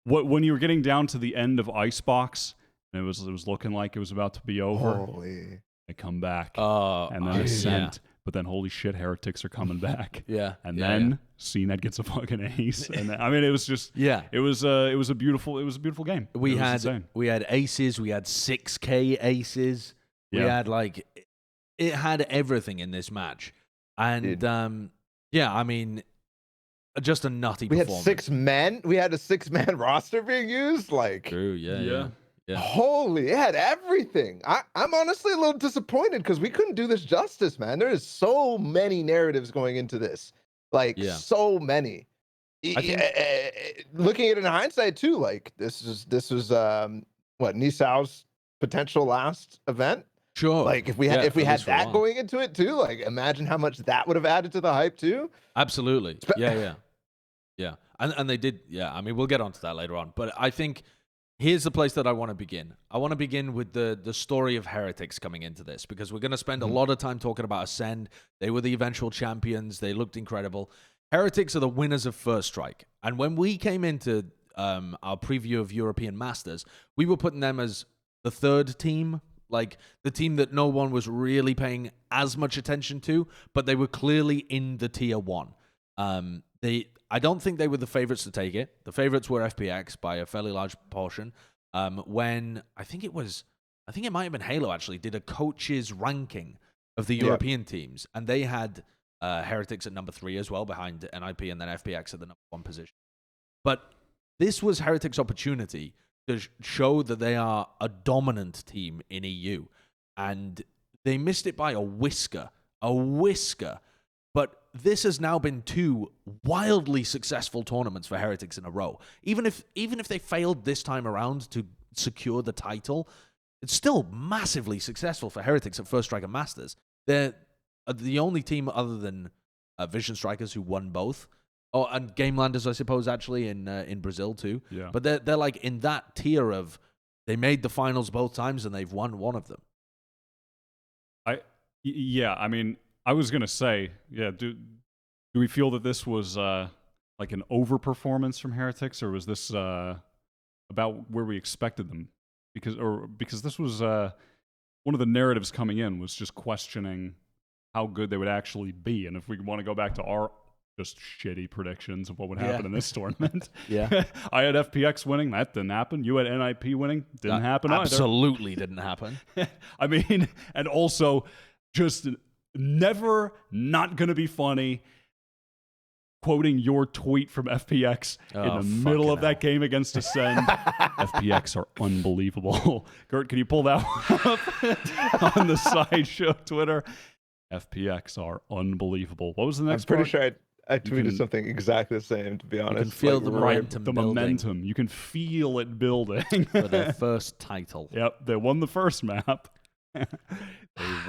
when you were getting down to the end of Icebox, and it was looking like it was about to be over. Holy. They come back, Oh, and then Ascent. But then, holy shit, Heretics are coming back. Yeah. And yeah, then CNET gets a fucking ace. And then, I mean, it was just it was a beautiful game. We It was had insane. we had aces. We had 6K aces. We Yeah. had like it had everything in this match, and I mean, just a nutty We had performance. 6 men. We had a 6-man roster being used. Like, True. Yeah. holy, it had everything. I'm honestly a little disappointed because we couldn't do this justice, man. There is so many narratives going into this. Like, so many. I think Looking at it in hindsight too, like this was what nieSoW's potential last event. Sure. Like if we had that going into it too, like imagine how much that would have added to the hype too. Absolutely. Yeah. And they did. Yeah. I mean, we'll get onto that later on. But I think here's the place that I want to begin. I want to begin with the story of Heretics coming into this, because we're going to spend a lot of time talking about Ascend. They were the eventual champions. They looked incredible. Heretics are the winners of First Strike. And when we came into our preview of European Masters, we were putting them as the 3rd team, like the team that no one was really paying as much attention to, but they were clearly in the tier 1. I don't think they were the favorites to take it. The favorites were FPX by a fairly large portion. When I think it might have been Halo actually did a coach's ranking of the European teams, and they had Heretics at number 3 as well, behind NIP, and then FPX at the number 1 position. But this was Heretics' opportunity to show that they are a dominant team in EU, and they missed it by a whisker. But this has now been 2 wildly successful tournaments for Heretics in a row. Even if they failed this time around to secure the title, it's still massively successful for Heretics at First Strike and Masters. They're the only team other than Vision Strikers who won both. Oh, and Gamelanders, I suppose, actually in Brazil too. Yeah. But they're like in that tier of they made the finals both times and they've won one of them. I mean, I was gonna say, do we feel that this was like an overperformance from Heretics, or was this about where we expected them? Because this was one of the narratives coming in was just questioning how good they would actually be, and if we want to go back to our just shitty predictions of what would happen in this tournament. I had FPX winning, that didn't happen. You had NIP winning, didn't happen either. Absolutely didn't happen. I mean, and also just never not going to be funny. quoting your tweet from FPX in the middle of that game against Ascend. FPX are unbelievable. Gert, can you pull that one up on the Sideshow Twitter? FPX are unbelievable. What was the next I'm pretty part? sure I tweeted something exactly the same, to be honest. You can feel the Right, momentum the building momentum. You can feel it building. for their first title. Yep, they won the first map. They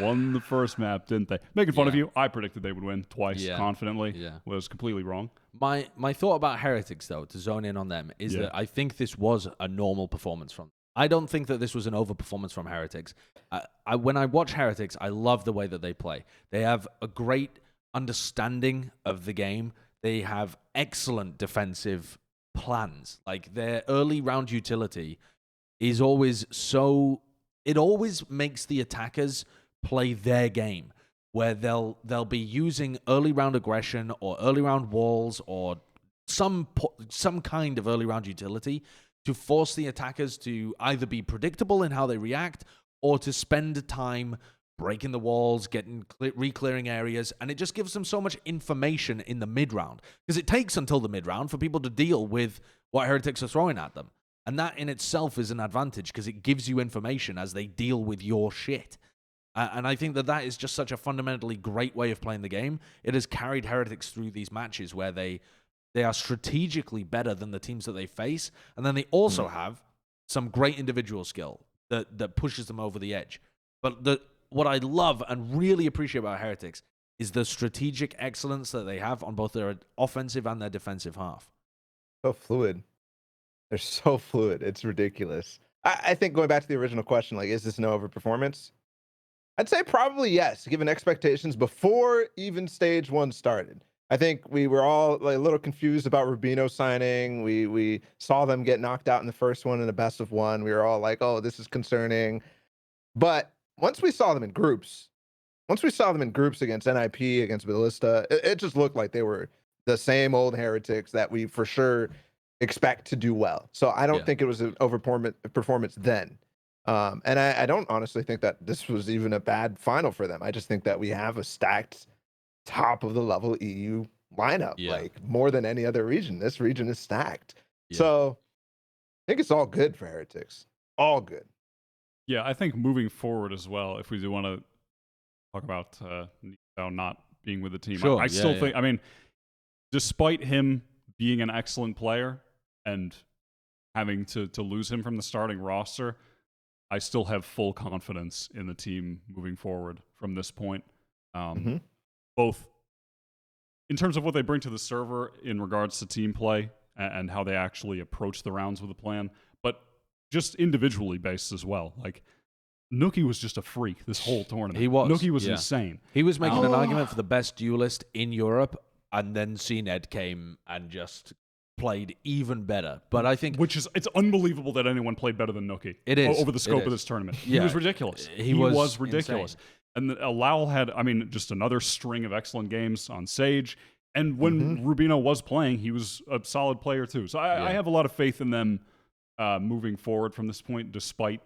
won the first map, didn't they? Making fun of you. I predicted they would win twice confidently. Yeah. Was completely wrong. My thought about Heretics, though, to zone in on them, is that I think this was a normal performance from them. I don't think that this was an overperformance from Heretics. When I watch Heretics, I love the way that they play. They have a great understanding of the game. They have excellent defensive plans. Like, their early round utility is always so... It always makes the attackers play their game, where they'll be using early round aggression or early round walls or some kind of early round utility to force the attackers to either be predictable in how they react or to spend time breaking the walls, re-clearing areas, and it just gives them so much information in the mid-round, because it takes until the mid-round for people to deal with what Heretics are throwing at them. And that in itself is an advantage, because it gives you information as they deal with your shit. And I think that is just such a fundamentally great way of playing the game. It has carried Heretics through these matches where they are strategically better than the teams that they face. And then they also have some great individual skill that pushes them over the edge. But what I love and really appreciate about Heretics is the strategic excellence that they have on both their offensive and their defensive half. So fluid. They're so fluid. It's ridiculous. I think going back to the original question, like, is this no overperformance? I'd say probably yes, given expectations before even stage 1 started. I think we were all like a little confused about Rubino signing. We saw them get knocked out in the first one in a best of 1. We were all like, oh, this is concerning. But once we saw them in groups against NIP, against Ballista, it just looked like they were the same old Heretics that we for sure expect to do well. So I don't think it was an overperformance then. And I don't honestly think that this was even a bad final for them. I just think that we have a stacked top of the level EU lineup, like more than any other region. This region is stacked. So I think it's all good for Heretics. All good. Yeah, I think moving forward as well, if we do want to talk about nieSoW not being with the team, sure, I still think, I mean, despite him being an excellent player and having to lose him from the starting roster, I still have full confidence in the team moving forward from this point. Both in terms of what they bring to the server in regards to team play and how they actually approach the rounds with a plan, but just individually based as well. Like, Nookie was just a freak this whole tournament. He was. Nookie was insane. He was making an argument for the best duelist in Europe, and then CNED came and just played even better. But I think... It's unbelievable that anyone played better than Nookie. It is. Over the scope of this tournament. He was ridiculous. He was ridiculous. Insane. And Lowell had, I mean, just another string of excellent games on Sage. And when Rubino was playing, he was a solid player too. So I have a lot of faith in them moving forward from this point, despite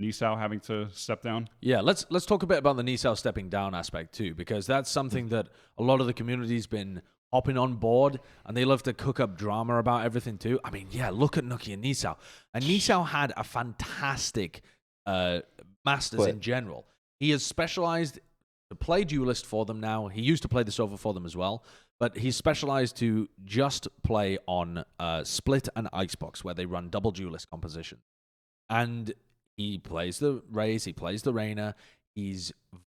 nieSoW having to step down. Yeah, let's talk a bit about the nieSoW stepping down aspect too, because that's something that a lot of the community's been hopping on board, and they love to cook up drama about everything too. I mean, look at Nookie and nieSoW. And nieSoW had a fantastic Masters in general. He has specialized to play duelist for them now. He used to play the Sova for them as well, but he's specialized to just play on Split and Icebox, where they run double duelist composition. And he plays the Raze, he plays the Reyna. He's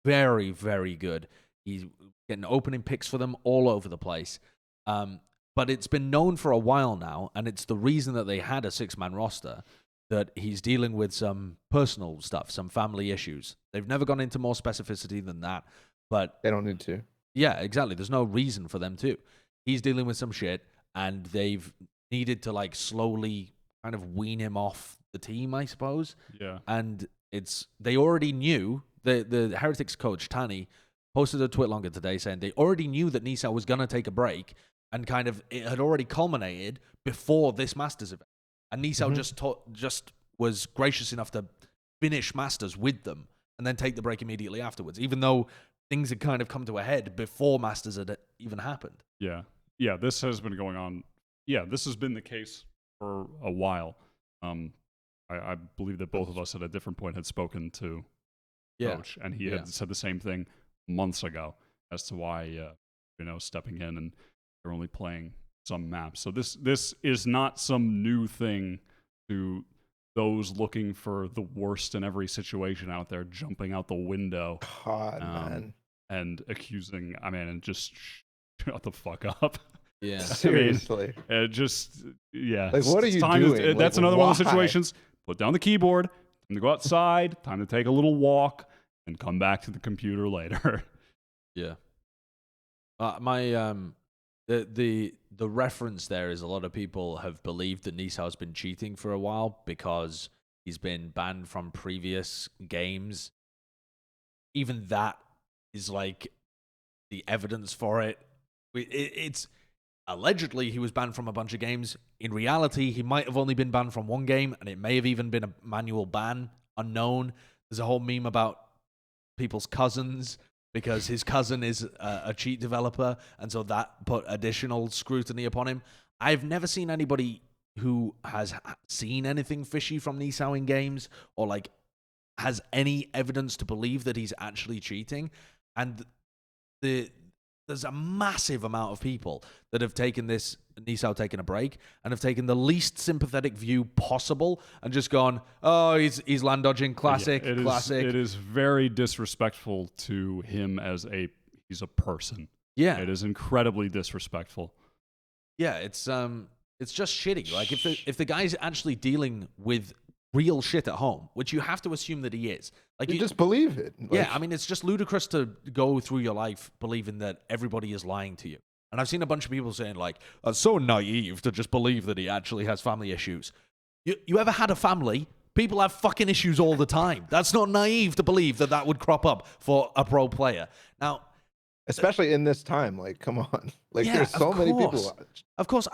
very, very good. He's getting opening picks for them all over the place. But it's been known for a while now, and it's the reason that they had a 6-man roster, that he's dealing with some personal stuff, some family issues. They've never gone into more specificity than that, but... They don't need to. Yeah, exactly. There's no reason for them to. He's dealing with some shit, and they've needed to, like, slowly kind of wean him off the team, I suppose. Yeah. And they already knew, the Heretics coach, Tani, posted a tweet longer today saying they already knew that nieSoW was going to take a break, and kind of it had already culminated before this Masters event. And nieSoW just was gracious enough to finish Masters with them and then take the break immediately afterwards, even though things had kind of come to a head before Masters had even happened. Yeah. yeah, this has been going on. Yeah, this has been the case for a while. I believe that both of us at a different point had spoken to Coach, and he had said the same thing months ago as to why stepping in and they're only playing some maps. So this is not some new thing to those looking for the worst in every situation out there, jumping out the window, God, man, and accusing. And just shut the fuck up. Yeah, seriously. Like, what are you doing? That's another one of those situations. Put down the keyboard. Time to go outside. Time to take a little walk and come back to the computer later. Yeah. The reference there is a lot of people have believed that nieSoW's been cheating for a while because he's been banned from previous games. Even that is like the evidence for it. It's allegedly he was banned from a bunch of games. In reality, he might have only been banned from one game, and it may have even been a manual ban, unknown. There's a whole meme about people's cousins because his cousin is a cheat developer, and so that put additional scrutiny upon him. I've never seen anybody who has seen anything fishy from nieSoW in games or like has any evidence to believe that he's actually cheating. And there's a massive amount of people that have taken this nieSoW taking a break and have taken the least sympathetic view possible and just gone, oh, he's land dodging, classic. It is very disrespectful to him as he's a person. Yeah, it is incredibly disrespectful. Yeah, it's just shitty. Like if the guy's actually dealing with real shit at home, which you have to assume that he is. Like you just believe it. Yeah, it's just ludicrous to go through your life believing that everybody is lying to you. And I've seen a bunch of people saying like, "It's so naive to just believe that he actually has family issues." You ever had a family? People have fucking issues all the time. That's not naive to believe that would crop up for a pro player. Now, especially in this time, like, come on. Like, there's so many people. Of course,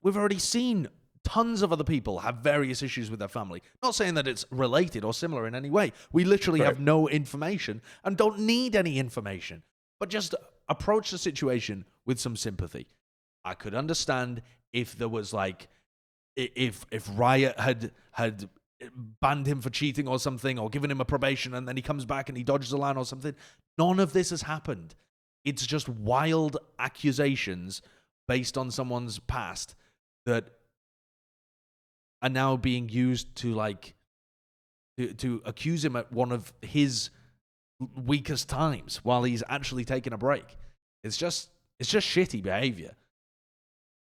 we've already seen tons of other people have various issues with their family. Not saying that it's related or similar in any way. We literally have no information and don't need any information. But just approach the situation with some sympathy. I could understand if there was like, if Riot had banned him for cheating or something, or given him a probation and then he comes back and he dodges the line or something. None of this has happened. It's just wild accusations based on someone's past that are now being used to like to accuse him at one of his weakest times while he's actually taking a break. It's just shitty behavior.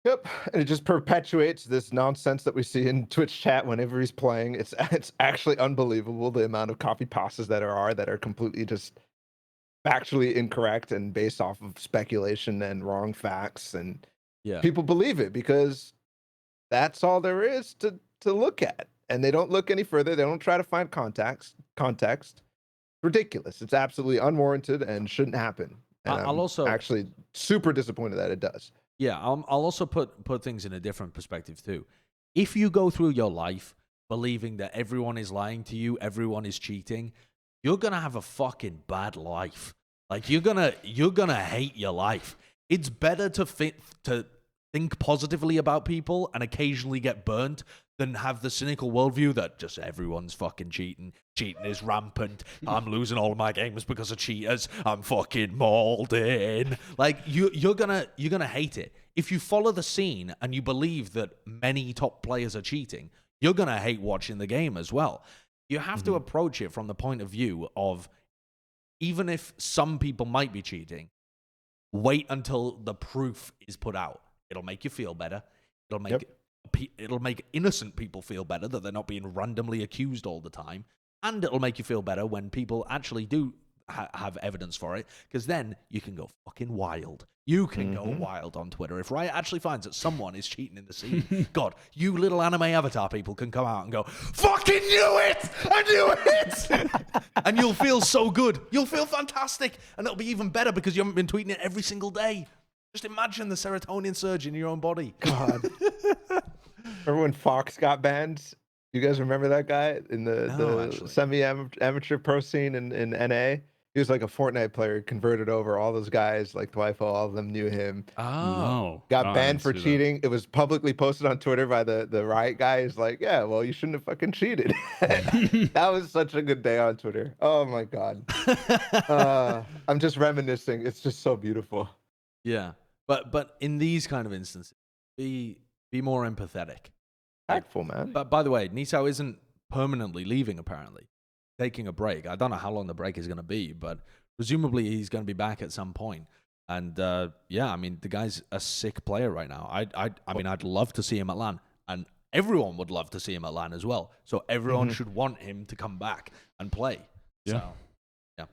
Yep, and it just perpetuates this nonsense that we see in Twitch chat whenever he's playing. It's actually unbelievable the amount of copy pastas that are completely just factually incorrect and based off of speculation and wrong facts, and people believe it because that's all there is to look at, and they don't look any further. They don't try to find context. Ridiculous. It's absolutely unwarranted and shouldn't happen. And I'll also actually super disappointed that it does. Yeah, I'll also put things in a different perspective too. If you go through your life believing that everyone is lying to you, everyone is cheating, you're gonna have a fucking bad life. Like you're gonna hate your life. It's better to think positively about people and occasionally get burnt than have the cynical worldview that just everyone's fucking cheating. Cheating is rampant. I'm losing all of my games because of cheaters. I'm fucking mauled in. Like you're gonna hate it. If you follow the scene and you believe that many top players are cheating, you're gonna hate watching the game as well. You have to approach it from the point of view of, even if some people might be cheating, wait until the proof is put out. It'll make you feel better. It'll make innocent people feel better that they're not being randomly accused all the time. And it'll make you feel better when people actually do have evidence for it, because then you can go fucking wild. You can go wild on Twitter. If Riot actually finds that someone is cheating in the scene, God, you little anime avatar people can come out and go, fucking knew it! I knew it! And you'll feel so good. You'll feel fantastic. And it'll be even better because you haven't been tweeting it every single day. Just imagine the serotonin surge in your own body. God. Remember when Fox got banned? You guys remember that guy in the semi-amateur pro scene in NA? He was like a Fortnite player, converted over. All those guys, like Twyfo, all of them knew him. Oh. No. Got I banned didn't for see that. cheating. It was publicly posted on Twitter by the Riot guy. He's like, yeah, well, you shouldn't have fucking cheated. That was such a good day on Twitter. Oh my God. I'm just reminiscing. It's just so beautiful. Yeah. But in these kind of instances, be more empathetic. Tactful, man. But by the way, nieSoW isn't permanently leaving, apparently. Taking a break. I don't know how long the break is going to be, but presumably he's going to be back at some point. And yeah, I mean, the guy's a sick player right now. I mean, I'd love to see him at LAN, and everyone would love to see him at LAN as well. So everyone should want him to come back and play. Yeah. So,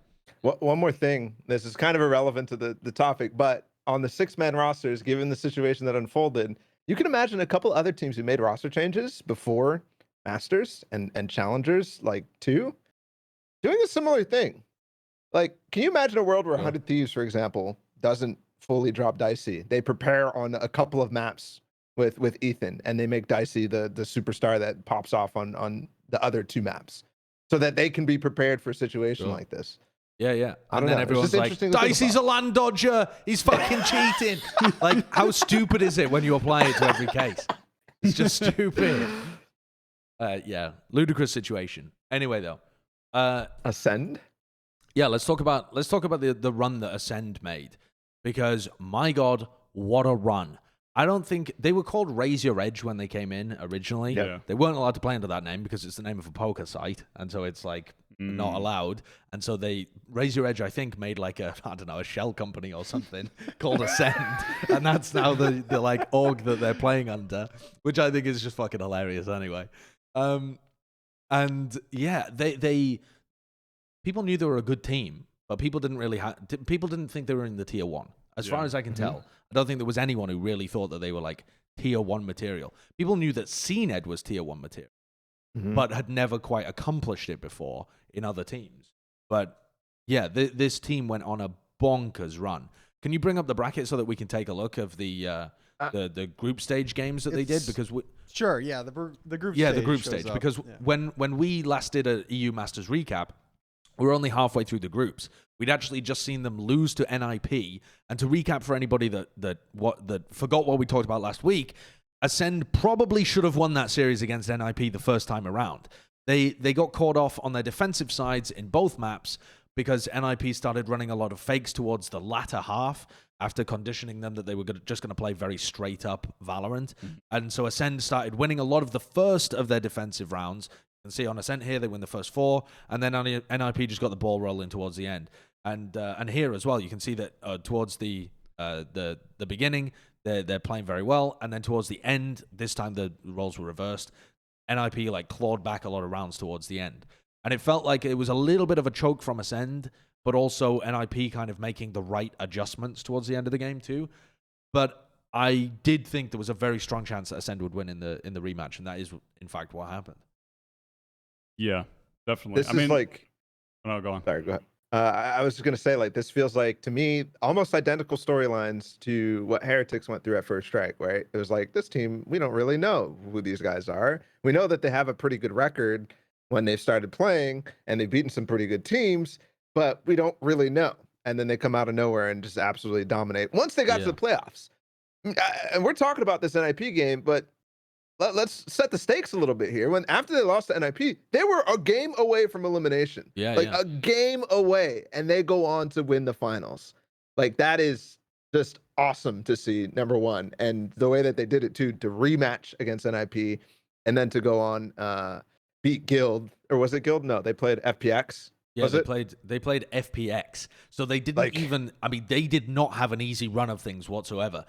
yeah. One more thing. This is kind of irrelevant to the topic, but on the 6-man rosters, given the situation that unfolded, you can imagine a couple other teams who made roster changes before Masters and Challengers, like 2, doing a similar thing. Like, can you imagine a world where 100 Thieves, for example, doesn't fully drop Dicey? They prepare on a couple of maps with Ethan, and they make Dicey the superstar that pops off on the other 2 maps, so that they can be prepared for a situation like this. Yeah, yeah. I And don't then know. It's everyone's just like, interesting to think Dicey's a land dodger. He's fucking cheating. Like, how stupid is it when you apply it to every case? It's just stupid. Yeah, ludicrous situation. Anyway, though. Ascend? Yeah, let's talk about the run that Ascend made, because my God, what a run! I don't think they were called Raise Your Edge when they came in originally. Yeah. They weren't allowed to play under that name because it's the name of a poker site, and so it's like not allowed. And so they Raise Your Edge, I think, made like a shell company or something called Ascend, and that's now the like org that they're playing under, which I think is just fucking hilarious. Anyway, and yeah, they people knew they were a good team, but people didn't think they were in the tier 1. As far as I can tell, I don't think there was anyone who really thought that they were like tier 1 material. People knew that CNED was tier 1 material, but had never quite accomplished it before in other teams. But yeah, this team went on a bonkers run. Can you bring up the bracket so that we can take a look of the group stage games that they did? Because Sure, yeah, the group stage. Yeah, the group shows stage. up. Because when we last did a EU Masters recap, we were only halfway through the groups. We'd actually just seen them lose to NIP. And to recap for anybody that forgot what we talked about last week, Ascend probably should have won that series against NIP the first time around. They got caught off on their defensive sides in both maps because NIP started running a lot of fakes towards the latter half after conditioning them that they were just going to play very straight up Valorant. And so Ascend started winning a lot of the first of their defensive rounds. You can see on Ascent here, they win the first 4, and then NIP just got the ball rolling towards the end. And here as well, you can see that towards the beginning, they're playing very well, and then towards the end, this time the roles were reversed. NIP like clawed back a lot of rounds towards the end, and it felt like it was a little bit of a choke from Ascend, but also NIP kind of making the right adjustments towards the end of the game too. But I did think there was a very strong chance that Ascend would win in the rematch, and that is in fact what happened. Yeah, definitely. This is like... No, go on. Sorry, go ahead. I was just going to say, like, this feels like, to me, almost identical storylines to what Heretics went through at First Strike, right? It was like, this team, we don't really know who these guys are. We know that they have a pretty good record when they've started playing, and they've beaten some pretty good teams, but we don't really know. And then they come out of nowhere and just absolutely dominate once they got to the playoffs. And we're talking about this NIP game, but let's set the stakes a little bit here. After they lost to NIP, they were a game away from elimination. A game away, and they go on to win the finals. Like, that is just awesome to see, number one. And the way that they did it too, to rematch against NIP, and then to go on beat Guild, or was it Guild? No, they played FPX. Yeah, they played FPX. So they didn't they did not have an easy run of things whatsoever.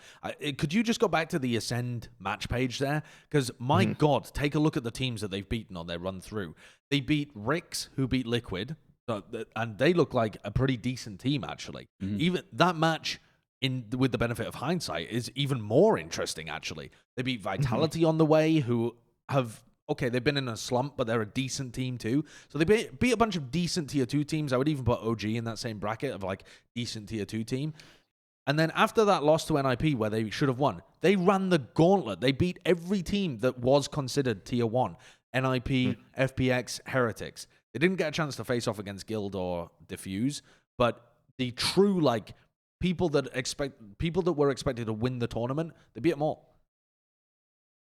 Could you just go back to the Ascend match page there? Because, my God, take a look at the teams that they've beaten on their run through. They beat Rix, who beat Liquid, and they look like a pretty decent team, actually. Even that match, with the benefit of hindsight, is even more interesting, actually. They beat Vitality on the way, who have... Okay, they've been in a slump, but they're a decent team too. So they beat a bunch of decent tier 2 teams. I would even put OG in that same bracket of like decent tier 2 team. And then after that loss to NIP, where they should have won, they ran the gauntlet. They beat every team that was considered tier 1. NIP, FPX, Heretics. They didn't get a chance to face off against Guild or Diffuse, but the true like people that were expected to win the tournament, they beat them all.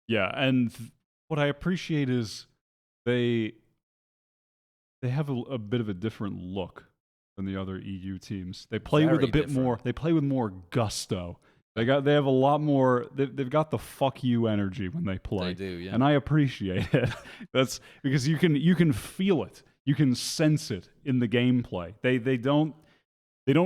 Yeah, and what I appreciate is they have a bit of a different look than the other EU teams. They play with a bit more. They play with more gusto. They have a lot more. They've got the fuck you energy when they play. They do, yeah. And I appreciate it. That's because you can feel it. You can sense it in the gameplay. They don't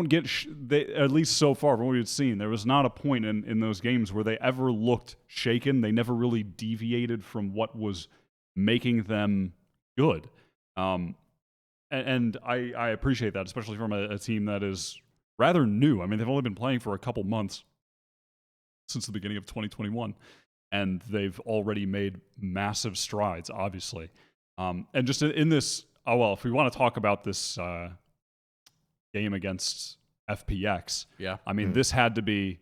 get at least so far from what we've seen. There was not a point in those games where they ever looked shaken. They never really deviated from what was making them good. And I appreciate that, especially from a team that is rather new. I mean, they've only been playing for a couple months since the beginning of 2021, and they've already made massive strides, obviously. And just in this, if we want to talk about this game against FPX, I mean, this had to be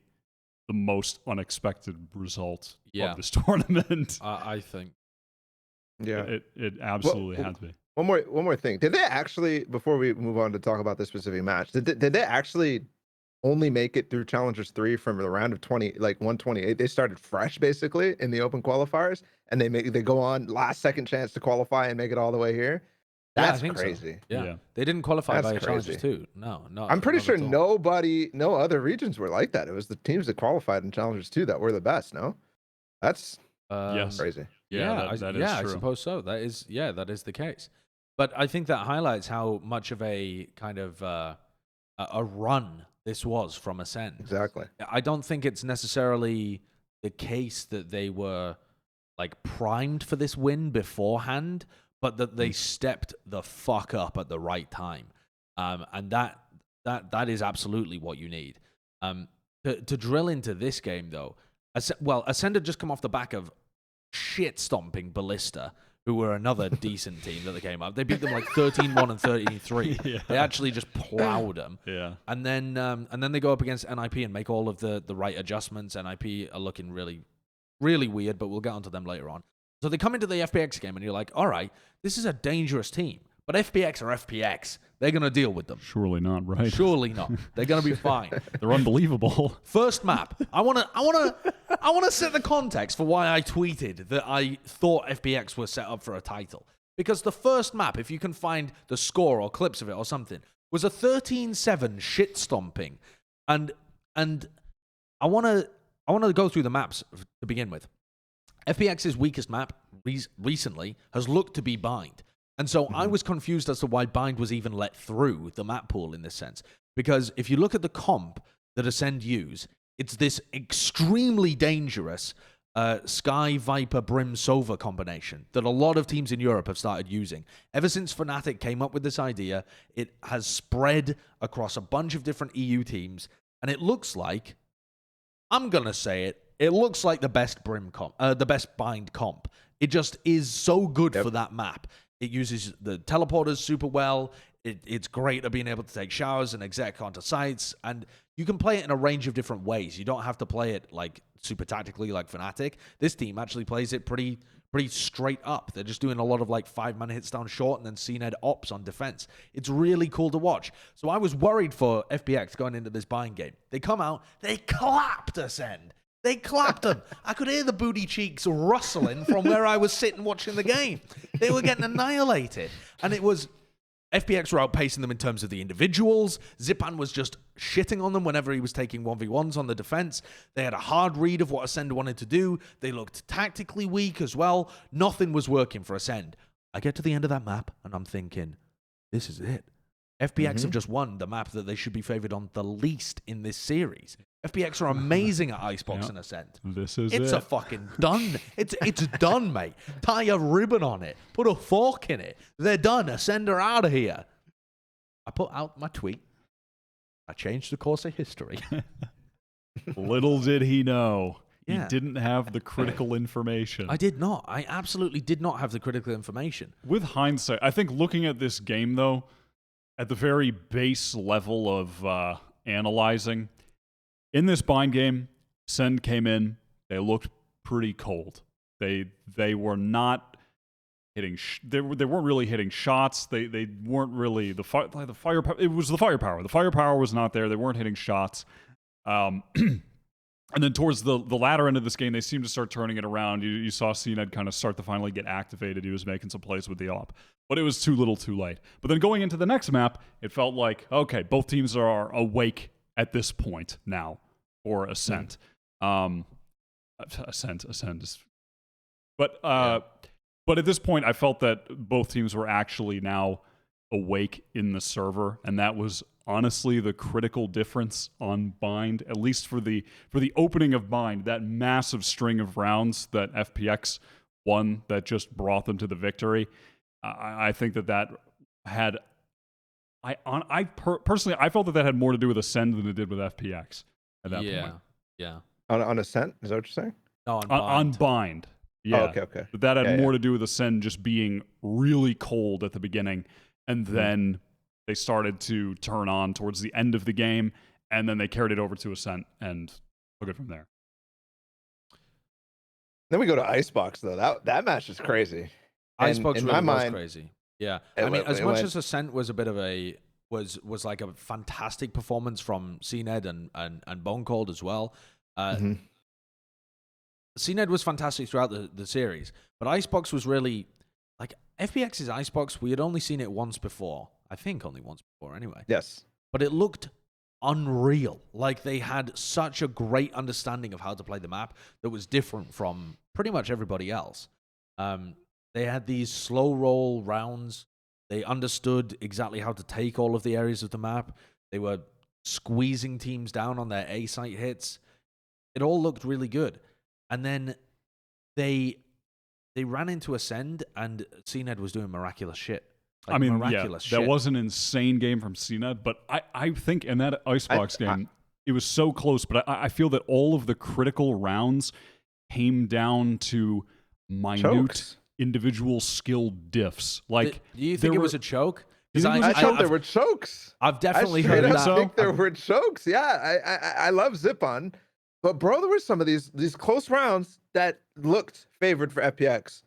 the most unexpected result of this tournament. I think. Yeah, it absolutely had to be. One more thing. Did they actually, before we move on to talk about this specific match, did they actually only make it through Challengers 3 from the round of 128? They started fresh basically in the open qualifiers, and they go on last second chance to qualify and make it all the way here. That's crazy. So. Yeah. They didn't qualify by Challengers 2. No. I'm pretty sure no other regions were like that. It was the teams that qualified in Challengers 2 that were the best. No, that's crazy. Yeah, that is true. I suppose so. That is the case. But I think that highlights how much of a kind of a run this was from Ascend. Exactly. I don't think it's necessarily the case that they were like primed for this win beforehand, but that they stepped the fuck up at the right time. And that is absolutely what you need. To drill into this game though, Ascend had just come off the back of shit stomping Ballista, who were another decent team that they came up. They beat them like 13-1 and 13-3. Yeah. They actually just plowed them. Yeah. And then they go up against NIP and make all of the right adjustments. NIP are looking really, really weird, but we'll get onto them later on. So they come into the FPX game and you're like, all right, this is a dangerous team. But FPX are FPX. They're going to deal with them. Surely not, right? Surely not. They're going to be fine. They're unbelievable. First map. I want to set the context for why I tweeted that I thought FPX was set up for a title. Because the first map, if you can find the score or clips of it or something, was a 13-7 shit stomping. And I want to go through the maps to begin with. FPX's weakest map recently has looked to be Bind. And so I was confused as to why Bind was even let through the map pool in this sense. Because if you look at the comp that Ascend use, it's this extremely dangerous Sky, Viper, Brim, Sova combination that a lot of teams in Europe have started using. Ever since Fnatic came up with this idea, it has spread across a bunch of different EU teams. And it looks like, I'm going to say it looks like the best Brim comp, the best Bind comp. It just is so good for that map. It uses the teleporters super well. It's great at being able to take showers and exec onto sites. And you can play it in a range of different ways. You don't have to play it like super tactically like Fnatic. This team actually plays it pretty straight up. They're just doing a lot of like 5-man hits down short and then CNED ops on defense. It's really cool to watch. So I was worried for FPX going into this Bind game. They come out, they clapped Ascend. They clapped them. I could hear the booty cheeks rustling from where I was sitting watching the game. They were getting annihilated. And it was... FPX were outpacing them in terms of the individuals. Zipan was just shitting on them whenever he was taking 1v1s on the defense. They had a hard read of what Ascend wanted to do. They looked tactically weak as well. Nothing was working for Ascend. I get to the end of that map, and I'm thinking, this is it. FPX have just won the map that they should be favored on the least in this series. FPX are amazing at Icebox and Ascent. It's a fucking done. It's done, mate. Tie a ribbon on it. Put a fork in it. They're done. Ascend are out of here. I put out my tweet. I changed the course of history. Little did he know. He didn't have the critical information. I did not. I absolutely did not have the critical information. With hindsight, I think looking at this game, though, at the very base level of analyzing, in this Bind game, Send came in. They looked pretty cold. They were not they weren't really hitting shots. They weren't really the firepower. It was the firepower. The firepower was not there. They weren't hitting shots. And then towards the latter end of this game, they seemed to start turning it around. You saw CNED kind of start to finally get activated. He was making some plays with the op, but it was too little too late. But then going into the next map, it felt like, okay, both teams are awake at this point now for Ascent. Ascent is... But at this point, I felt that both teams were actually now awake in the server, and that was honestly the critical difference on Bind, at least for the opening of Bind, that massive string of rounds that FPX won that just brought them to the victory. I think that had... personally, I felt that had more to do with Ascend than it did with FPX at that point. Yeah. On Ascent, is that what you're saying? No, on Bind. Yeah. Oh, okay. But that had more to do with Ascend just being really cold at the beginning, and then they started to turn on towards the end of the game, and then they carried it over to Ascent and took it from there. Then we go to Icebox, though. That match is crazy. Icebox in really my was mind, crazy. Yeah. I mean, as much as Ascent was a bit of a... was like a fantastic performance from CNED and Bone Cold as well. CNED was fantastic throughout the series, but Icebox was really... Like, FPX's Icebox, we had only seen it once before. I think only once before, anyway. Yes. But it looked unreal. Like, they had such a great understanding of how to play the map that was different from pretty much everybody else. They had these slow roll rounds. They understood exactly how to take all of the areas of the map. They were squeezing teams down on their A-site hits. It all looked really good. And then they ran into Ascend, and CNED was doing miraculous shit. Like, I mean, miraculous that shit. was an insane game from CNED, but I think in that Icebox game, it was so close, but I feel that all of the critical rounds came down to minute chokes. Individual skill diffs. Like, do you think it was a choke? I thought there were chokes. I've definitely I heard that. I think there were chokes. Yeah, I love Zip-On. But, bro, there were some of these close rounds that looked favored for FPX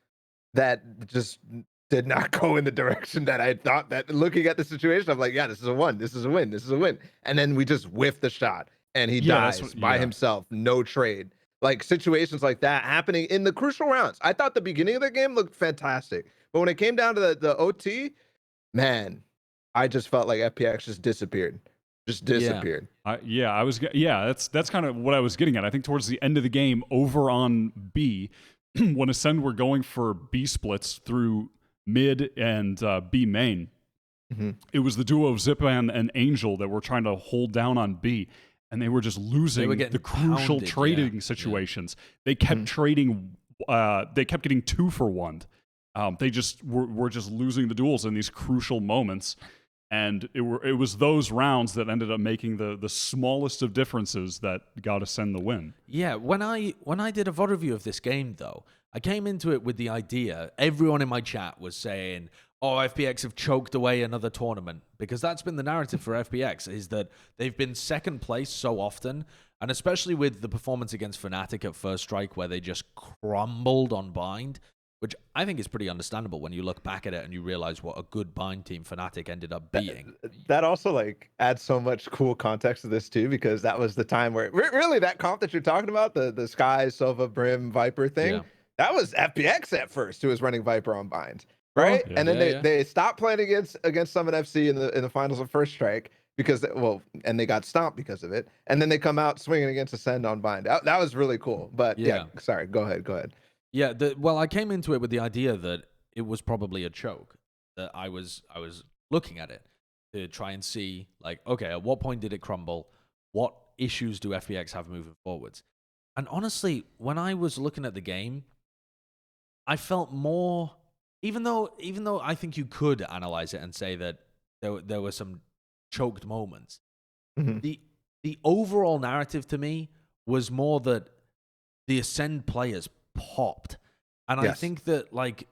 that just did not go in the direction that I thought. That looking at the situation, I'm like, yeah, this is a win. This is a win. This is a win. And then we just whiff the shot, and he dies by himself. No trade. Like, situations like that happening in the crucial rounds. I thought the beginning of the game looked fantastic. But when it came down to the OT, man, I just felt like FPX just disappeared. Just disappeared. That's kind of what I was getting at. I think towards the end of the game, over on B, when Ascend were going for B splits through mid and B main, it was the duo of Zip-On and Angel that were trying to hold down on B, and they were just losing the crucial trading situations. They kept trading. They kept getting 2-for-1. They just were just losing the duels in these crucial moments. And it was those rounds that ended up making the smallest of differences that got Ascend the win. Yeah, when I did a VOD review of this game, though, I came into it with the idea, everyone in my chat was saying, oh, FPX have choked away another tournament, because that's been the narrative for FPX, is that they've been second place so often, and especially with the performance against Fnatic at First Strike, where they just crumbled on Bind, which I think is pretty understandable when you look back at it and you realize what a good Bind team Fnatic ended up being. That also like adds so much cool context to this too, because that was the time where really that comp that you're talking about, the Sky, Sova, Brim, Viper thing, that was FPX at first who was running Viper on Bind, right? And then they stopped playing against Summit FC in the finals of First Strike because and they got stomped because of it, and then they come out swinging against Ascend on Bind. That was really cool. But sorry, go ahead. Yeah, I came into it with the idea that it was probably a choke. That I was looking at it to try and see, like, okay, at what point did it crumble? What issues do FPX have moving forwards? And honestly, when I was looking at the game, I felt more, even though I think you could analyze it and say that there were some choked moments, the overall narrative to me was more that the Ascend players popped. And I think that, like,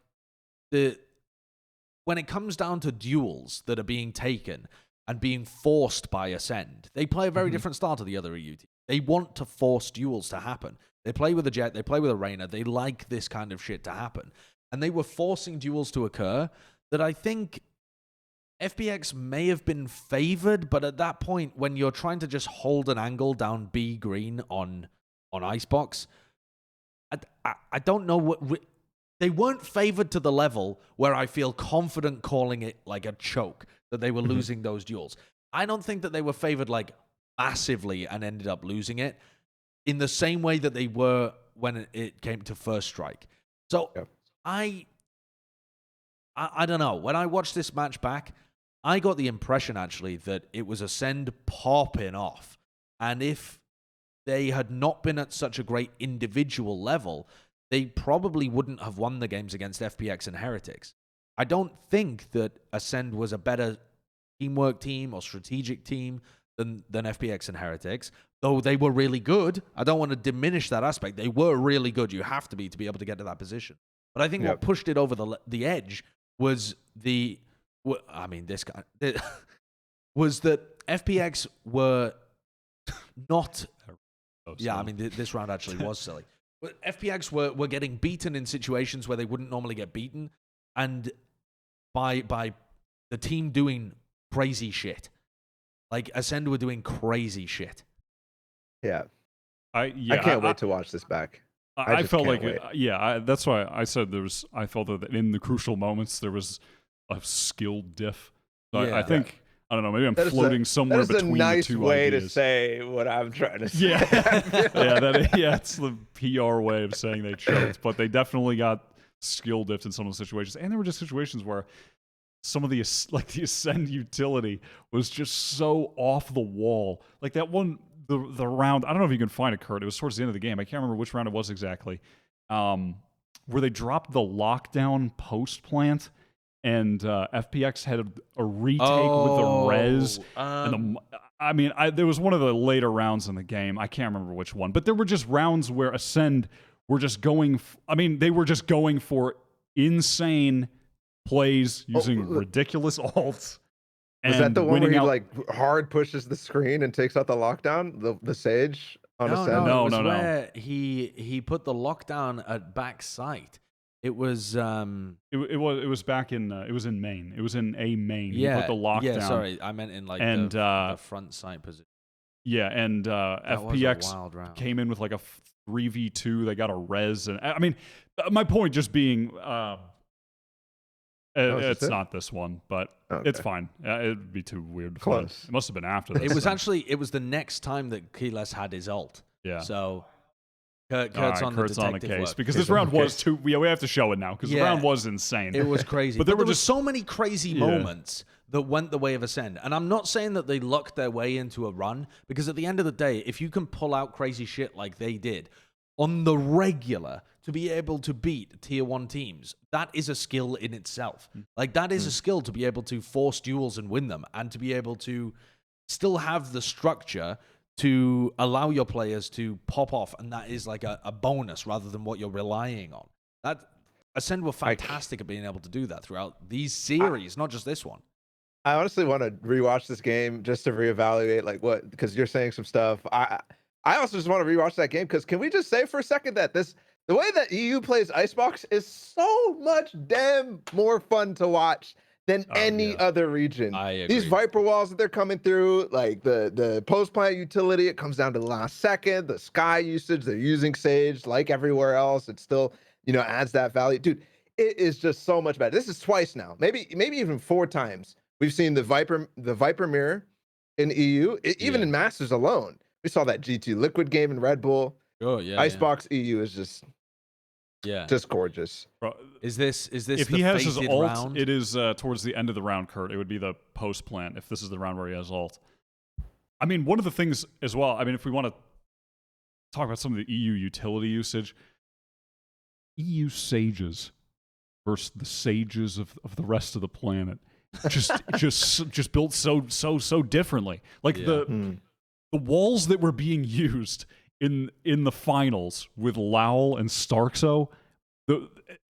when it comes down to duels that are being taken and being forced by Ascend, they play a very different style to the other EU teams. They want to force duels to happen. They play with a Jett, they play with a Reyna, they like this kind of shit to happen. and they were forcing duels to occur, that I think FPX may have been favored, but at that point, when you're trying to just hold an angle down B green on Icebox, I don't know what... They weren't favored to the level where I feel confident calling it like a choke, that they were losing those duels. I don't think that they were favored like massively and ended up losing it in the same way that they were when it came to First Strike. So I don't know. When I watched this match back, I got the impression actually that it was Ascend popping off. And if they had not been at such a great individual level, they probably wouldn't have won the games against FPX and Heretics. I don't think that Ascend was a better teamwork team or strategic team than FPX and Heretics, though they were really good. I don't want to diminish that aspect. They were really good. You have to be able to get to that position. But I think what pushed it over the edge was this guy was that FPX were not. Yeah, I mean, this round actually was silly. But FPX were getting beaten in situations where they wouldn't normally get beaten, and by the team doing crazy shit. Like, Ascend were doing crazy shit. Yeah. I can't wait to watch this back. I felt like, that's why I said I felt that in the crucial moments, there was a skill diff. So I think, I don't know, maybe I'm floating somewhere between the two ideas. That is a nice way to say what I'm trying to say. It's the PR way of saying they choked, but they definitely got skill diffed in some of the situations. And there were just situations where some of the Ascend utility was just so off the wall. Like that one, the round, I don't know if you can find it, Kurt. It was towards the end of the game. I can't remember which round it was exactly. Where they dropped the lockdown post plant, and FPX had a retake with the res. There was one of the later rounds in the game. I can't remember which one, but there were just rounds where Ascend were just going. They were just going for insane plays using ridiculous ults. Was that the one where he hard pushes the screen and takes out the lockdown? The Sage on Ascend? No. Where he put the lockdown at backside. It was it was back in it was in main. It was in a main. Yeah, he put the lockdown. Yeah, sorry, I meant in the front side position. Yeah, and FPX came in with like a 3v2. They got a res, and I mean, my point just being, it's not this one, but it's fine. It'd be too weird. Close. It must have been after this. It was the next time that Keyless had his ult. Yeah. So Kurt's on the case work. Because this round was too. We have to show it now because the round was insane. It was crazy, but there were just so many crazy moments that went the way of Ascend. And I'm not saying that they lucked their way into a run, because at the end of the day, if you can pull out crazy shit like they did on the regular to be able to beat tier 1 teams, that is a skill in itself. Like, that is a skill to be able to force duels and win them, and to be able to still have the structure to allow your players to pop off, and that is like a bonus rather than what you're relying on. That Ascend were fantastic at being able to do that throughout these series, not just this one. I honestly want to rewatch this game just to reevaluate because you're saying some stuff. I also just want to rewatch that game, because can we just say for a second that the way that EU plays Icebox is so much damn more fun to watch than any other region. I agree. These Viper walls that they're coming through, like the post-plant utility, it comes down to the last second. The Sky usage, they're using Sage like everywhere else. It still, adds that value. Dude, it is just so much better. This is twice now, maybe even 4 times. We've seen the Viper mirror in EU, even in Masters alone. We saw that G2 Liquid game in Red Bull. Oh yeah. Icebox EU is just gorgeous. Bro, is this if the he has his ult, round? it is towards the end of the round, Kurt. It would be the post plant if this is the round where he has ult. I mean, one of the things as well, I mean, if we want to talk about some of the EU utility usage, EU Sages versus the Sages of the rest of the planet, just built so differently. Like the walls that were being used in the finals with Lowell and Starkso,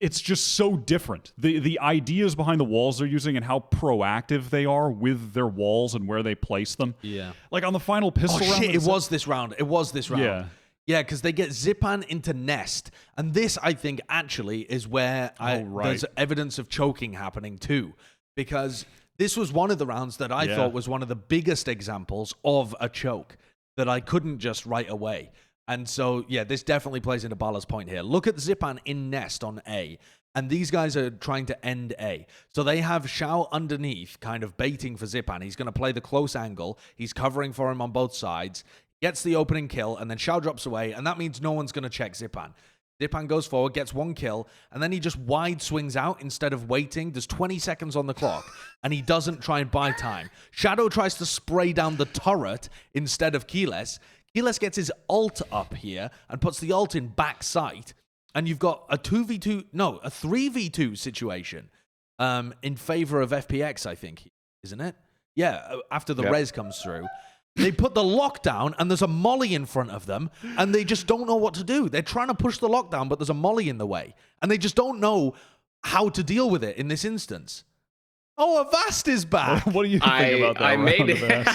it's just so different. The ideas behind the walls they're using and how proactive they are with their walls and where they place them. Yeah. Like on the final pistol round. It was this round. Yeah. Yeah, because they get Zipan into Nest. And this, I think, actually is where there's evidence of choking happening too. Because this was one of the rounds that I thought was one of the biggest examples of a choke that I couldn't just right away. And so, yeah, this definitely plays into Balla's point here. Look at Zipan in Nest on A. And these guys are trying to end A. So they have Xiao underneath, kind of baiting for Zipan. He's going to play the close angle. He's covering for him on both sides. Gets the opening kill, and then Xiao drops away. And that means no one's going to check Zipan. Zipan goes forward, gets one kill, and then he just wide swings out instead of waiting. There's 20 seconds on the clock, and he doesn't try and buy time. Shadow tries to spray down the turret instead of Keyless. Keyless gets his ult up here and puts the ult in backside. And you've got a 3v2 situation in favor of FPX, I think, isn't it? Yeah, after the res comes through. They put the lockdown, and there's a molly in front of them, and they just don't know what to do. They're trying to push the lockdown, but there's a molly in the way, and they just don't know how to deal with it in this instance. Oh, Avast is back. What do you think about that? I made it.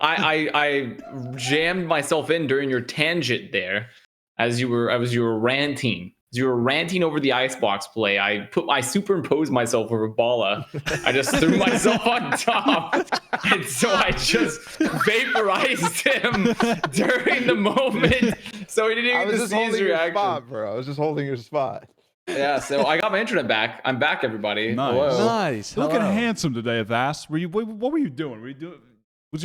I jammed myself in during your tangent there, as you were ranting. You were ranting over the icebox play. I superimposed myself over Balla. I just threw myself on top, and so I just vaporized him during the moment. So he didn't even get to see his reaction. Spot, bro. I was just holding your spot. Yeah. So I got my internet back. I'm back, everybody. Nice. Hello. Nice. Looking handsome today, Avast. What were you doing? Were you doing?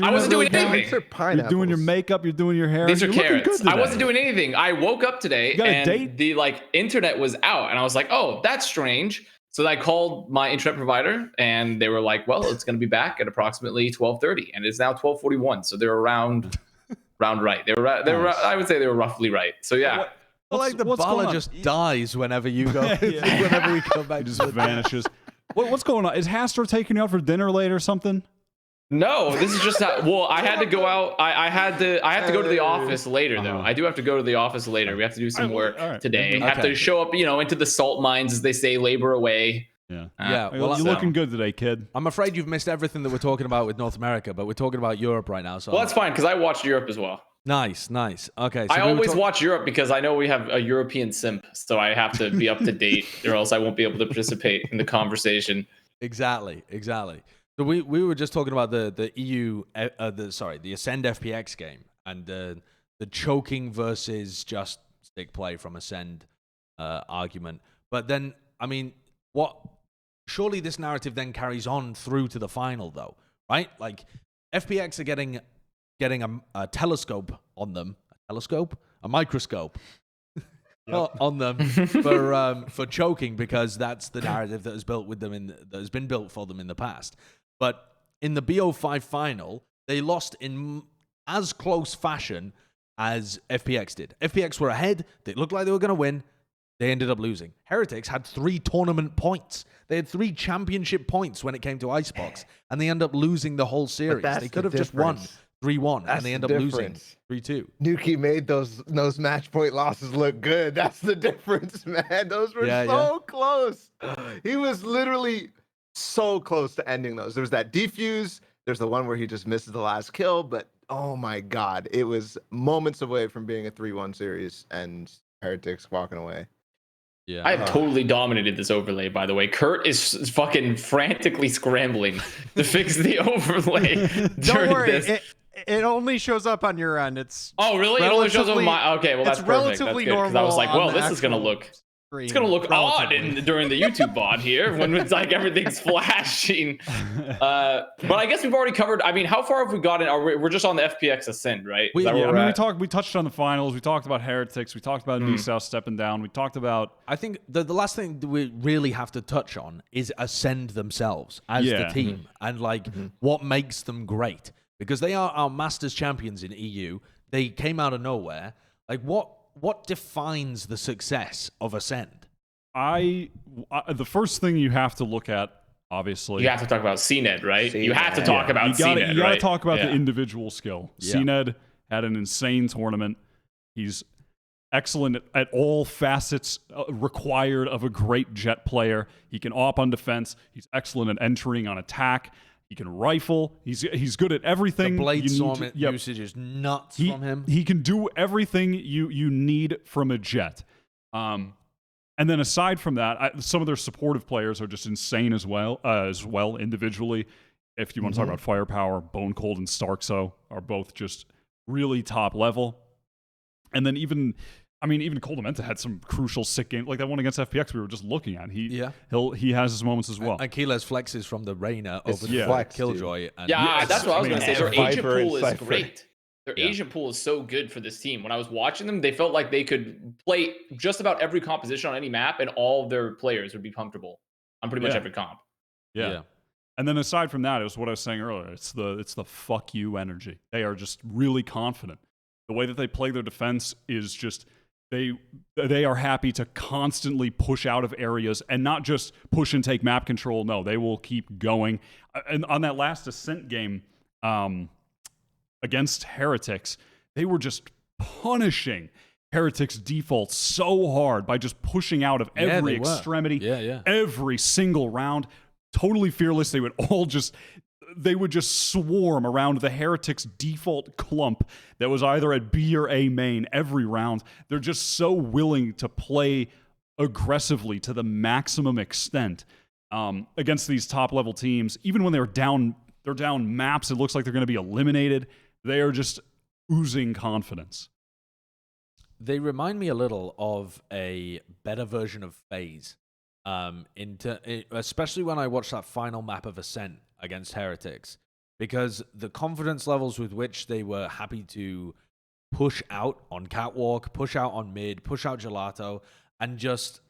I wasn't doing anything. You're doing your makeup. You're doing your hair. These are You're looking carrots. good today. I wasn't doing anything. I woke up today and the internet was out, and I was like, "Oh, that's strange." So I called my internet provider, and they were like, "Well, it's going to be back at approximately 12:30, and it's now 12:41." So they're around right. They were I would say they were roughly right. So yeah. Like the Balla just dies whenever you go. Whenever we come back, he just vanishes. What's going on? Is Hastor taking you out for dinner later or something? No, this is just well, I had to go out. I have to go to the office later though. I do have to go to the office later. We have to do some work today. Have to show up, into the salt mines, as they say, labor away. Yeah. Well, you're looking good today, kid. I'm afraid you've missed everything that we're talking about with North America, but we're talking about Europe right now. So well, that's fine because I watched Europe as well. Nice. Okay. So I always watch Europe because I know we have a European simp, so I have to be up to date, or else I won't be able to participate in the conversation. Exactly. So we were just talking about the EU, the Ascend FPX game and the choking versus just stick play from Ascend argument. But then, I mean, surely this narrative then carries on through to the final, though, right? Like FPX are getting a telescope on them, a microscope. On them for choking, because that's the narrative that has been built for them in the past. But in the BO5 final, they lost in as close fashion as FPX did. FPX were ahead. They looked like they were going to win. They ended up losing. Heretics had 3 tournament points. They had 3 championship points when it came to Icebox, and they ended up losing the whole series. They could have just won 3-1, and they end up losing 3-2. Nuki made those match point losses look good. That's the difference, man. Those were so close. He was literally so close to ending those. There was that defuse. There's the one where he just misses the last kill, but oh my God, it was moments away from being a 3-1 series and Heretics walking away. Yeah, I totally dominated this overlay, by the way. Kurt is fucking frantically scrambling to fix the overlay. Don't worry, it only shows up on your end. It's really? It only shows up on my. Okay, well that's perfect. That's good, normal. I was like, well, this is gonna look. It's gonna look odd during the YouTube bot here when it's like everything's flashing. But I guess we've already covered. I mean, how far have we gotten? We're just on the FPX Ascend, right? We touched on the finals. We talked about Heretics. We talked about nieSoW stepping down. We talked about. I think the last thing that we really have to touch on is Ascend themselves as the team and what makes them great, because they are our Masters champions in EU. They came out of nowhere. Like what defines the success of Ascend? The first thing you have to look at, obviously, you have to talk about CNED, right? You have to talk about CNED. You got to talk about the individual skill. CNED had an insane tournament. He's excellent at all facets required of a great Jett player. He can op on defense. He's excellent at entering on attack. He can rifle. He's good at everything. The blade you need storm to- yep. usage is nuts He, from him. he can do everything you need from a Jett. And then aside from that, some of their supportive players are just insane as well individually. If you want to talk about firepower, Bone Cold and StarkSo are both just really top level. And then even Coldamenta had some crucial sick games, like that one against FPX we were just looking at. He has his moments as well. Aquila's flexes from the Reyna over the flex, Killjoy. And That's what I was going to say. Their agent Viper and pool is Cypher. great. Their agent pool is so good for this team. When I was watching them, they felt like they could play just about every composition on any map, and all of their players would be comfortable on pretty much every comp. Yeah. And then aside from that, it was what I was saying earlier. It's the fuck you energy. They are just really confident. The way that they play their defense is just they are happy to constantly push out of areas and not just push and take map control. No, they will keep going. And on that last Ascent game against Heretics, they were just punishing Heretics default so hard by just pushing out of every extremity, every single round. Totally fearless. They would just swarm around the Heretics default clump that was either at B or A main every round. They're just so willing to play aggressively to the maximum extent against these top level teams. Even when they're down maps, it looks like they're going to be eliminated. They are just oozing confidence. They remind me a little of a better version of FaZe. Especially when I watched that final map of Ascent against Heretics, because the confidence levels with which they were happy to push out on Catwalk, push out on mid, push out Gelato, and just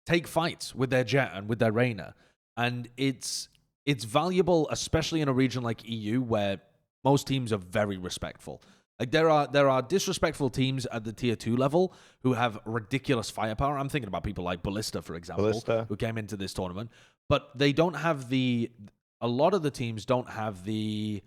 take fights with their Jett and with their Reyna. And it's valuable, especially in a region like EU where most teams are very respectful. Like there are disrespectful teams at the tier 2 level who have ridiculous firepower. I'm thinking about people like Ballista, for example, who came into this tournament, but they don't have a lot of the teams don't have the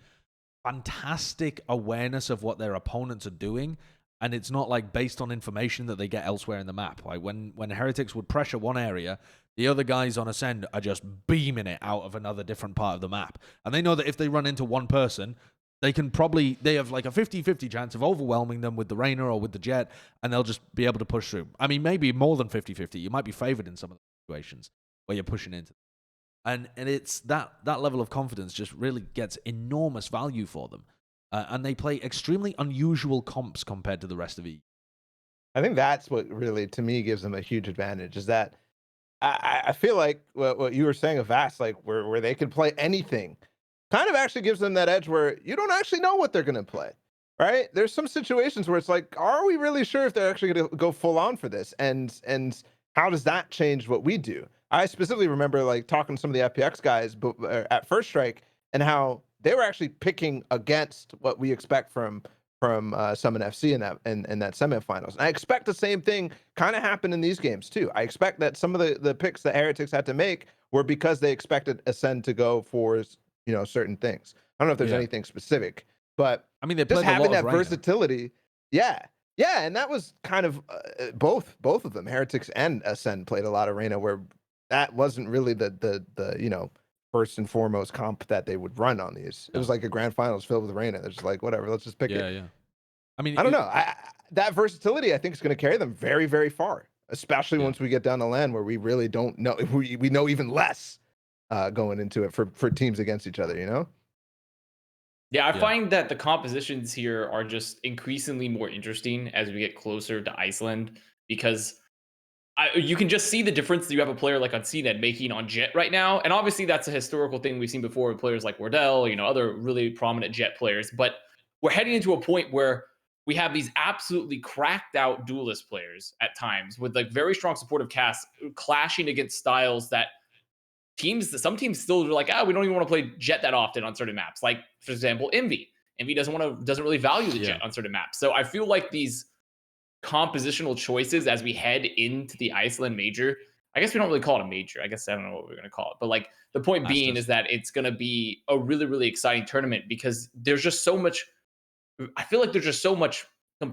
fantastic awareness of what their opponents are doing, and it's not like based on information that they get elsewhere in the map. Like when Heretics would pressure one area, the other guys on Ascend are just beaming it out of another different part of the map, and they know that if they run into one person, they have like a 50-50 chance of overwhelming them with the Reyna or with the Jett, and they'll just be able to push through. I mean, maybe more than 50-50. You might be favored in some of the situations where you're pushing into them. And it's that level of confidence just really gets enormous value for them. And they play extremely unusual comps compared to the rest of EU. I think that's what really, to me, gives them a huge advantage, is that I feel like what you were saying, Avast, like where they can play anything, kind of actually gives them that edge where you don't actually know what they're going to play, right? There's some situations where it's like, are we really sure if they're actually going to go full on for this? And how does that change what we do? I specifically remember like talking to some of the FPX guys at First Strike and how they were actually picking against what we expect from Summon FC in that semifinals. And I expect the same thing kind of happen in these games too. I expect that some of the picks that Heretics had to make were because they expected Ascend to go for certain things. I don't know if there's anything specific, but I mean, they just having that Reyna. versatility. Yeah, and that was kind of both of them. Heretics and Ascend played a lot of Reyna, where that wasn't really the first and foremost comp that they would run on these. It was like a grand finals filled with Reyna. They're just like, whatever, let's just pick it. Yeah. I mean, I don't know. That versatility, I think, is going to carry them very, very far, especially once we get down to LAN where we really don't know. We know even less going into it for teams against each other, Yeah, I find that the compositions here are just increasingly more interesting as we get closer to Iceland, because you can just see the difference that you have a player like Unseened making on Jett right now. And obviously that's a historical thing we've seen before with players like Wardell, other really prominent Jett players. But we're heading into a point where we have these absolutely cracked out duelist players at times with like very strong supportive casts clashing against styles that some teams still are like, we don't even want to play Jett that often on certain maps. Like, for example, Envy doesn't really value the Jett on certain maps. So I feel like these compositional choices as we head into the Iceland major, I guess we don't really call it a major. I guess I don't know what we're going to call it. But like the point being is that it's going to be a really, really exciting tournament because there's just so much, I feel like there's just so much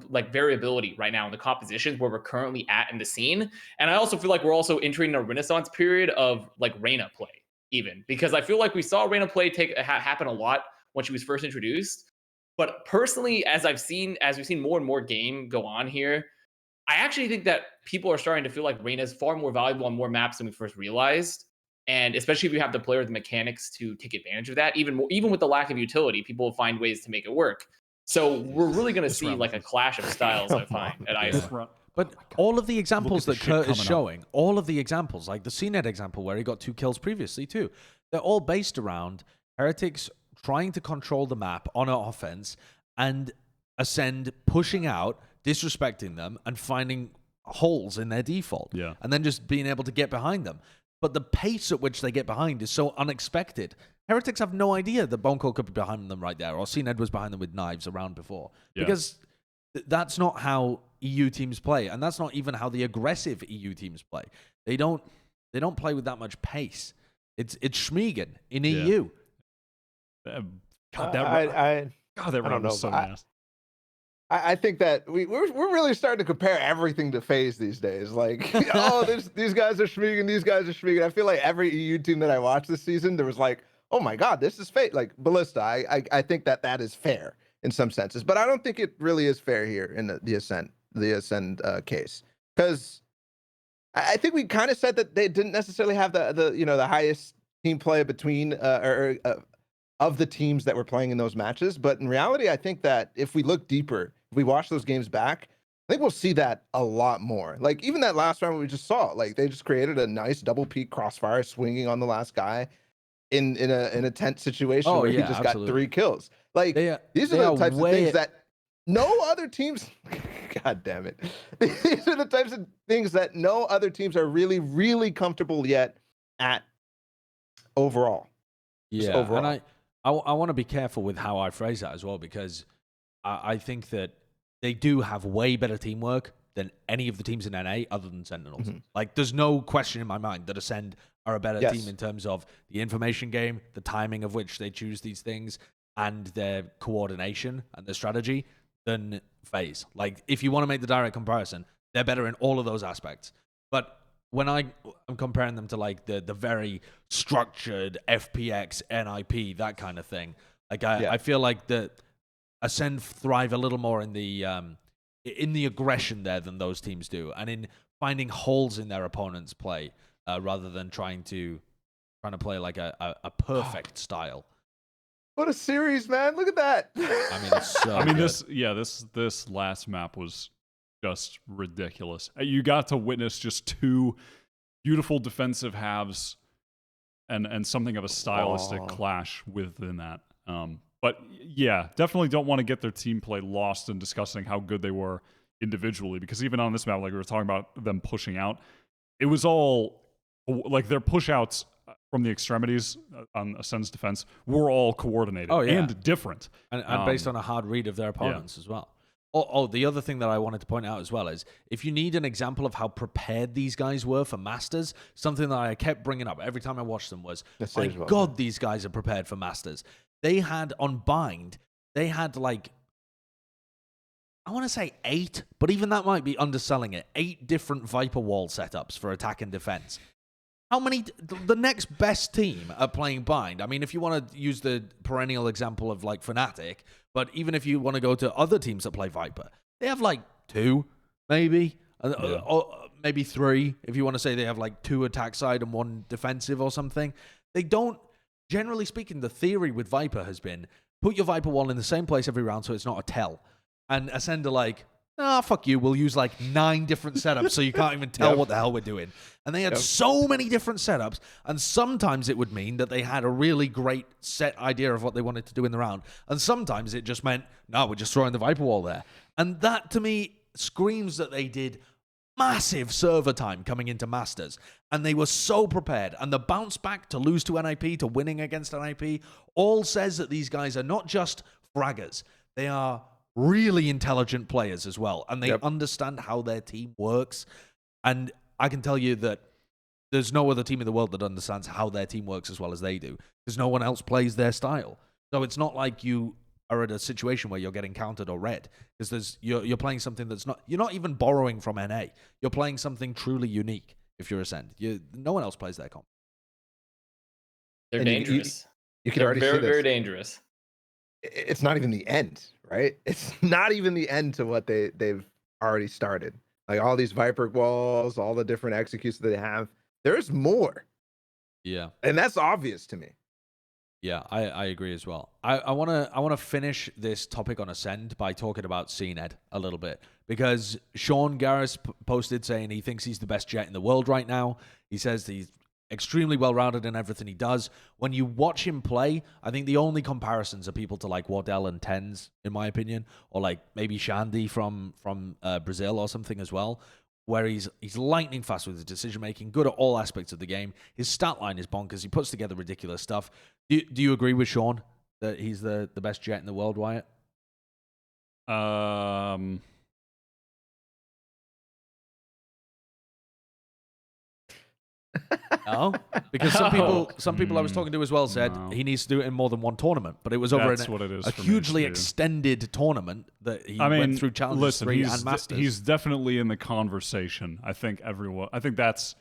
like variability right now in the compositions where we're currently at in the scene. And I also feel like we're also entering a renaissance period of like Reyna play. even, because I feel like we saw Reyna play happen a lot when she was first introduced. But personally, as we've seen more and more game go on here, I actually think that people are starting to feel like Reyna is far more valuable on more maps than we first realized. And especially if you have the player with the mechanics to take advantage of that, even with the lack of utility, people will find ways to make it work. So we're really going to see like a clash of styles, I find, at ISO. But all of the examples that Kurt is showing, all of the examples, like the CNET example where he got 2 kills previously too, they're all based around Heretics trying to control the map on an offense and Ascend pushing out, disrespecting them, and finding holes in their default. Yeah. And then just being able to get behind them. But the pace at which they get behind is so unexpected. Heretics have no idea that Boneko could be behind them right there, or CNED was behind them with knives around before. Yeah. Because that's not how EU teams play, and that's not even how the aggressive EU teams play. They don't play with that much pace. It's Schmiegen in EU. God, that round was so nasty. I think that we're really starting to compare everything to FaZe these days. Like, oh, these guys are Schmiegen, these guys are Schmiegen. I feel like every EU team that I watched this season, there was like, oh my God, this is FaZe. Like Ballista, I think that is fair in some senses, but I don't think it really is fair here in the Ascend case, because I think we kind of said that they didn't necessarily have the highest team play between of the teams that were playing in those matches. But in reality, I think that if we look deeper, if we watch those games back, I think we'll see that a lot more. Like even that last round we just saw, like they just created a nice double peak crossfire swinging on the last guy in a tense situation where he just got 3 kills. Like these are the types of things that no other teams God damn it. These are the types of things that no other teams are really, really comfortable yet at overall. Yeah, overall. And I want to be careful with how I phrase that as well, because I think that they do have way better teamwork than any of the teams in NA other than Sentinels. Mm-hmm. Like, there's no question in my mind that Ascend are a better team in terms of the information game, the timing of which they choose these things, and their coordination and their strategy than FaZe. Like, if you want to make the direct comparison, they're better in all of those aspects. But when I'm comparing them to like the very structured FPX, NIP, that kind of thing, like I feel like the Ascend thrive a little more in the aggression there than those teams do, and in finding holes in their opponent's play rather than trying to play like a perfect style. What a series, man! Look at that. I mean, it's so good. This last map was just ridiculous. You got to witness just 2 beautiful defensive halves and something of a stylistic clash within that. But yeah, definitely don't want to get their team play lost in discussing how good they were individually, because even on this map, like we were talking about them pushing out, it was all like their push outs from the extremities on Ascend's defense were all coordinated and different. And based on a hard read of their opponents as well. Oh, the other thing that I wanted to point out as well is, if you need an example of how prepared these guys were for Masters, something that I kept bringing up every time I watched them was, my God, these guys are prepared for Masters. They had on Bind, they had like, I want to say 8, but even that might be underselling it. 8 different Viper wall setups for attack and defense. How many? The next best team at playing Bind. I mean, if you want to use the perennial example of like Fnatic, but even if you want to go to other teams that play Viper, they have like 2, maybe, or maybe 3. If you want to say they have like 2 attack side and 1 defensive or something, they don't. Generally speaking, the theory with Viper has been put your Viper wall in the same place every round so it's not a tell. And Ascend are like, fuck you, we'll use like 9 different setups so you can't even tell what the hell we're doing. And they had so many different setups, and sometimes it would mean that they had a really great set idea of what they wanted to do in the round, and sometimes it just meant, no, we're just throwing the Viper wall there. And that, to me, screams that they did massive server time coming into Masters, and they were so prepared, and the bounce back to lose to NIP, to winning against NIP, all says that these guys are not just fraggers, they are really intelligent players as well, and they understand how their team works. And I can tell you that there's no other team in the world that understands how their team works as well as they do, because no one else plays their style. So it's not like you are at a situation where you're getting countered or read, because you're playing something that's not, you're not even borrowing from NA. You're playing something truly unique if you're Ascend. No one else plays their comp. They're And dangerous. You can They're already very, see this. very dangerous. It's not even the end, right? It's not even the end to what they've already started. Like all these Viper walls, all the different executes that they have. There's more. Yeah. And that's obvious to me. Yeah, I agree as well. I wanna finish this topic on Ascend by talking about CNED a little bit, because Sean Garris posted saying he thinks he's the best Jett in the world right now. He says he's extremely well-rounded in everything he does. When you watch him play, I think the only comparisons are people to like Wardell and TenZ, in my opinion, or like maybe Shandy from Brazil or something as well, where he's lightning fast with his decision-making, good at all aspects of the game. His stat line is bonkers. He puts together ridiculous stuff. Do you agree with Sean that he's the best Jett in the world, Wyatt? No, because some people I was talking to as well said he needs to do it in more than one tournament, but it was over a hugely extended tournament that he went through Challengers 3 and Masters. He's definitely in the conversation. I think that's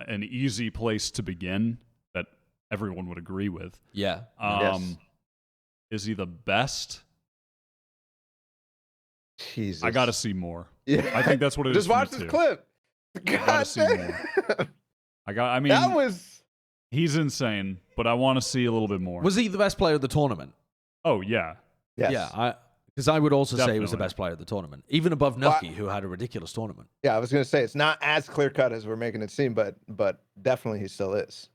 an easy place to begin that everyone would agree with. Yeah. Yes. Is he the best? Jesus. I got to see more. Yeah. I think that's what it is. Just watch this clip. God damn. That was. He's insane, but I want to see a little bit more. Was he the best player of the tournament? Oh yeah. Yes. Yeah, because I would also say he was the Definitely. best player of the tournament, even above Nucky, who had a ridiculous tournament. Yeah, I was gonna say it's not as clear cut as we're making it seem, but definitely he still is.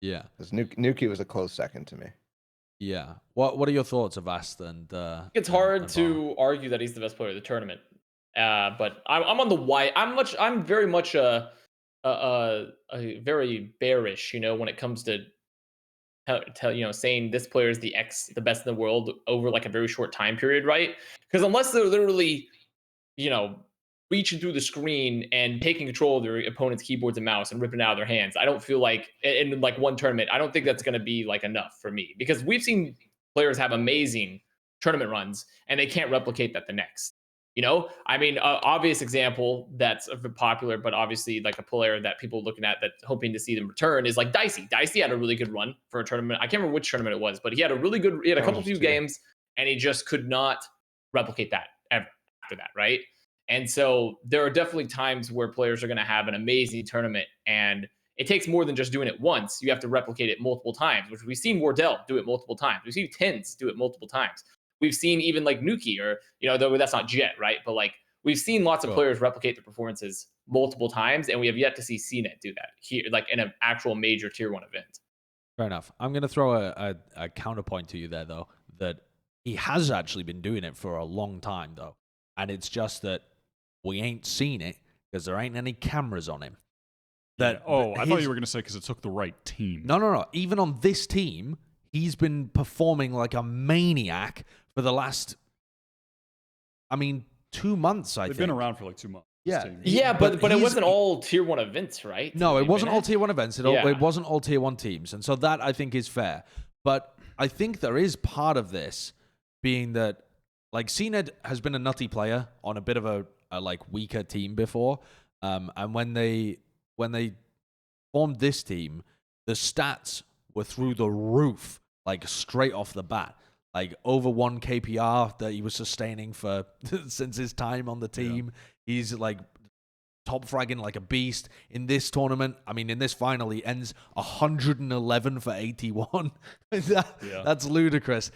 Yeah. Because Nuki was a close second to me. Yeah. What are your thoughts, Avast? And It's hard to argue that he's the best player of the tournament. But I'm on the Wyatt. I'm very much a very bearish, when it comes to saying this player is the best in the world over like a very short time period, right? Because unless they're literally, reaching through the screen and taking control of their opponent's keyboards and mouse and ripping it out of their hands, I don't feel like in like one tournament, I don't think that's going to be like enough for me, because we've seen players have amazing tournament runs and they can't replicate that the next. Obvious example that's popular, but obviously like a player that people are looking at that hoping to see them return is like Dicey. Dicey had a really good run for a tournament. I can't remember which tournament it was, but he had a couple few games and he just could not replicate that ever after that, right? And so there are definitely times where players are going to have an amazing tournament, and it takes more than just doing it once. You have to replicate it multiple times, which we've seen Wardell do it multiple times. We've seen TenZ do it multiple times. We've seen even like Nuki, or though that's not Jett, right? But like we've seen lots of players replicate their performances multiple times, and we have yet to see CNET do that here, like in an actual major tier 1 event. Fair enough. I'm going to throw a counterpoint to you there, though, that he has actually been doing it for a long time, though, and it's just that we ain't seen it because there ain't any cameras on him. I thought you were going to say because it took the right team. No. Even on this team, he's been performing like a maniac for the last, 2 months, I think. They've been around for like 2 months. Yeah. But it wasn't all tier 1 events, right? No, it wasn't all tier 1 events. It wasn't all tier 1 teams. And so that, I think, is fair. But I think there is part of this being that, like, CNED has been a nutty player on a bit of a like weaker team before. And when they formed this team, the stats were through the roof, like straight off the bat. Like over 1 KPR that he was sustaining for since his time on the team. Yeah. He's like top fragging like a beast. In this tournament, in this final, he ends 111 for 81. That's ludicrous.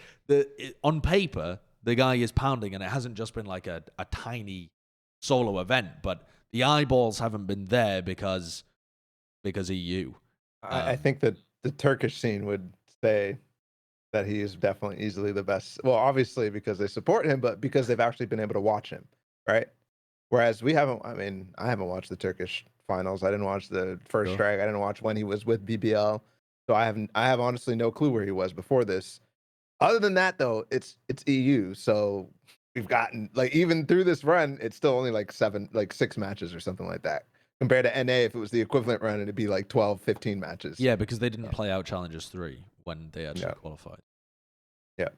On paper, the guy is pounding, and it hasn't just been like a tiny solo event, but the eyeballs haven't been there because EU. I think that the Turkish scene would say that he is definitely easily the best. Well, obviously because they support him, but because they've actually been able to watch him, right? Whereas we haven't. I haven't watched the Turkish finals. I didn't watch the first strike. I didn't watch when he was with BBL. So I have honestly no clue where he was before this. Other than that, though, it's EU. So we've gotten like even through this run, it's still only like 6 matches or something like that. Compared to NA, if it was the equivalent run, it'd be like 12, 15 matches. Yeah, because they didn't play out Challengers 3 when they actually qualified. Yeah.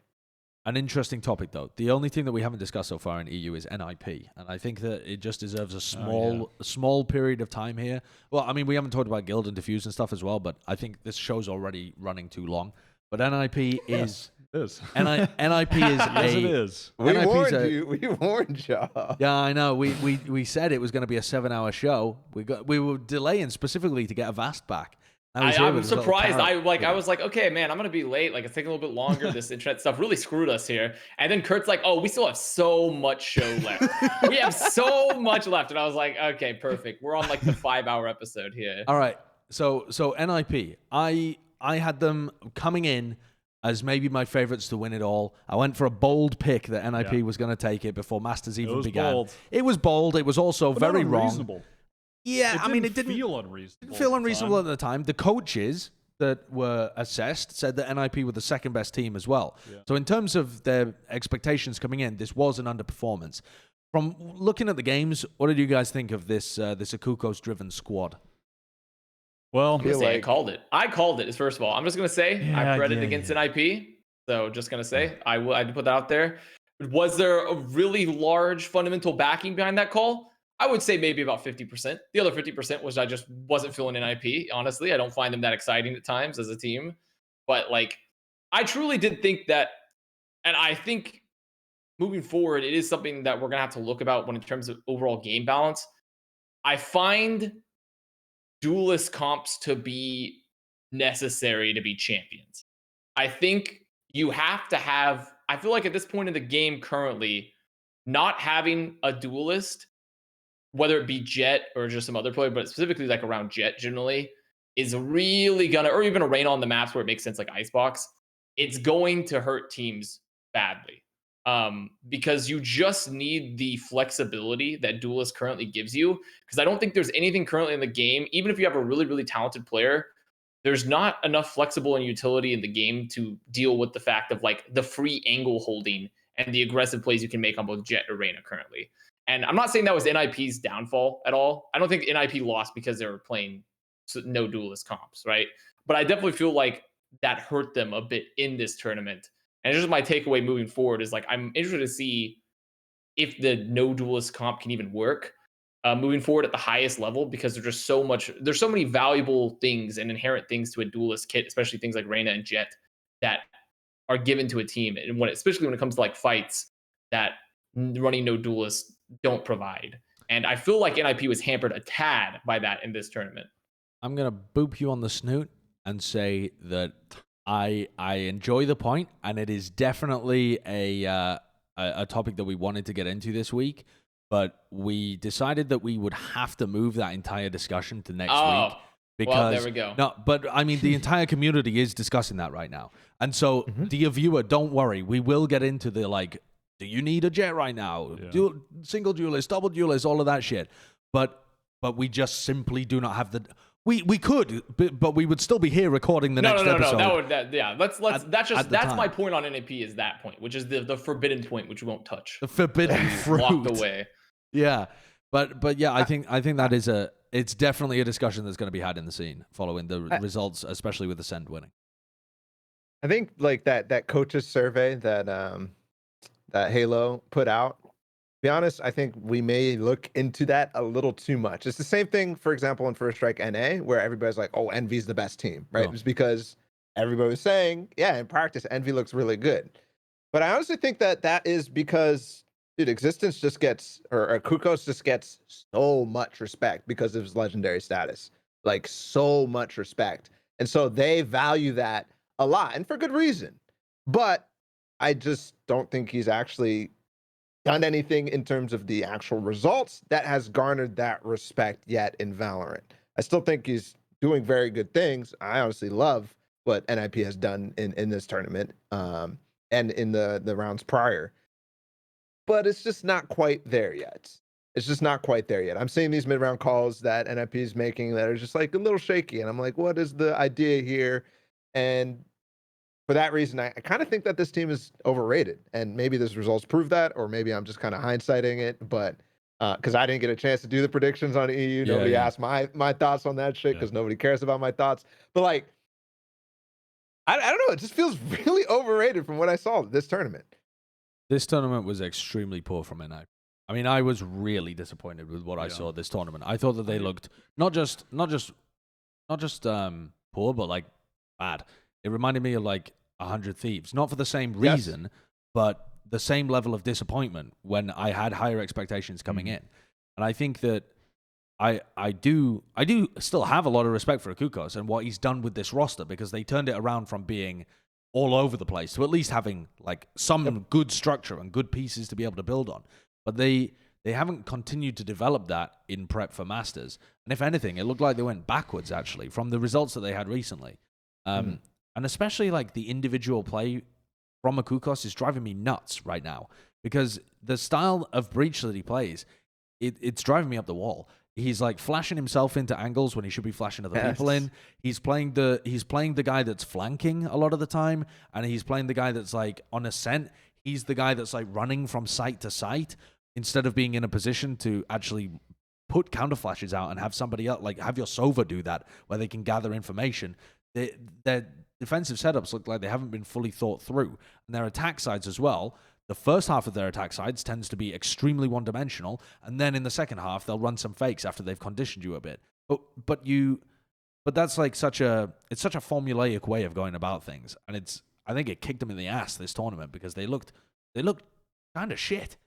An interesting topic, though. The only thing that we haven't discussed so far in EU is NIP, and I think that it just deserves a small period of time here. Well, I mean, we haven't talked about Guild and Diffuse and stuff as well, but I think this show's already running too long. But NIP is... It is. NIP is Yes, it is. We NIP 's warned you. We warned y'all. Yeah, I know. We said it was going to be a 7-hour show. We were delaying specifically to get Avast back. I'm surprised. I was like, okay, man, I'm gonna be late. Like, it's taking a little bit longer. This internet stuff really screwed us here. And then Kurt's like, oh, we still have so much show left. We have so much left. And I was like, okay, perfect. We're on like the 5-hour episode here. All right. So NIP, I had them coming in as maybe my favorites to win it all. I went for a bold pick that NIP was going to take it before Masters even began. Bold. It was bold. It was also But very not wrong. unreasonable. Yeah, I mean, it didn't feel unreasonable. feel unreasonable at the time. The coaches that were assessed said that NIP were the second best team as well. Yeah. So in terms of their expectations coming in, this was an underperformance. From looking at the games, what did you guys think of this Akukos-driven squad? Well, I'm gonna say I called it. I called it. First of all, I'm just gonna say I read it against NIP. So just gonna say I put that out there. Was there a really large fundamental backing behind that call? I would say maybe about 50%. The other 50% was I just wasn't feeling NIP. Honestly, I don't find them that exciting at times as a team. But like, I truly did think that, and I think moving forward, it is something that we're gonna have to look about when in terms of overall game balance. I find duelist comps to be necessary to be champions. I think you have to have. I feel like at this point in the game currently, not having a duelist, whether it be Jett or just some other player, but specifically like around Jett generally, is really gonna, or even a Reina on the maps where it makes sense like Icebox, it's going to hurt teams badly. Because you just need the flexibility that Duelist currently gives you. Because I don't think there's anything currently in the game, even if you have a really, really talented player, there's not enough flexible and utility in the game to deal with the fact of like the free angle holding and the aggressive plays you can make on both Jett or Reina currently. And I'm not saying that was NIP's downfall at all. I don't think NIP lost because they were playing no duelist comps, right? But I definitely feel like that hurt them a bit in this tournament. And it's just my takeaway moving forward is like, I'm interested to see if the no duelist comp can even work moving forward at the highest level, because there's so many valuable things and inherent things to a duelist kit, especially things like Reina and Jett that are given to a team. And especially when it comes to like fights that running no duelists don't provide. And I feel like NIP was hampered a tad by that in this tournament. I'm going to boop you on the snoot and say that I enjoy the point, and it is definitely a topic that we wanted to get into this week, but we decided that we would have to move that entire discussion to next week. Because, well, there we go. No, but I mean, the entire community is discussing that right now. And so, dear viewer, don't worry. We will get into the like, do you need a Jett right now? Yeah. Single duelist, double duelist, all of that shit. But we just simply do not have the. We could, but we would still be here recording the next episode. That's my point on NAP is that point, which is the forbidden point, which we won't touch. The forbidden fruit. Locked away. Yeah, but yeah, I think that is it's definitely a discussion that's going to be had in the scene following the results, especially with the Send winning. I think like that coaches survey that Halo put out, to be honest, I think we may look into that a little too much. It's the same thing, for example, in First Strike NA, where everybody's like, oh, Envy's the best team, right? It's because everybody was saying, yeah, in practice, Envy looks really good. But I honestly think that is because, dude, Existence just gets, or Kukos just gets so much respect because of his legendary status. Like, so much respect. And so they value that a lot, and for good reason. But I just don't think he's actually done anything in terms of the actual results that has garnered that respect yet in Valorant. I still think he's doing very good things. I honestly love what NIP has done in this tournament and in the rounds prior. But it's just not quite there yet. It's just not quite there yet. I'm seeing these mid-round calls that NIP is making that are just like a little shaky. And I'm like, what is the idea here? And for that reason, I kind of think that this team is overrated, and maybe this results prove that, or maybe I'm just kind of hindsighting it. But because I didn't get a chance to do the predictions on EU, nobody asked my thoughts on that shit because nobody cares about my thoughts. But like, I don't know. It just feels really overrated from what I saw this tournament. This tournament was extremely poor from NI. I mean, I was really disappointed with what I saw this tournament. I thought that they looked not just poor, but like bad. It reminded me of like 100 Thieves, not for the same reason, but the same level of disappointment when I had higher expectations coming in. And I think that I do still have a lot of respect for Akukos and what he's done with this roster, because they turned it around from being all over the place to at least having like some good structure and good pieces to be able to build on. But they haven't continued to develop that in prep for Masters. And if anything, it looked like they went backwards actually from the results that they had recently. And especially like the individual play from Akukos is driving me nuts right now, because the style of breach that he plays, it's driving me up the wall. He's like flashing himself into angles when he should be flashing other people in. He's playing the guy that's flanking a lot of the time, and he's playing the guy that's like on ascent. He's the guy that's like running from site to site instead of being in a position to actually put counter flashes out and have somebody else, like have your SOVA do that, where they can gather information. Their defensive setups look like they haven't been fully thought through, and their attack sides as well. The first half of their attack sides tends to be extremely one-dimensional, and then in the second half they'll run some fakes after they've conditioned you a bit. But that's like such a formulaic way of going about things, and I think it kicked them in the ass this tournament, because they looked kind of shit.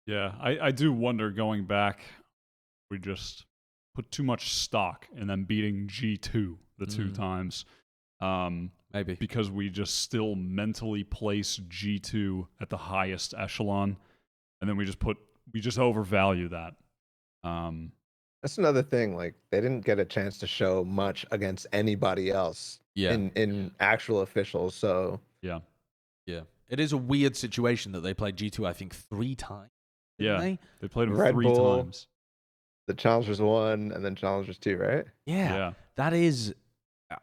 Yeah, I do wonder, going back, we just put too much stock in them beating G2 the two times. Maybe. Because we just still mentally place G2 at the highest echelon, and then we just overvalue that. That's another thing. Like, they didn't get a chance to show much against anybody else in actual officials. So yeah. It is a weird situation that they played G2, I think, 3 times. They played them Red 3 Bull, times. The Challengers 1 and then Challengers 2, right? Yeah. That is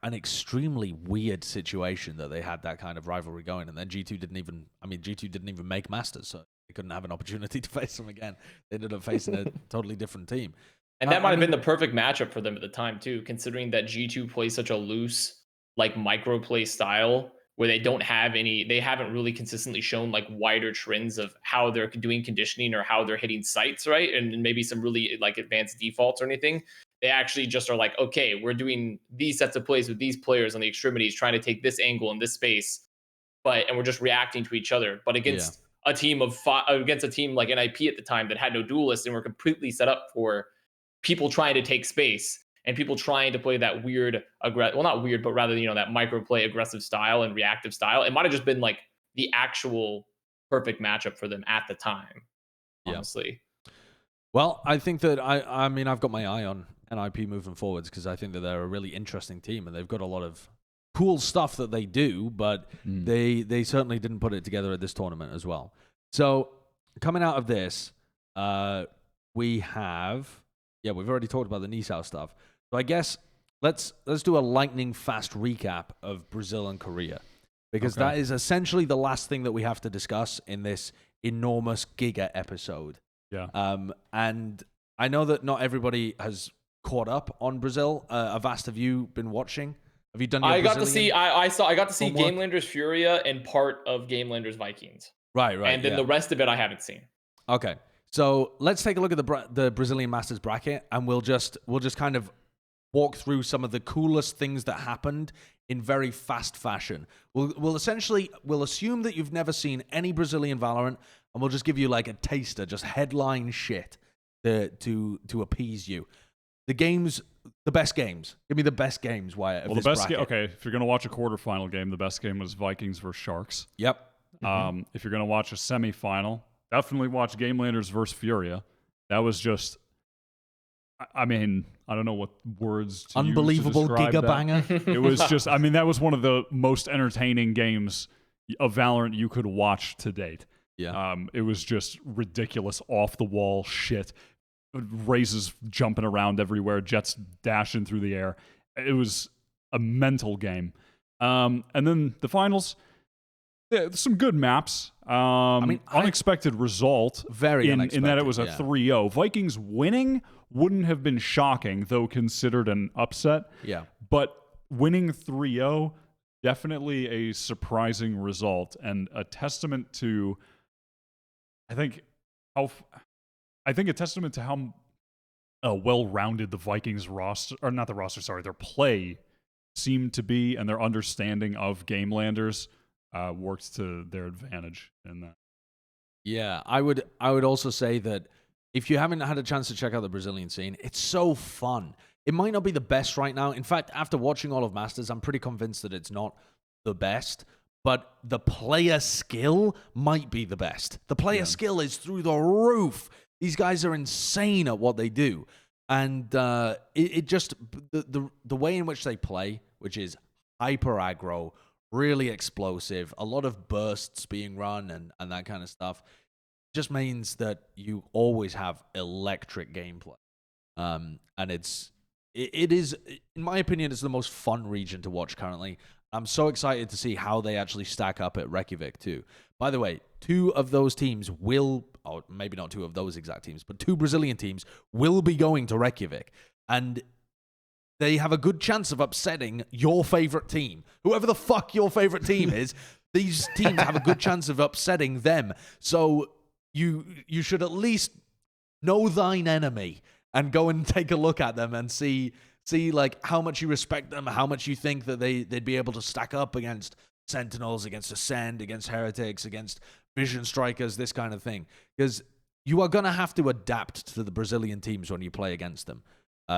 an extremely weird situation that they had that kind of rivalry going, and then G2 didn't even make Masters, so they couldn't have an opportunity to face them again. They ended up facing a totally different team. And that might have been the perfect matchup for them at the time too, considering that G2 plays such a loose, like micro play style where they haven't really consistently shown like wider trends of how they're doing conditioning or how they're hitting sites, right? And maybe some really like advanced defaults or anything. They actually just are like, okay, we're doing these sets of plays with these players on the extremities, trying to take this angle in this space, and we're just reacting to each other. But against a team against a team like NIP at the time that had no duelists and were completely set up for people trying to take space and people trying to play that weird, not weird, but rather that micro play aggressive style and reactive style. It might have just been like the actual perfect matchup for them at the time. Honestly. Well, I think that I've got my eye on NIP moving forwards, because I think that they're a really interesting team and they've got a lot of cool stuff that they do, but they certainly didn't put it together at this tournament as well. So coming out of this, we've already talked about the nieSoW stuff. So I guess let's do a lightning fast recap of Brazil and Korea, because that is essentially the last thing that we have to discuss in this enormous giga episode. Yeah. And I know that not everybody has caught up on Brazil. Avast, have you been watching? Have you done your I got to see homework? GameLanders Furia and part of GameLanders Vikings. Right. And then the rest of it I haven't seen. Okay. So let's take a look at the Brazilian Masters bracket, and we'll just kind of walk through some of the coolest things that happened in very fast fashion. We'll assume that you've never seen any Brazilian Valorant, and we'll just give you like a taster, just headline shit to appease you. The best games. Give me the best games, Wyatt. Well, the best game. Okay, if you're gonna watch a quarterfinal game, the best game was Vikings versus Sharks. Yep. If you're gonna watch a semifinal, definitely watch Gamelanders versus Furia. That was just, I mean, I don't know what words to unbelievable use to describe giga that. banger. It was just, I mean, that was one of the most entertaining games of Valorant you could watch to date. Yeah. It was just ridiculous, off the wall shit. Razes jumping around everywhere, jets dashing through the air. It was a mental game. And then the finals, some good maps. Unexpected result. Very unexpected. In that it was a 3-0. Vikings winning wouldn't have been shocking, though considered an upset. Yeah. But winning 3-0, definitely a surprising result and a testament to, I think a testament to how well-rounded the Vikings roster, or not the roster, sorry, their play seemed to be, and their understanding of Gamelanders works to their advantage in that. Yeah, I would also say that if you haven't had a chance to check out the Brazilian scene, it's so fun. It might not be the best right now. In fact, after watching all of Masters, I'm pretty convinced that it's not the best, but the player skill might be the best. The player skill is through the roof. These guys are insane at what they do. And it just, the way in which they play, which is hyper aggro, really explosive, a lot of bursts being run and that kind of stuff, just means that you always have electric gameplay. And it is, in my opinion, it's the most fun region to watch currently. I'm so excited to see how they actually stack up at Reykjavik too. By the way, two of those teams will, or maybe not two of those exact teams, but two Brazilian teams will be going to Reykjavik. And they have a good chance of upsetting your favorite team. Whoever the fuck your favorite team is, these teams have a good chance of upsetting them. So you should at least know thine enemy and go and take a look at them and see like how much you respect them, how much you think that they'd be able to stack up against Sentinels, against Ascend, against Heretics, against Vision Strikers, this kind of thing. Because you are going to have to adapt to the Brazilian teams when you play against them.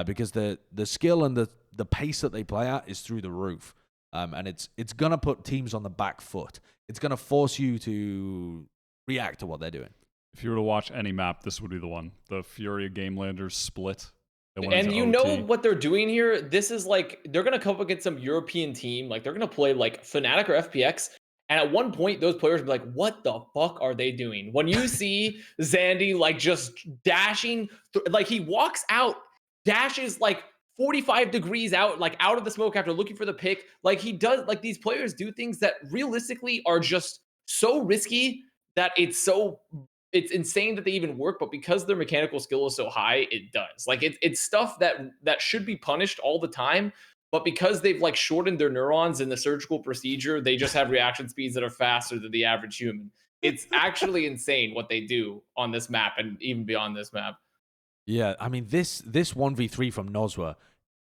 Because the skill and the pace that they play at is through the roof. And it's going to put teams on the back foot. It's going to force you to react to what they're doing. If you were to watch any map, this would be the one. The Furia Gamelanders split. And you know what they're doing here? This is like, they're going to come up against some European team. Like, they're going to play like Fnatic or FPX. And at one point, those players will be like, what the fuck are they doing? When you see Zandy like just dashing, like he walks out, dashes like 45 degrees out, like out of the smoke after looking for the pick. Like he does, like these players do things that realistically are just so risky that it's insane that they even work, but because their mechanical skill is so high, it does. Like it's stuff that should be punished all the time, but because they've like shortened their neurons in the surgical procedure, they just have reaction speeds that are faster than the average human. It's actually insane what they do on this map and even beyond this map. Yeah, I mean this 1v3 from Nozwa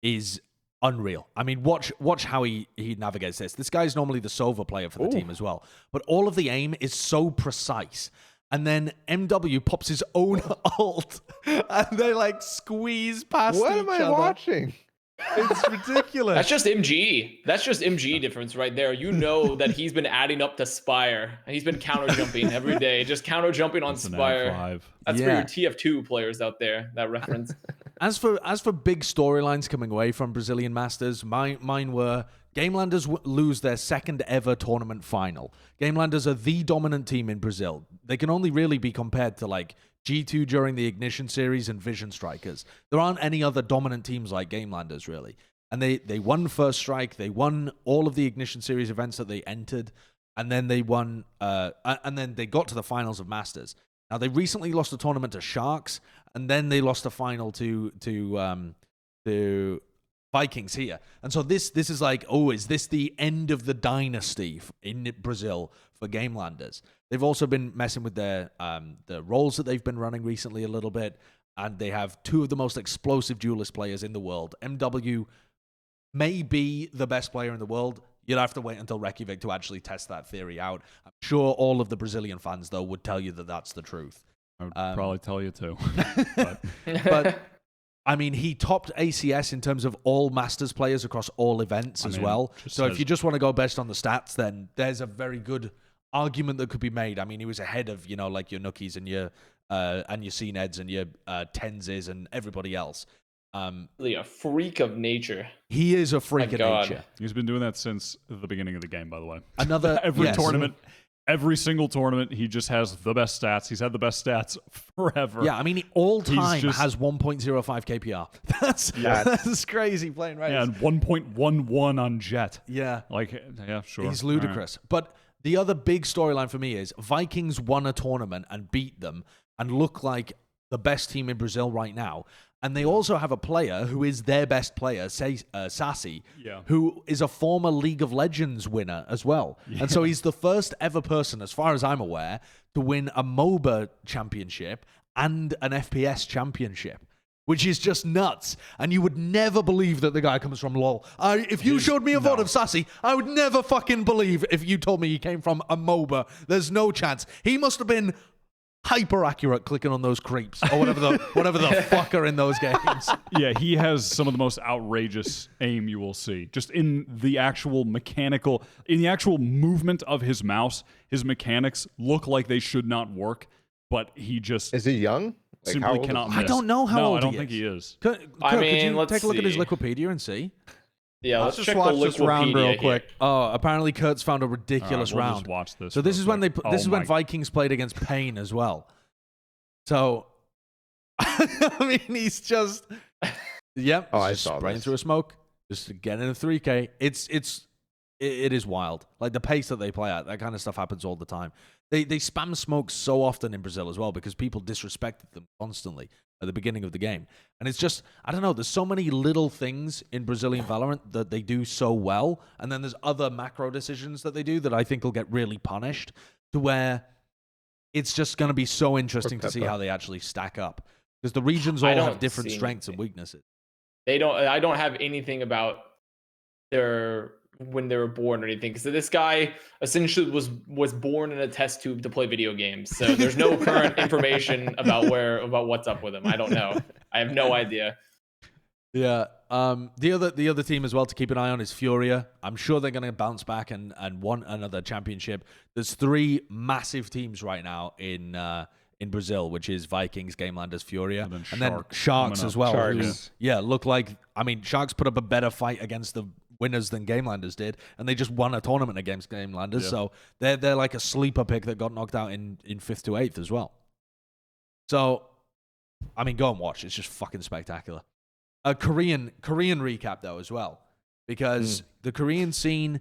is unreal. I mean, watch how he navigates this. This guy's normally the Sova player for the team as well, but all of the aim is so precise. And then MW pops his own ult, and they like squeeze past each other. What am I watching? It's ridiculous. That's just MG. That's just MG difference right there. You know that he's been adding up to Spire, and he's been counter jumping every day, just counter jumping on Spire. That's for your TF2 players out there. That reference. As for big storylines coming away from Brazilian Masters, mine were Gamelanders lose their second ever tournament final. Gamelanders are the dominant team in Brazil. They can only really be compared to like G2 during the Ignition series and Vision Strikers. There aren't any other dominant teams like Gamelanders really. And they won First Strike, they won all of the Ignition series events that they entered, and then they won and then they got to the finals of Masters. Now they recently lost a tournament to Sharks, and then they lost a final to Vikings here. And so this is like, oh, is this the end of the dynasty in Brazil for Gamelanders? They've also been messing with their the roles that they've been running recently a little bit, and they have two of the most explosive duelist players in the world. MW may be the best player in the world. You'll have to wait until Reykjavik to actually test that theory out. I'm sure all of the Brazilian fans, though, would tell you that that's the truth. I would probably tell you too. But I mean, he topped ACS in terms of all Masters players across all events as well. So if you just want to go based on the stats, then there's a very good argument that could be made. I mean, he was ahead of, you know, like your Nookies and your CNEDs and your TenZs and everybody else. Really a freak of nature. He is a freak of nature. He's been doing that since the beginning of the game, by the way. Every tournament. Every single tournament, he just has the best stats. He's had the best stats forever. Yeah, I mean, he all time has 1.05 KPR. That's crazy playing right. Yeah, and 1.11 on Jett. Yeah. Like, yeah, sure. He's ludicrous. Right. But the other big storyline for me is Vikings won a tournament and beat them and look like the best team in Brazil right now. And they also have a player who is their best player, Sassy, Yeah. who is a former League of Legends winner as well. Yeah. And so he's the first ever person, as far as I'm aware, to win a MOBA championship and an FPS championship, which is just nuts. And you would never believe that the guy comes from LoL. If you showed me a VOD of Sassy, I would never fucking believe if you told me he came from a MOBA. There's no chance. He must have been hyper accurate clicking on those creeps or whatever the fuck are in those games. Yeah, he has some of the most outrageous aim you will see. Just in the actual movement of his mouse, his mechanics look like they should not work, but he just Is he young? Like, how simply old cannot is miss. I don't know how no, old I don't he think is. he is. Kurt, I could mean, you let's take a look at his see. Wikipedia and see? Yeah, Let's let's just check watch the this round real Wikipedia here. quick. Oh, apparently Kurt's found a All ridiculous right, we'll round. just watch this. So this real is when quick. this is when my- Vikings played against Pain as well. So I mean, he's just yep. Oh, I just saw spraying this. through a smoke, just getting a 3K. It is wild. Like the pace that they play at, that kind of stuff happens all the time. They spam smoke so often in Brazil as well because people disrespected them constantly at the beginning of the game. And it's just, I don't know, there's so many little things in Brazilian Valorant that they do so well, and then there's other macro decisions that they do that I think will get really punished, to where it's just going to be so interesting to see how they actually stack up. Because the regions I all have don't different see strengths and anything. weaknesses. I don't have anything about when they were born or anything. So this guy essentially was born in a test tube to play video games. So there's no current information about what's up with him. I don't know. I have no idea. Yeah. The other team as well to keep an eye on is Furia. I'm sure they're going to bounce back and want another championship. There's 3 massive teams right now in Brazil, which is Vikings, Gamelanders, Furia, and then Sharks as well. Sharks. Who, look like, I mean, Sharks put up a better fight against the winners than Gamelanders did, and they just won a tournament against Gamelanders. Yeah. So they're like a sleeper pick that got knocked out in 5th to 8th as well. So, I mean, go and watch. It's just fucking spectacular. A Korean recap though as well, because the Korean scene,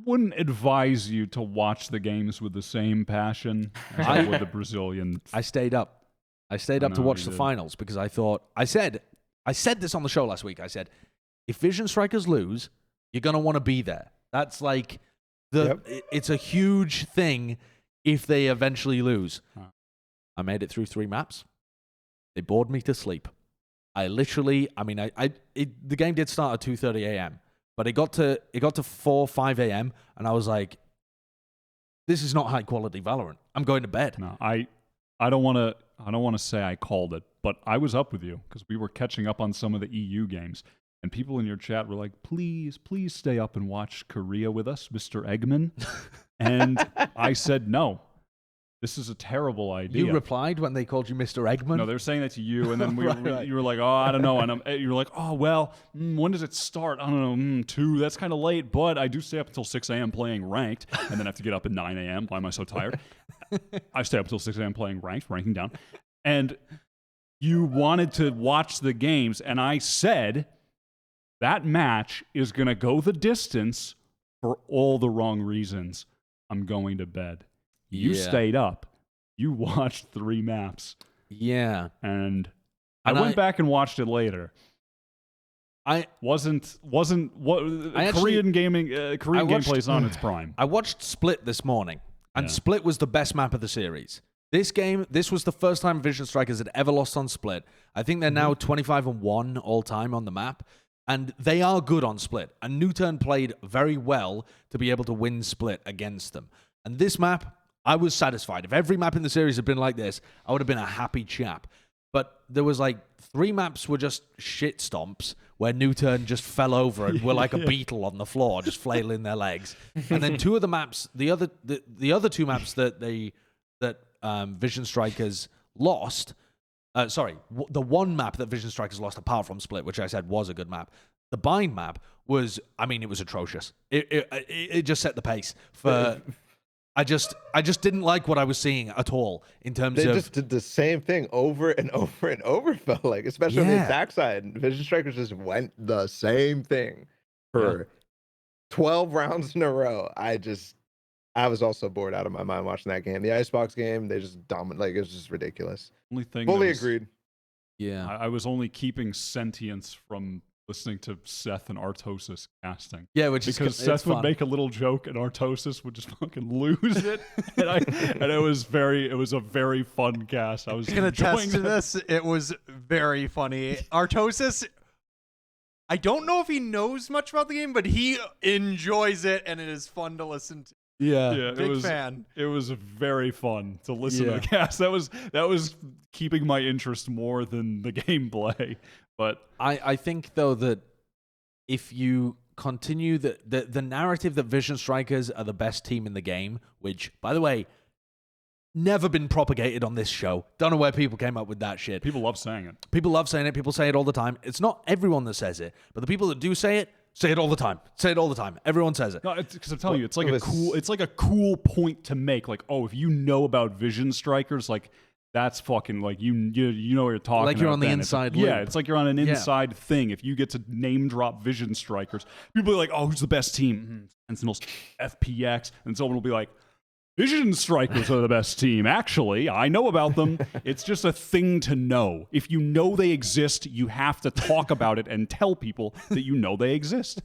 Wouldn't advise you to watch the games with the same passion as I would the Brazilian. I stayed up. I stayed up to know watch you the did. finals because I thought I said this on the show last week. I said, if Vision Strikers lose, you're gonna want to be there. That's like it's a huge thing if they eventually lose. Huh. I made it through 3 maps. They bored me to sleep. I literally, I mean, the game did start at 2:30 a.m., but it got to 4-5 a.m. and I was like, this is not high quality Valorant. I'm going to bed. No, I don't want to say I called it, but I was up with you because we were catching up on some of the EU games, and people in your chat were like, please stay up and watch Korea with us, Mr. Eggman. And I said no. This is a terrible idea. You replied when they called you Mr. Eggman? No, they were saying that to you, and then Right. you were like, "Oh, I don't know," and you were like, "Oh, well, when does it start? I don't know, 2. That's kind of late, but I do stay up until 6 a.m. playing ranked, and then have to get up at 9 a.m. Why am I so tired? I stay up until 6 a.m. playing ranked, ranking down, and you wanted to watch the games, and I said that match is going to go the distance for all the wrong reasons. I'm going to bed. You Yeah. stayed up. You watched 3 maps. Yeah. And I And went back and watched it later. I Wasn't what I actually- Korean gaming Korean watched- gameplay is on its prime. I watched Split this morning, and Yeah. Split was the best map of the series. This was the first time Vision Strikers had ever lost on Split. I think they're now 25-1 all time on the map, and they are good on Split. And Newturn played very well to be able to win Split against them. And this map, I was satisfied. If every map in the series had been like this, I would have been a happy chap. But there was like 3 maps were just shit stomps where Newturn just fell over and were like a beetle on the floor, just flailing their legs. And then 2 of the maps, the other 2 maps that Vision Strikers lost. The one map that Vision Strikers lost apart from Split, which I said was a good map. The Bind map was, I mean, it was atrocious. It just set the pace for. I just didn't like what I was seeing at all in terms They of. just did the same thing over and over and over, felt like, especially on the Yeah. attack side. Vision Strikers just went the same thing for 12 rounds in a row. I was also bored out of my mind watching that game. The Icebox game, they just dominate. Like, it was just ridiculous. Only thing Fully that was agreed. Yeah. I was only keeping sentience from listening to Seth and Artosis casting. Yeah, which because is Seth would make a little joke and Artosis would just fucking lose it, and it was a very fun cast. I was I can attest enjoying to it. this. It was very funny. Artosis, I don't know if he knows much about the game, but he enjoys it, and it is fun to listen to. Yeah, Big fan. It was very fun to listen Yeah. to the cast. That was keeping my interest more than the gameplay. But I think though that if you continue the narrative that Vision Strikers are the best team in the game, which by the way, never been propagated on this show. Don't know where people came up with that shit. people love saying it. People love saying it. People say it all the time. It's not everyone that says it, but the people that do say it all the time. Say it all the time. Everyone says it. No, because I'm telling you, it's like a cool point to make. Like, oh, if you know about Vision Strikers, like that's fucking like you know what you're talking about. Like you're on the then. inside Yeah, loop. it's like you're on an inside thing. If you get to name drop Vision Strikers, people are like, oh, who's the best team? Sentinels, FPX, and someone will be like, Vision Strikers are the best team. Actually, I know about them. It's just a thing to know. If you know they exist, you have to talk about it and tell people that you know they exist.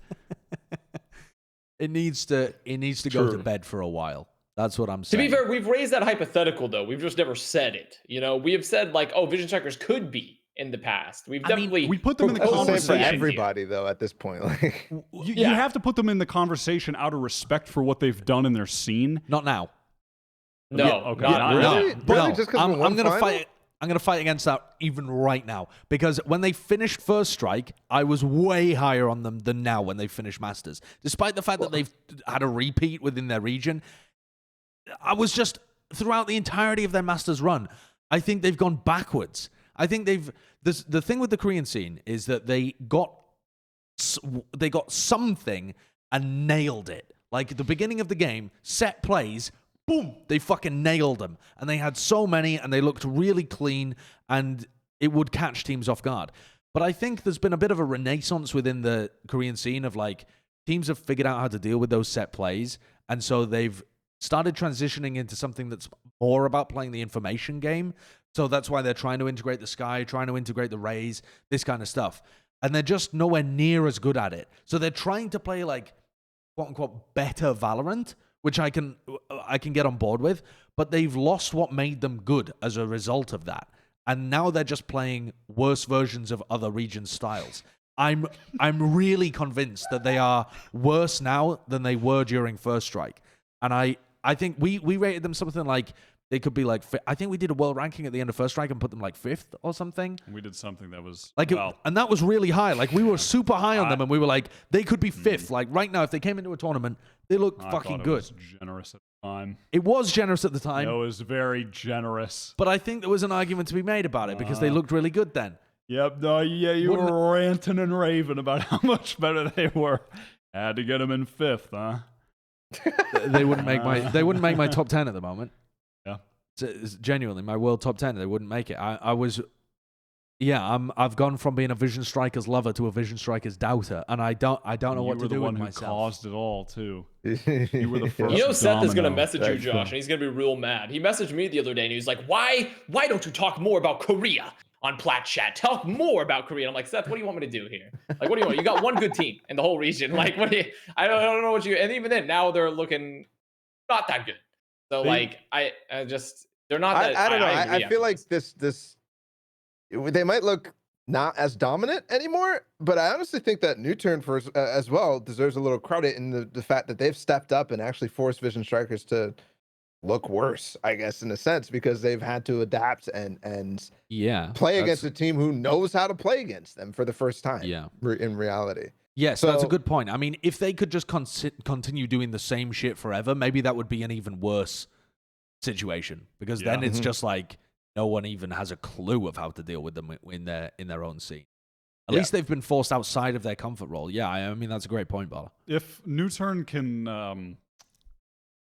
It needs to go to True. bed for a while. That's what I'm To saying. be fair, we've raised that hypothetical though. We've just never said it. You know, we have said like, oh, Vision Strikers could be in the past. We've definitely we put them in the That's the same for conversation here. everybody, though. At this point, like You have to put them in the conversation out of respect for what they've done in their scene. Not now. No, okay. not Really? now. But Really? Just 'cause I'm, we won I'm gonna final? fight. I'm gonna fight against that even right now because when they finished First Strike, I was way higher on them than now when they finished Masters. Despite the fact that they've had a repeat within their region, I was just throughout the entirety of their Masters run. I think they've gone backwards. I think the thing with the Korean scene is that they got something and nailed it. Like at the beginning of the game, set plays. Boom! They fucking nailed them. And they had so many, and they looked really clean, and it would catch teams off guard. But I think there's been a bit of a renaissance within the Korean scene of like, teams have figured out how to deal with those set plays, and so they've started transitioning into something that's more about playing the information game. So that's why they're trying to integrate the Sky, trying to integrate the Rays, this kind of stuff. And they're just nowhere near as good at it. So they're trying to play like, quote-unquote, better Valorant, which I can get on board with, but they've lost what made them good as a result of that. And now they're just playing worse versions of other regions' styles. I'm really convinced that they are worse now than they were during First Strike. And I think we rated them something like, they could be like, I think we did a world ranking at the end of First Strike and put them like 5th or something. We did something that was Like, and that was really high. Like, we were super high on them, and we were like, they could be 5th. Like, right now, if they came into a tournament, they look I fucking thought it good. was generous at the time. It was generous at the time, It was very generous. but I think there was an argument to be made about it because they looked really good then. Yep. No. Yeah. You were ranting and raving about how much better they were. Had to get them in 5th, huh? They wouldn't make my top 10 at the moment. Yeah. It's genuinely my world top 10. They wouldn't make it. I've gone from being a Vision Strikers lover to a Vision Strikers doubter, and I don't know what to do with You were the one who myself. caused it all, too. You were the first. You know, Seth is gonna domino. message you, Josh, and he's gonna be real mad. He messaged me the other day, and he was like, "Why don't you talk more about Korea on Plat Chat? Talk more about Korea." I'm like, Seth, what do you want me to do here? Like, what do you want? You got one good team in the whole region. Like, what do you? I don't know what you. And even then, now they're looking not that good. So like, I just they're not. That, I don't know. agree I feel like this. they might look not as dominant anymore, but I honestly think that New Turn for as well deserves a little credit in the fact that they've stepped up and actually forced Vision Strikers to look worse, I guess, in a sense, because they've had to adapt and play against a team who knows how to play against them for the first time. Yeah. In reality. Yes, that's a So- good point. I mean, if they could just continue doing the same shit forever, maybe that would be an even worse situation, because then it's just like no one even has a clue of how to deal with them in their own scene. At least they've been forced outside of their comfort role. Yeah, I mean, that's a great point, Balla. If New Turn can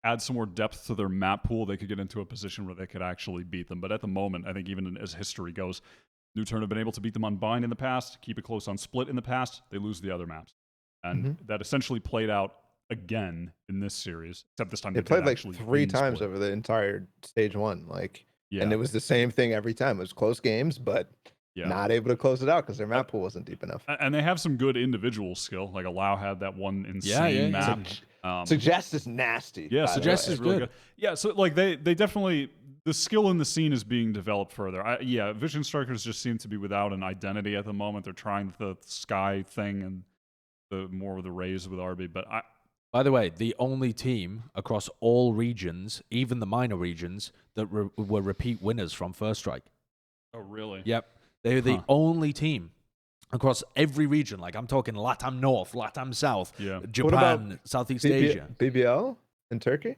add some more depth to their map pool, they could get into a position where they could actually beat them. But at the moment, I think even as history goes, New Turn have been able to beat them on Bind in the past, keep it close on Split in the past. They lose the other maps. And that essentially played out again in this series, except this time They did played like actually 3 win times Split. over the entire stage 1, like, Yeah. and it was the same thing every time. It was close games, but not able to close it out because their map pool wasn't deep enough. And they have some good individual skill. Like Allow had that one insane map. Suggest is nasty. Yeah, Suggest is really good. Yeah, so like they definitely, the skill in the scene is being developed further. Yeah, Vision Strikers just seem to be without an identity at the moment. They're trying the Sky thing and the more of the Rays with RB. But by the way, the only team across all regions, even the minor regions, that were repeat winners from First Strike. Oh, really? Yep. They're the only team across every region. Like I'm talking LATAM North, LATAM South, Japan, Southeast Asia. BBL in Turkey?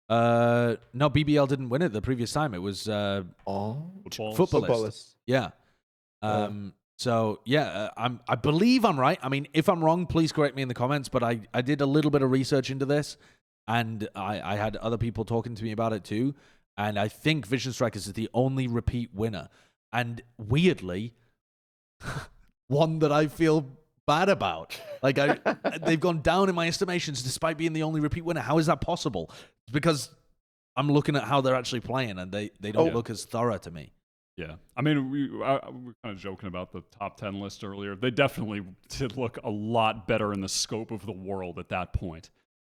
No, BBL didn't win it the previous time. It was Footballist. Yeah. So yeah, I believe I'm right. I mean, if I'm wrong, please correct me in the comments. But I did a little bit of research into this, and I had other people talking to me about it too. And I think Vision Strikers is the only repeat winner. And weirdly, one that I feel bad about. Like they've gone down in my estimations despite being the only repeat winner. How is that possible? Because I'm looking at how they're actually playing, and they don't look as thorough to me. Yeah, I mean, we were kind of joking about the top 10 list earlier. They definitely did look a lot better in the scope of the world at that point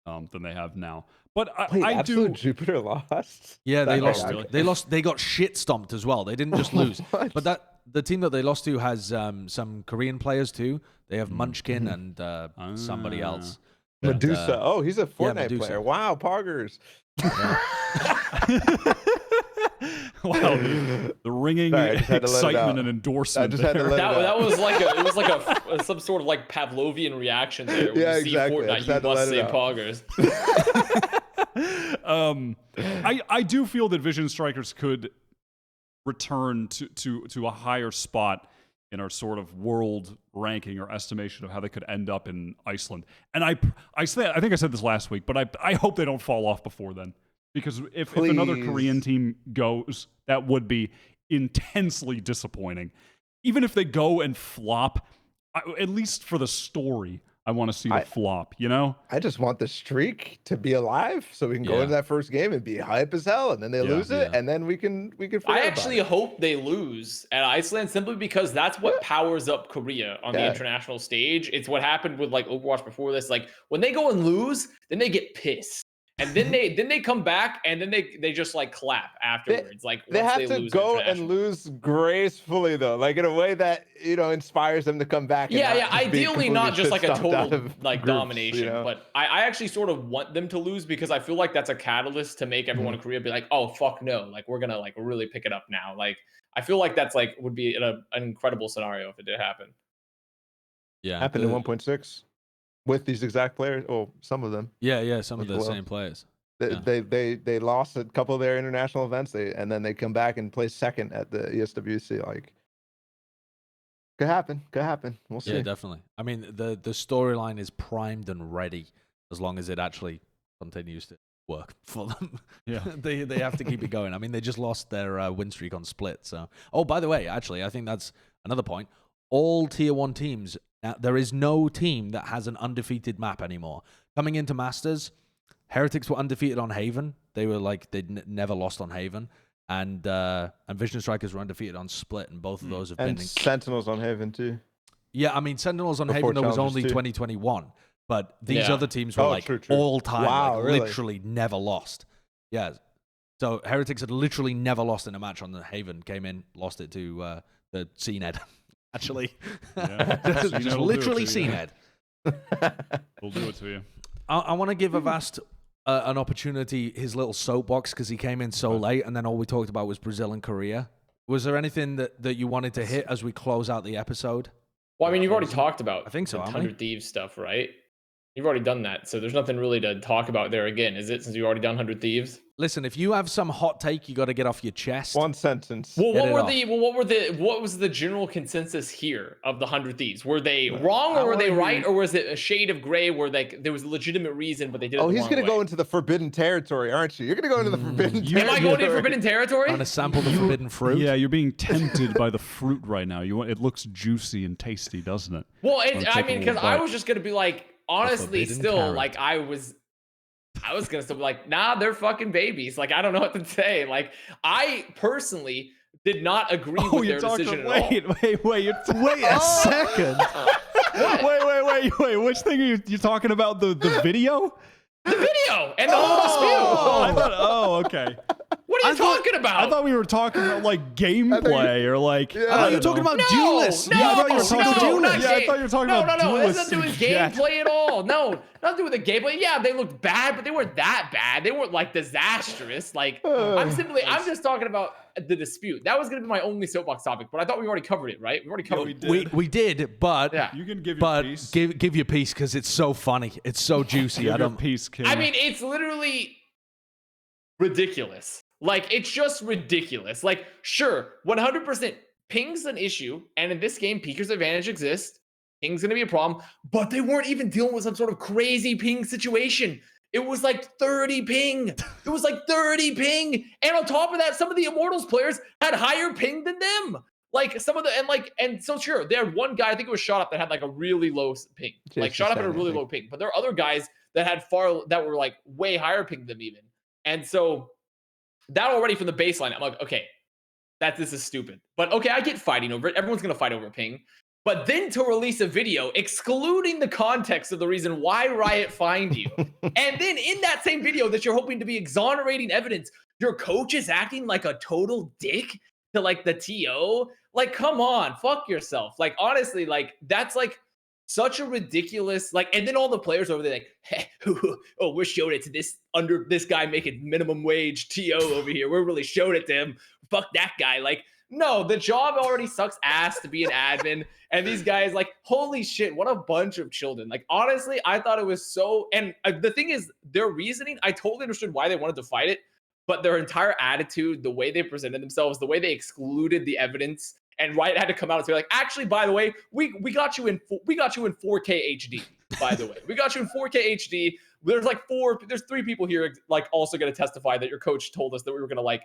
than they have now. But I do. Jupiter lost. Yeah, they lost. They lost. They got shit stomped as well. They didn't just lose. But the team that they lost to has some Korean players too. They have Munchkin and somebody else. Medusa. He's a Fortnite player. Wow, Poggers. Yeah. Wow, the ringing excitement and endorsement. That was like some sort of like Pavlovian reaction there. When you see Fortnite, you must say Poggers. I do feel that Vision Strikers could return to a higher spot in our sort of world ranking or estimation of how they could end up in Iceland. And I think I said this last week, but I hope they don't fall off before then. Because if another Korean team goes, that would be intensely disappointing. Even if they go and flop, at least for the story, I want to see the flop, you know? I just want the streak to be alive so we can go into that first game and be hype as hell, and then they lose it, and then we can forget I actually hope they lose at Iceland simply because that's what powers up Korea on the international stage. It's what happened with like Overwatch before this. Like when they go and lose, then they get pissed. And then they come back and then they just like clap afterwards. They have to go and lose gracefully though, like in a way that inspires them to come back. Yeah. Ideally, not just like a total like domination, but I actually sort of want them to lose because I feel like that's a catalyst to make everyone in Korea be like, oh fuck no, like we're gonna like really pick it up now. Like I feel like that's like would be an incredible scenario if it did happen. Yeah, happened in 1.6. With these exact players, some of them. Yeah, some of the same players. They lost a couple of their international events, and then they come back and play second at the ESWC. Like, could happen. We'll see. Yeah, definitely. I mean, the storyline is primed and ready as long as it actually continues to work for them. Yeah, they have to keep it going. I mean, they just lost their win streak on Split. So, by the way, actually, I think that's another point. All tier 1 teams. Now, there is no team that has an undefeated map anymore. Coming into Masters, Heretics were undefeated on Haven. They were like they'd never lost on Haven, and Vision Strikers were undefeated on Split, and both of those have been. And Sentinels on Haven too. Yeah, I mean Sentinels on Haven was only 2021, but these other teams were true. All time, wow, really? Literally never lost. Yeah, so Heretics had literally never lost in a match on the Haven. Came in, lost it to the CNED. Actually, just literally CNED. We'll do it to you. I want to give Avast an opportunity, his little soapbox, because he came in so late, and then all we talked about was Brazil and Korea. Was there anything that you wanted to hit as we close out the episode? Well, I mean, you've already talked about I think so, 100 Thieves stuff, right? You've already done that, so there's nothing really to talk about there again, is it? Since you've already done 100 Thieves. Listen, if you have some hot take, you got to get off your chest. One sentence. Well, what was the general consensus here of the 100 Thieves? Were they wrong or were they right, or was it a shade of gray where like there was a legitimate reason, but they did it the he's wrong gonna way? go into the forbidden territory, aren't you? You're gonna go into the forbidden territory. Am I going into forbidden territory? Want to sample the forbidden fruit? Yeah, you're being tempted by the fruit right now. It looks juicy and tasty, doesn't it? Well, I mean, because I was just gonna be like, honestly, still carrot. like I was gonna still be like, nah, they're fucking babies. Like I don't know what to say. Like I personally did not agree Oh, with you're their talking. decision at all. Wait. Wait a second. Wait. Which thing are you talking about? The video? The video and the whole dispute. Okay. What are you talking about? I thought we were talking about like gameplay or like. Yeah. I thought you were talking about duelists. No, Yeah, I thought you were talking about duelists. Yeah, I thought you were talking about No, it has duelists nothing to do with and Jett. gameplay at all. No, nothing to do with the gameplay. Yeah, they looked bad, but they weren't that bad. They weren't like disastrous. Like I'm just talking about the dispute. That was gonna be my only soapbox topic, but I thought we already covered it, right? We already covered it. We did, but Yeah. You can give your piece. give your piece because it's so funny. It's so juicy. Give I your don't. piece, King. I mean, it's literally ridiculous. Like, it's just ridiculous. Like, sure, 100% ping's an issue, and in this game, peeker's advantage exists. Ping's gonna be a problem, but they weren't even dealing with some sort of crazy ping situation. It was like 30 ping. It was like 30 ping. And on top of that, some of the Immortals players had higher ping than them. Like some of the, and so sure, they had one guy, I think it was Shot Up, that had like a really low ping. Like Shot Up had a really low ping. But there are other guys that had that were like way higher ping than them even. And so that already from the baseline, I'm like, okay, this is stupid. But okay, I get fighting over it. Everyone's gonna fight over ping. But then to release a video excluding the context of the reason why Riot fined you, and then in that same video that you're hoping to be exonerating evidence, your coach is acting like a total dick to like the TO. Like, come on, fuck yourself. Like, honestly, like that's like such a ridiculous, like, and then all the players over there like, hey, oh, we're showing it to this guy making minimum wage TO over here. We're really showing it to him. Fuck that guy. Like, no, the job already sucks ass to be an admin. And these guys, like, holy shit, what a bunch of children. Like, honestly, I thought it was so, and the thing is, their reasoning, I totally understood why they wanted to fight it, but their entire attitude, the way they presented themselves, the way they excluded the evidence, and Riot had to come out and say, like, actually, by the way, we got you in 4K HD, by the way. We got you in 4K HD. There's 3 people here, like, also going to testify that your coach told us that we were going to, like,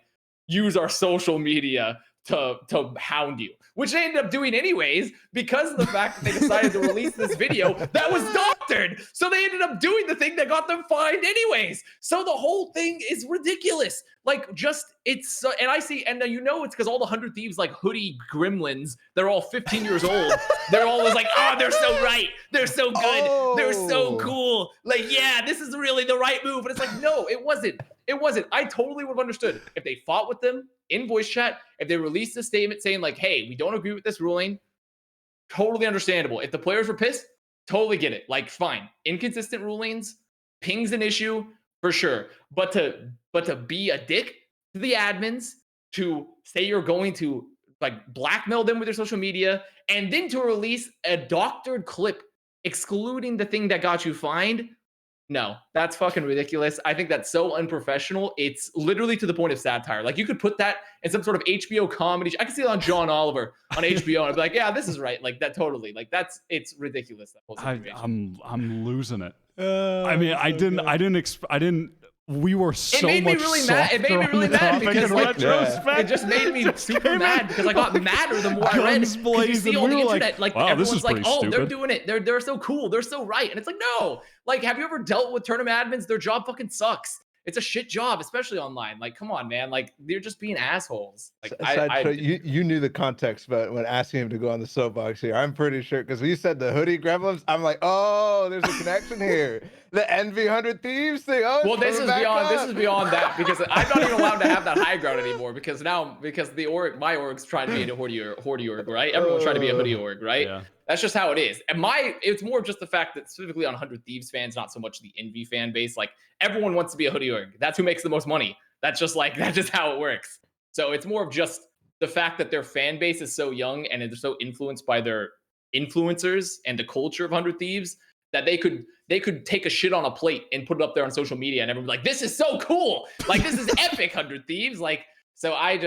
use our social media to hound you, which they ended up doing anyways because of the fact that they decided to release this video that was doctored. So they ended up doing the thing that got them fined anyways. So the whole thing is ridiculous. Like, just it's and I see, and you know it's because all the 100 Thieves like hoodie gremlins, they're all 15 years old. They're always like, oh, they're so right, they're so good, they're so cool. Like, yeah, this is really the right move. But it's like, no, it wasn't. It wasn't. I totally would have understood if they fought with them in voice chat, if they released a statement saying like, hey, we don't agree with this ruling, totally understandable. If the players were pissed, totally get it. Like, fine. Inconsistent rulings, ping's an issue for sure. But to be a dick to the admins, to say you're going to like blackmail them with your social media, and then to release a doctored clip excluding the thing that got you fined, no, that's fucking ridiculous. I think that's so unprofessional. It's literally to the point of satire. Like, you could put that in some sort of HBO comedy. I could see it on John Oliver on HBO, and I'd be like, yeah, this is right. Like, that totally. Like, it's ridiculous. That whole situation. I'm losing it. I mean, I didn't. We were so it made much me really mad. It made me really mad because like, it just made me super mad because I got madder the more I read. Because you see on the internet, like wow, everyone's like, oh, stupid. they're doing it. They're so cool. They're so right. And it's like, no. Like, have you ever dealt with tournament admins? Their job fucking sucks. It's a shit job, especially online. Like, come on, man. Like, they're just being assholes. Like, you knew the context, but when asking him to go on the soapbox here, I'm pretty sure because when you said the hoodie gremlins, I'm like, oh, there's a connection here. The Envy 100 Thieves thing. Oh, well, this is beyond that because I'm not even allowed to have that high ground anymore because the org, my org's trying to be a hoodie org, right? Everyone's trying to be a hoodie org, right? Yeah. That's just how it is. And it's more just the fact that specifically on 100 Thieves fans, not so much the Envy fan base. Like, everyone wants to be a hoodie org. That's who makes the most money. That's just how it works. So it's more of just the fact that their fan base is so young and they're so influenced by their influencers and the culture of 100 Thieves that they could take a shit on a plate and put it up there on social media and everyone's like, this is so cool. Like, this is epic, 100 Thieves. Like, so I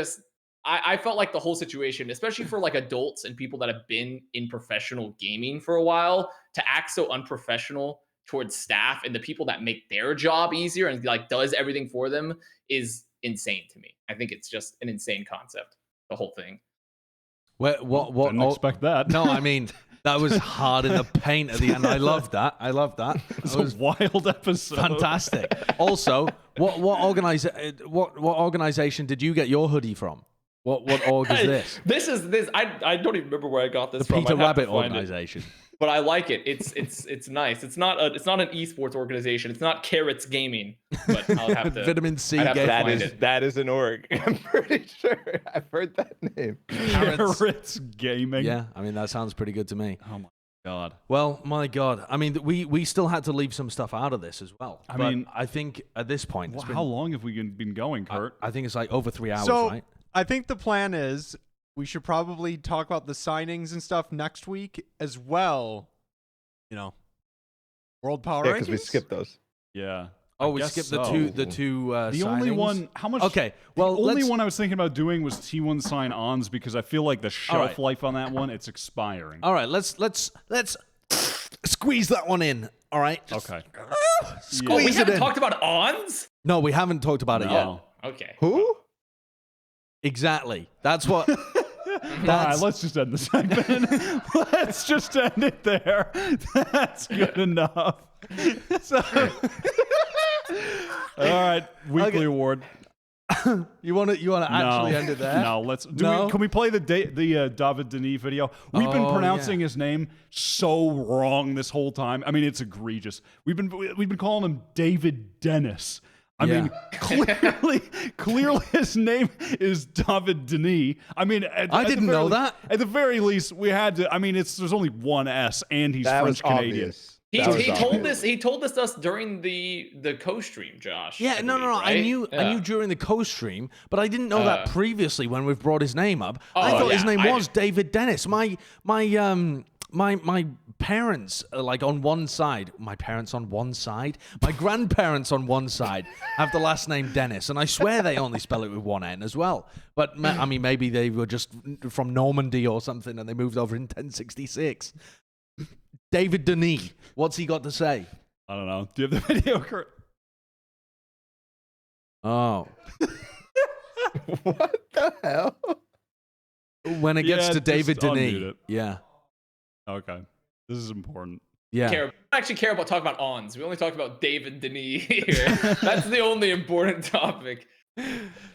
felt like the whole situation, especially for like adults and people that have been in professional gaming for a while, to act so unprofessional towards staff and the people that make their job easier and like does everything for them is insane to me. I think it's just an insane concept, the whole thing. What? Didn't expect that. No, I mean, that was hard in the paint at the end. I love that. It's a wild episode. Fantastic. Also, what organization did you get your hoodie from? What org is this? This. I don't even remember where I got this The from. Peter I'd have to Rabbit find it. organization. But I like it. It's nice. It's not an esports organization. It's not Carrots Gaming. But I'll have to Vitamin C I'd have to game. find it. That is an org. I'm pretty sure I've heard that name. Carrots Gaming. Yeah, I mean, that sounds pretty good to me. Oh my god. Well, my God. I mean, we still had to leave some stuff out of this as well. I But mean, I think at this point, it's How long have we been going, Kurt? I think it's like over 3 hours, So right? I think the plan is we should probably talk about the signings and stuff next week as well. You know, World Power Yeah, Rankings. because we skipped those. Yeah. Oh, I we guess skipped so. the two The only signings? one. How much? Okay, well, the only let's- one I was thinking about doing was T1 sign-ons because I feel like the shelf right. life on that one it's expiring. All right, let's squeeze that one in. All right. Okay. Squeeze Oh, we it haven't in. talked about ons. No, we haven't talked about it yet. No. Okay. Who? Exactly. That's what. All right, let's just end the segment. Let's just end it there. That's good enough. So, all right, weekly Okay. award. you want to actually end it there? No, let's. No? Can we play the David Denis video? We've been Oh, pronouncing yeah. his name so wrong this whole time. I mean, it's egregious. We've been calling him David Dennis. I mean, clearly his name is David Denis. I mean, I didn't know that. At the very least, we had to. I mean, there's only one S, and he's That was French Canadian. obvious. He That was told obvious. this. He told this to us during the co-stream, Josh. Yeah, I no. believe, I right? knew Yeah. during the co-stream, but I didn't know that previously when we've brought his name up. I Oh, thought his yeah, name I was David Dennis. My parents, like on one side, my parents on one side, my grandparents on one side have the last name Dennis, and I swear they only spell it with one N as well. But I mean, maybe they were just from Normandy or something, and they moved over in 1066. David Denis, what's he got to say? I don't know. Do you have the video, Kurt? Oh, What the hell? when it gets Yeah, to David just unmute Denis, it. yeah, Okay, this is important. yeah. We don't actually care about talking about ons. We only talk about David Denis here. That's the only important topic.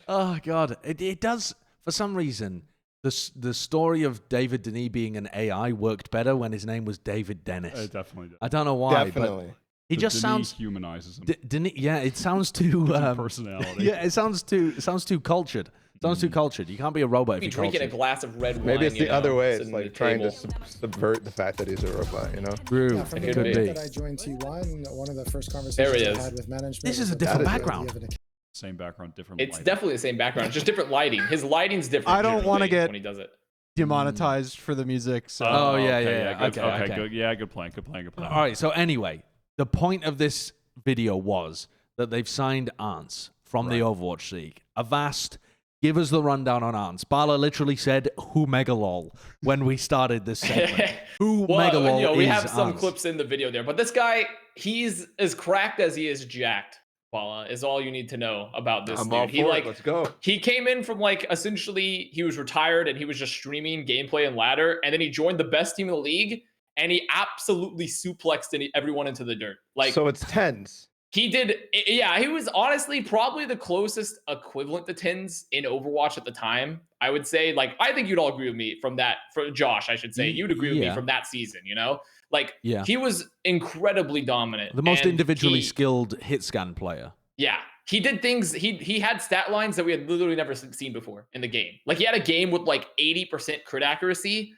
Oh God, it does for some reason. The story of David Denis being an AI worked better when his name was David Dennis. It definitely does. I don't know why, Definitely. but he The just Denis sounds. humanizes him. Denis, yeah, it sounds too. Personality. Yeah, it sounds too cultured. It sounds too cultured. You can't be a robot if Be you're drinking a cultured. glass of red wine. Maybe it's you the other know, way. It's sitting like at the trying to table. subvert the fact that he's a robot, you know? True, Yeah, from it the could moment be. that I joined T1, one of the first There conversations he I is. had with management. This is was a different about the background. idea of an Same background, different. It's lighting. definitely the same background. It's just different lighting. His lighting's different. I don't wanna generally get- when he does it. demonetized for the music. So Oh, yeah, Good, okay. good. Yeah, good plan. Good plan. Good plan. All right. So anyway, the point of this video was that they've signed Ants from the Overwatch League. Avast, give us the rundown on Ants. Balla literally said, "Who megalol?" when we started this segment. Who megalol you know, we is have some Ants? clips in the video there, but this guy, he's as cracked as he is jacked. Balla is all you need to know about this I'm dude. all He for like it. Let's go. he came in from like essentially he was retired and he was just streaming gameplay and ladder, and then he joined the best team in the league and he absolutely suplexed everyone into the dirt. Like So it's TenZ. he did, yeah. He was honestly probably the closest equivalent to TenZ in Overwatch at the time. I would say, like, I think you'd all agree with me from that. For Josh, I should say, you'd agree with me Yeah. from that season. You know, like, Yeah. he was incredibly dominant. The most and individually he- skilled hit scan player. Yeah, he did things. He had stat lines that we had literally never seen before in the game. Like he had a game with like 80% crit accuracy,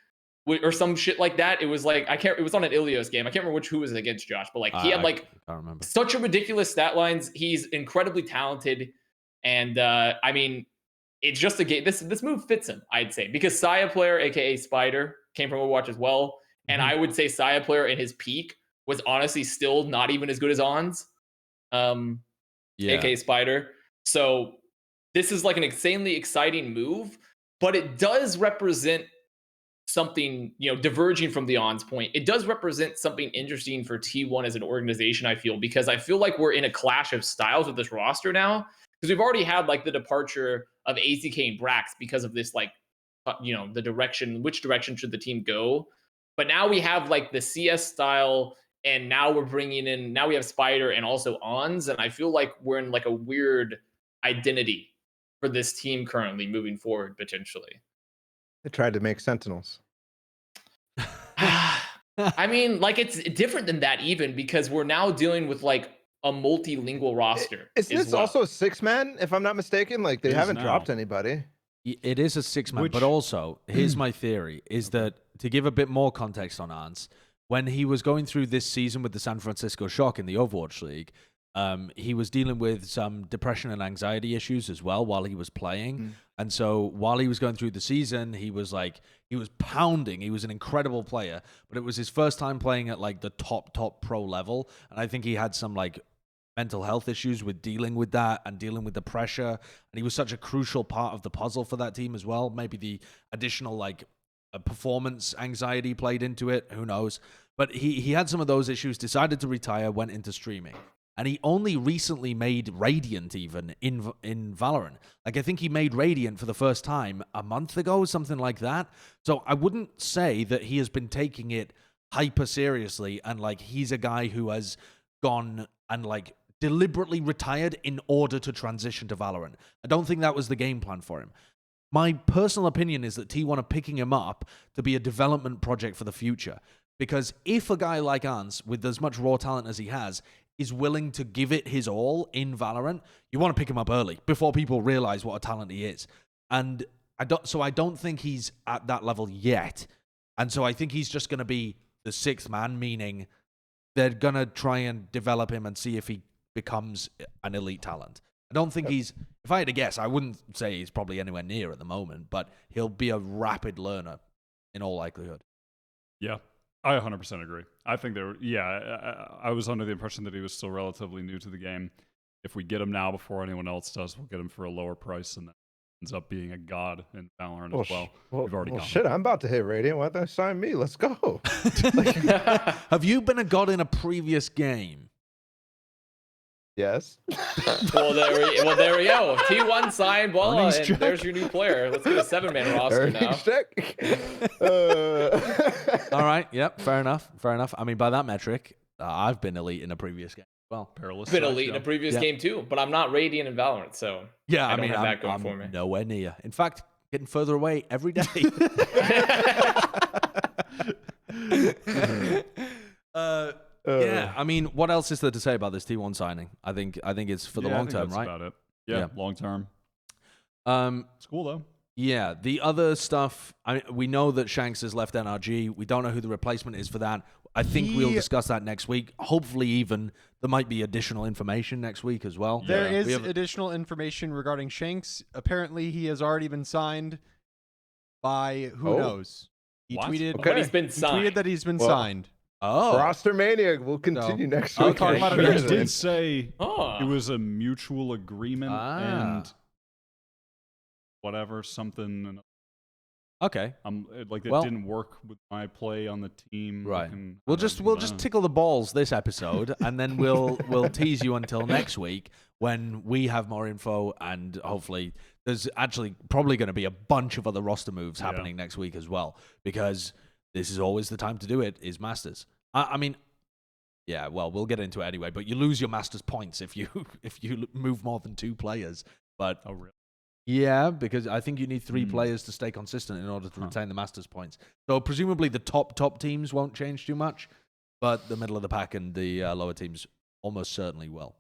or some shit like that. It was like It was on an Ilios game. I can't remember who was against Josh, but like he had like I don't remember. such a ridiculous stat lines. He's incredibly talented, and I mean, it's just a game. This move fits him, I'd say, because Saya player, aka Spider, came from Overwatch as well, and I would say Saya player in his peak was honestly still not even as good as Ons, Yeah. aka Spider. So this is like an insanely exciting move, but it does represent something, you know, diverging from the Ons point. It does represent something interesting for T1 as an organization, I feel, because I feel like we're in a clash of styles with this roster now, because we've already had like the departure of AZK and Brax because of this, like, you know, the direction, which direction should the team go? But now we have like the CS style, and now we're bringing in, now we have Spider and also Ons, and I feel like we're in like a weird identity for this team currently moving forward potentially. They tried to make Sentinels. I mean, like it's different than that even because we're now dealing with like a multilingual roster. Isn't this also 6-man, if I'm not mistaken? Like they haven't dropped anybody. It is a 6-man, but also, here's my theory, is that to give a bit more context on ANS, when he was going through this season with the San Francisco Shock in the Overwatch League, he was dealing with some depression and anxiety issues as well while he was playing. And so while he was going through the season, he was pounding. He was an incredible player, but it was his first time playing at like the top pro level. And I think he had some like mental health issues with dealing with that and dealing with the pressure. And he was such a crucial part of the puzzle for that team as well. Maybe the additional like performance anxiety played into it. Who knows? But he had some of those issues, decided to retire, went into streaming. And he only recently made Radiant even in Valorant. Like, I think he made Radiant for the first time a month ago, something like that. So I wouldn't say that he has been taking it hyper seriously and, like, he's a guy who has gone and, like, deliberately retired in order to transition to Valorant. I don't think that was the game plan for him. My personal opinion is that T1 are picking him up to be a development project for the future. Because if a guy like ANS, with as much raw talent as he has, is willing to give it his all in Valorant, you want to pick him up early before people realize what a talent he is. And I don't think he's at that level yet. And so I think he's just going to be the 6th man, meaning they're going to try and develop him and see if he becomes an elite talent. I don't think he's, if I had to guess, I wouldn't say he's probably anywhere near at the moment, but he'll be a rapid learner in all likelihood. Yeah. I 100% agree. I think I was under the impression that he was still relatively new to the game. If we get him now before anyone else does, we'll get him for a lower price, and that ends up being a god in Valorant as well. We've already got shit, I'm about to hit Radiant. Why don't they sign me? Let's go. Have you been a god in a previous game? Yes. Well, there we go. T1 signed Balla, and there's your new player. Let's get a 7-man roster now. All right. Yep. Fair enough. I mean, by that metric, I've been elite in a previous game. Well, I've been elite in a previous game too, but I'm not Radiant in Valorant, so yeah, I mean, I'm nowhere near. In fact, getting further away every day. Yeah, I mean, what else is there to say about this T1 signing? I think it's for the long term, right? That's about it. Yeah, long term. It's cool though. Yeah, the other stuff, we know that Shanks has left NRG. We don't know who the replacement is for that. I think we'll discuss that next week. Hopefully, even there might be additional information next week as well. There is additional information regarding Shanks. Apparently, he has already been signed by who knows. He tweeted, but he's been signed. He tweeted that he's been signed. Oh, Roster Mania will continue next week. Talk about it. He did say it was a mutual agreement and whatever something. Okay. Like it didn't work with my play on the team. Right. We'll just tickle the balls this episode, and then we'll tease you until next week when we have more info, and hopefully there's actually probably going to be a bunch of other roster moves happening next week as well, because this is always the time to do it, is Masters. I mean, yeah, well, we'll get into it anyway, but you lose your Masters points if you move more than 2 players. But oh, really? Yeah, because I think you need 3 players to stay consistent in order to retain the Masters points. So presumably the top teams won't change too much, but the middle of the pack and the lower teams almost certainly will.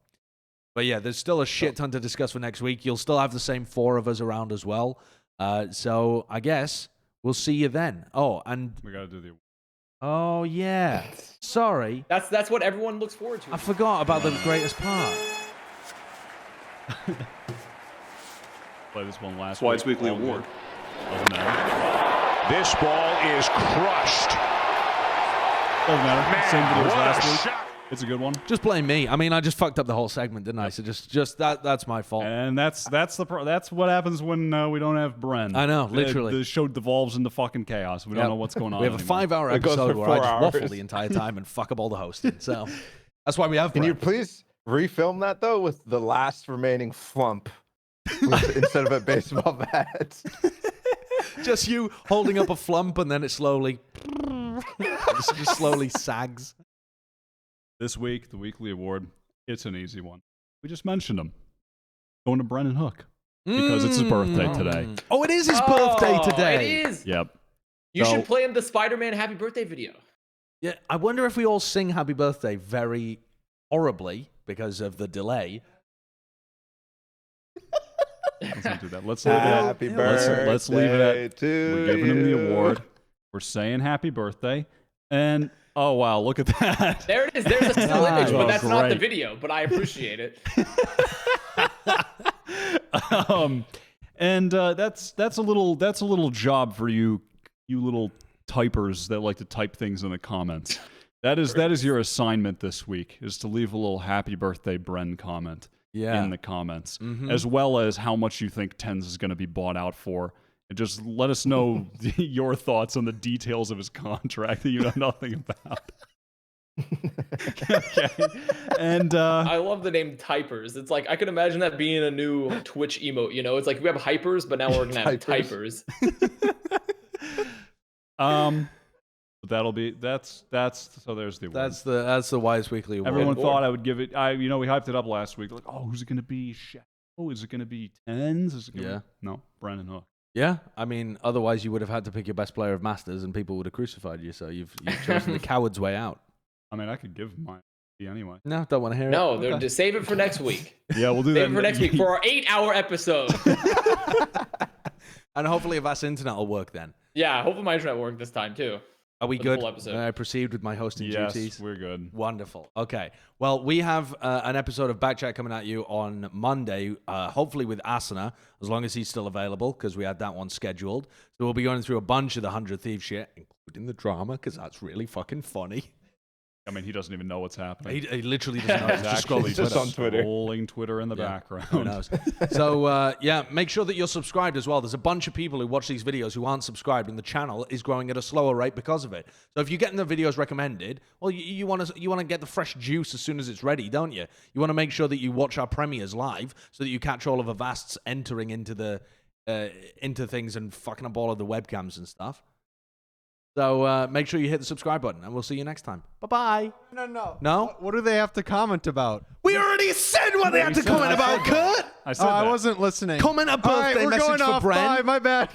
But yeah, there's still a shit ton to discuss for next week. You'll still have the same 4 of us around as well. So I guess we'll see you then. Oh, and we gotta do the. Oh yeah, sorry. That's what everyone looks forward to. I forgot about the greatest part. Play this one last. Swide's Weekly Award. This ball is crushed. Doesn't matter. Same video as last week. It's a good one. Just blame me. I mean, I just fucked up the whole segment, didn't I? So just that's my fault. And that's what happens when we don't have Bren. I know, literally. The show devolves into fucking chaos. We don't know what's going on. We have a 5-hour episode where I just waffle the entire time and fuck up all the hosting. So that's why we have Bren. Can you please refilm that though with the last remaining flump instead of a baseball bat? Just you holding up a flump and then it slowly just slowly sags. This week, the weekly award, it's an easy one. We just mentioned him. Going to Brennan Hook. because it's his birthday today. Oh, it is his birthday today. It is. Yep. You So- should play him the Spider-Man happy birthday video. Yeah, I wonder if we all sing happy birthday very horribly because of the delay. Let's do that. Let's Happy birthday. let's leave it at to we're giving him the you. award. We're saying happy birthday. And oh wow, look at that. There it is. There's a still image, but Oh, that's not the great. video. But I appreciate it. That's a little job for you little typers that like to type things in the comments. That is your assignment this week, is to leave a little happy birthday Bren comment in the comments, as well as how much you think TenZ is going to be bought out for. And just let us know your thoughts on the details of his contract that you know nothing about. Okay. And I love the name Typers. It's like I could imagine that being a new Twitch emote. You know, it's like we have hypers, but now we're gonna have Typers. That's so there's the award. That's the Wise Weekly Award. Everyone thought I would give it. We hyped it up last week. Like, oh, who's it going to be? Oh, is it going to be TenZ? Is it gonna be? No, Brandon Hook. Yeah, I mean, otherwise you would have had to pick your best player of Masters, and people would have crucified you. So you've chosen the coward's way out. I mean, I could give mine anyway. No, don't want to hear it. No, just save it for next week. Yeah, we'll do Save that it for next week for our 8-hour episode. And hopefully, Avast internet will work then. Yeah, hopefully my internet worked this time too. Are we For the good? full episode. I proceed with my hosting Yes, duties. we're good. Wonderful. Okay. Well, we have an episode of Back Chat coming at you on Monday, hopefully with Asuna, as long as he's still available, because we had that one scheduled. So we'll be going through a bunch of the 100 Thieves shit, including the drama, because that's really fucking funny. I mean, he doesn't even know what's happening. He literally doesn't know. He's just Exactly. scrolling Just Twitter. on Twitter. Scrolling Twitter in the Who background. knows? So, yeah, make sure that you're subscribed as well. There's a bunch of people who watch these videos who aren't subscribed, and the channel is growing at a slower rate because of it. So if you're getting the videos recommended, well, you want to get the fresh juice as soon as it's ready, don't you? You want to make sure that you watch our premieres live so that you catch all of Avast's entering into the into things and fucking up all of the webcams and stuff. So make sure you hit the subscribe button, and we'll see you next time. Bye-bye. No. No? What do they have to comment about? We already said what they had to comment about, Kurt! I said I that. wasn't listening. Comment a All right, birthday we're message going for off. Bren. Bye, my bad.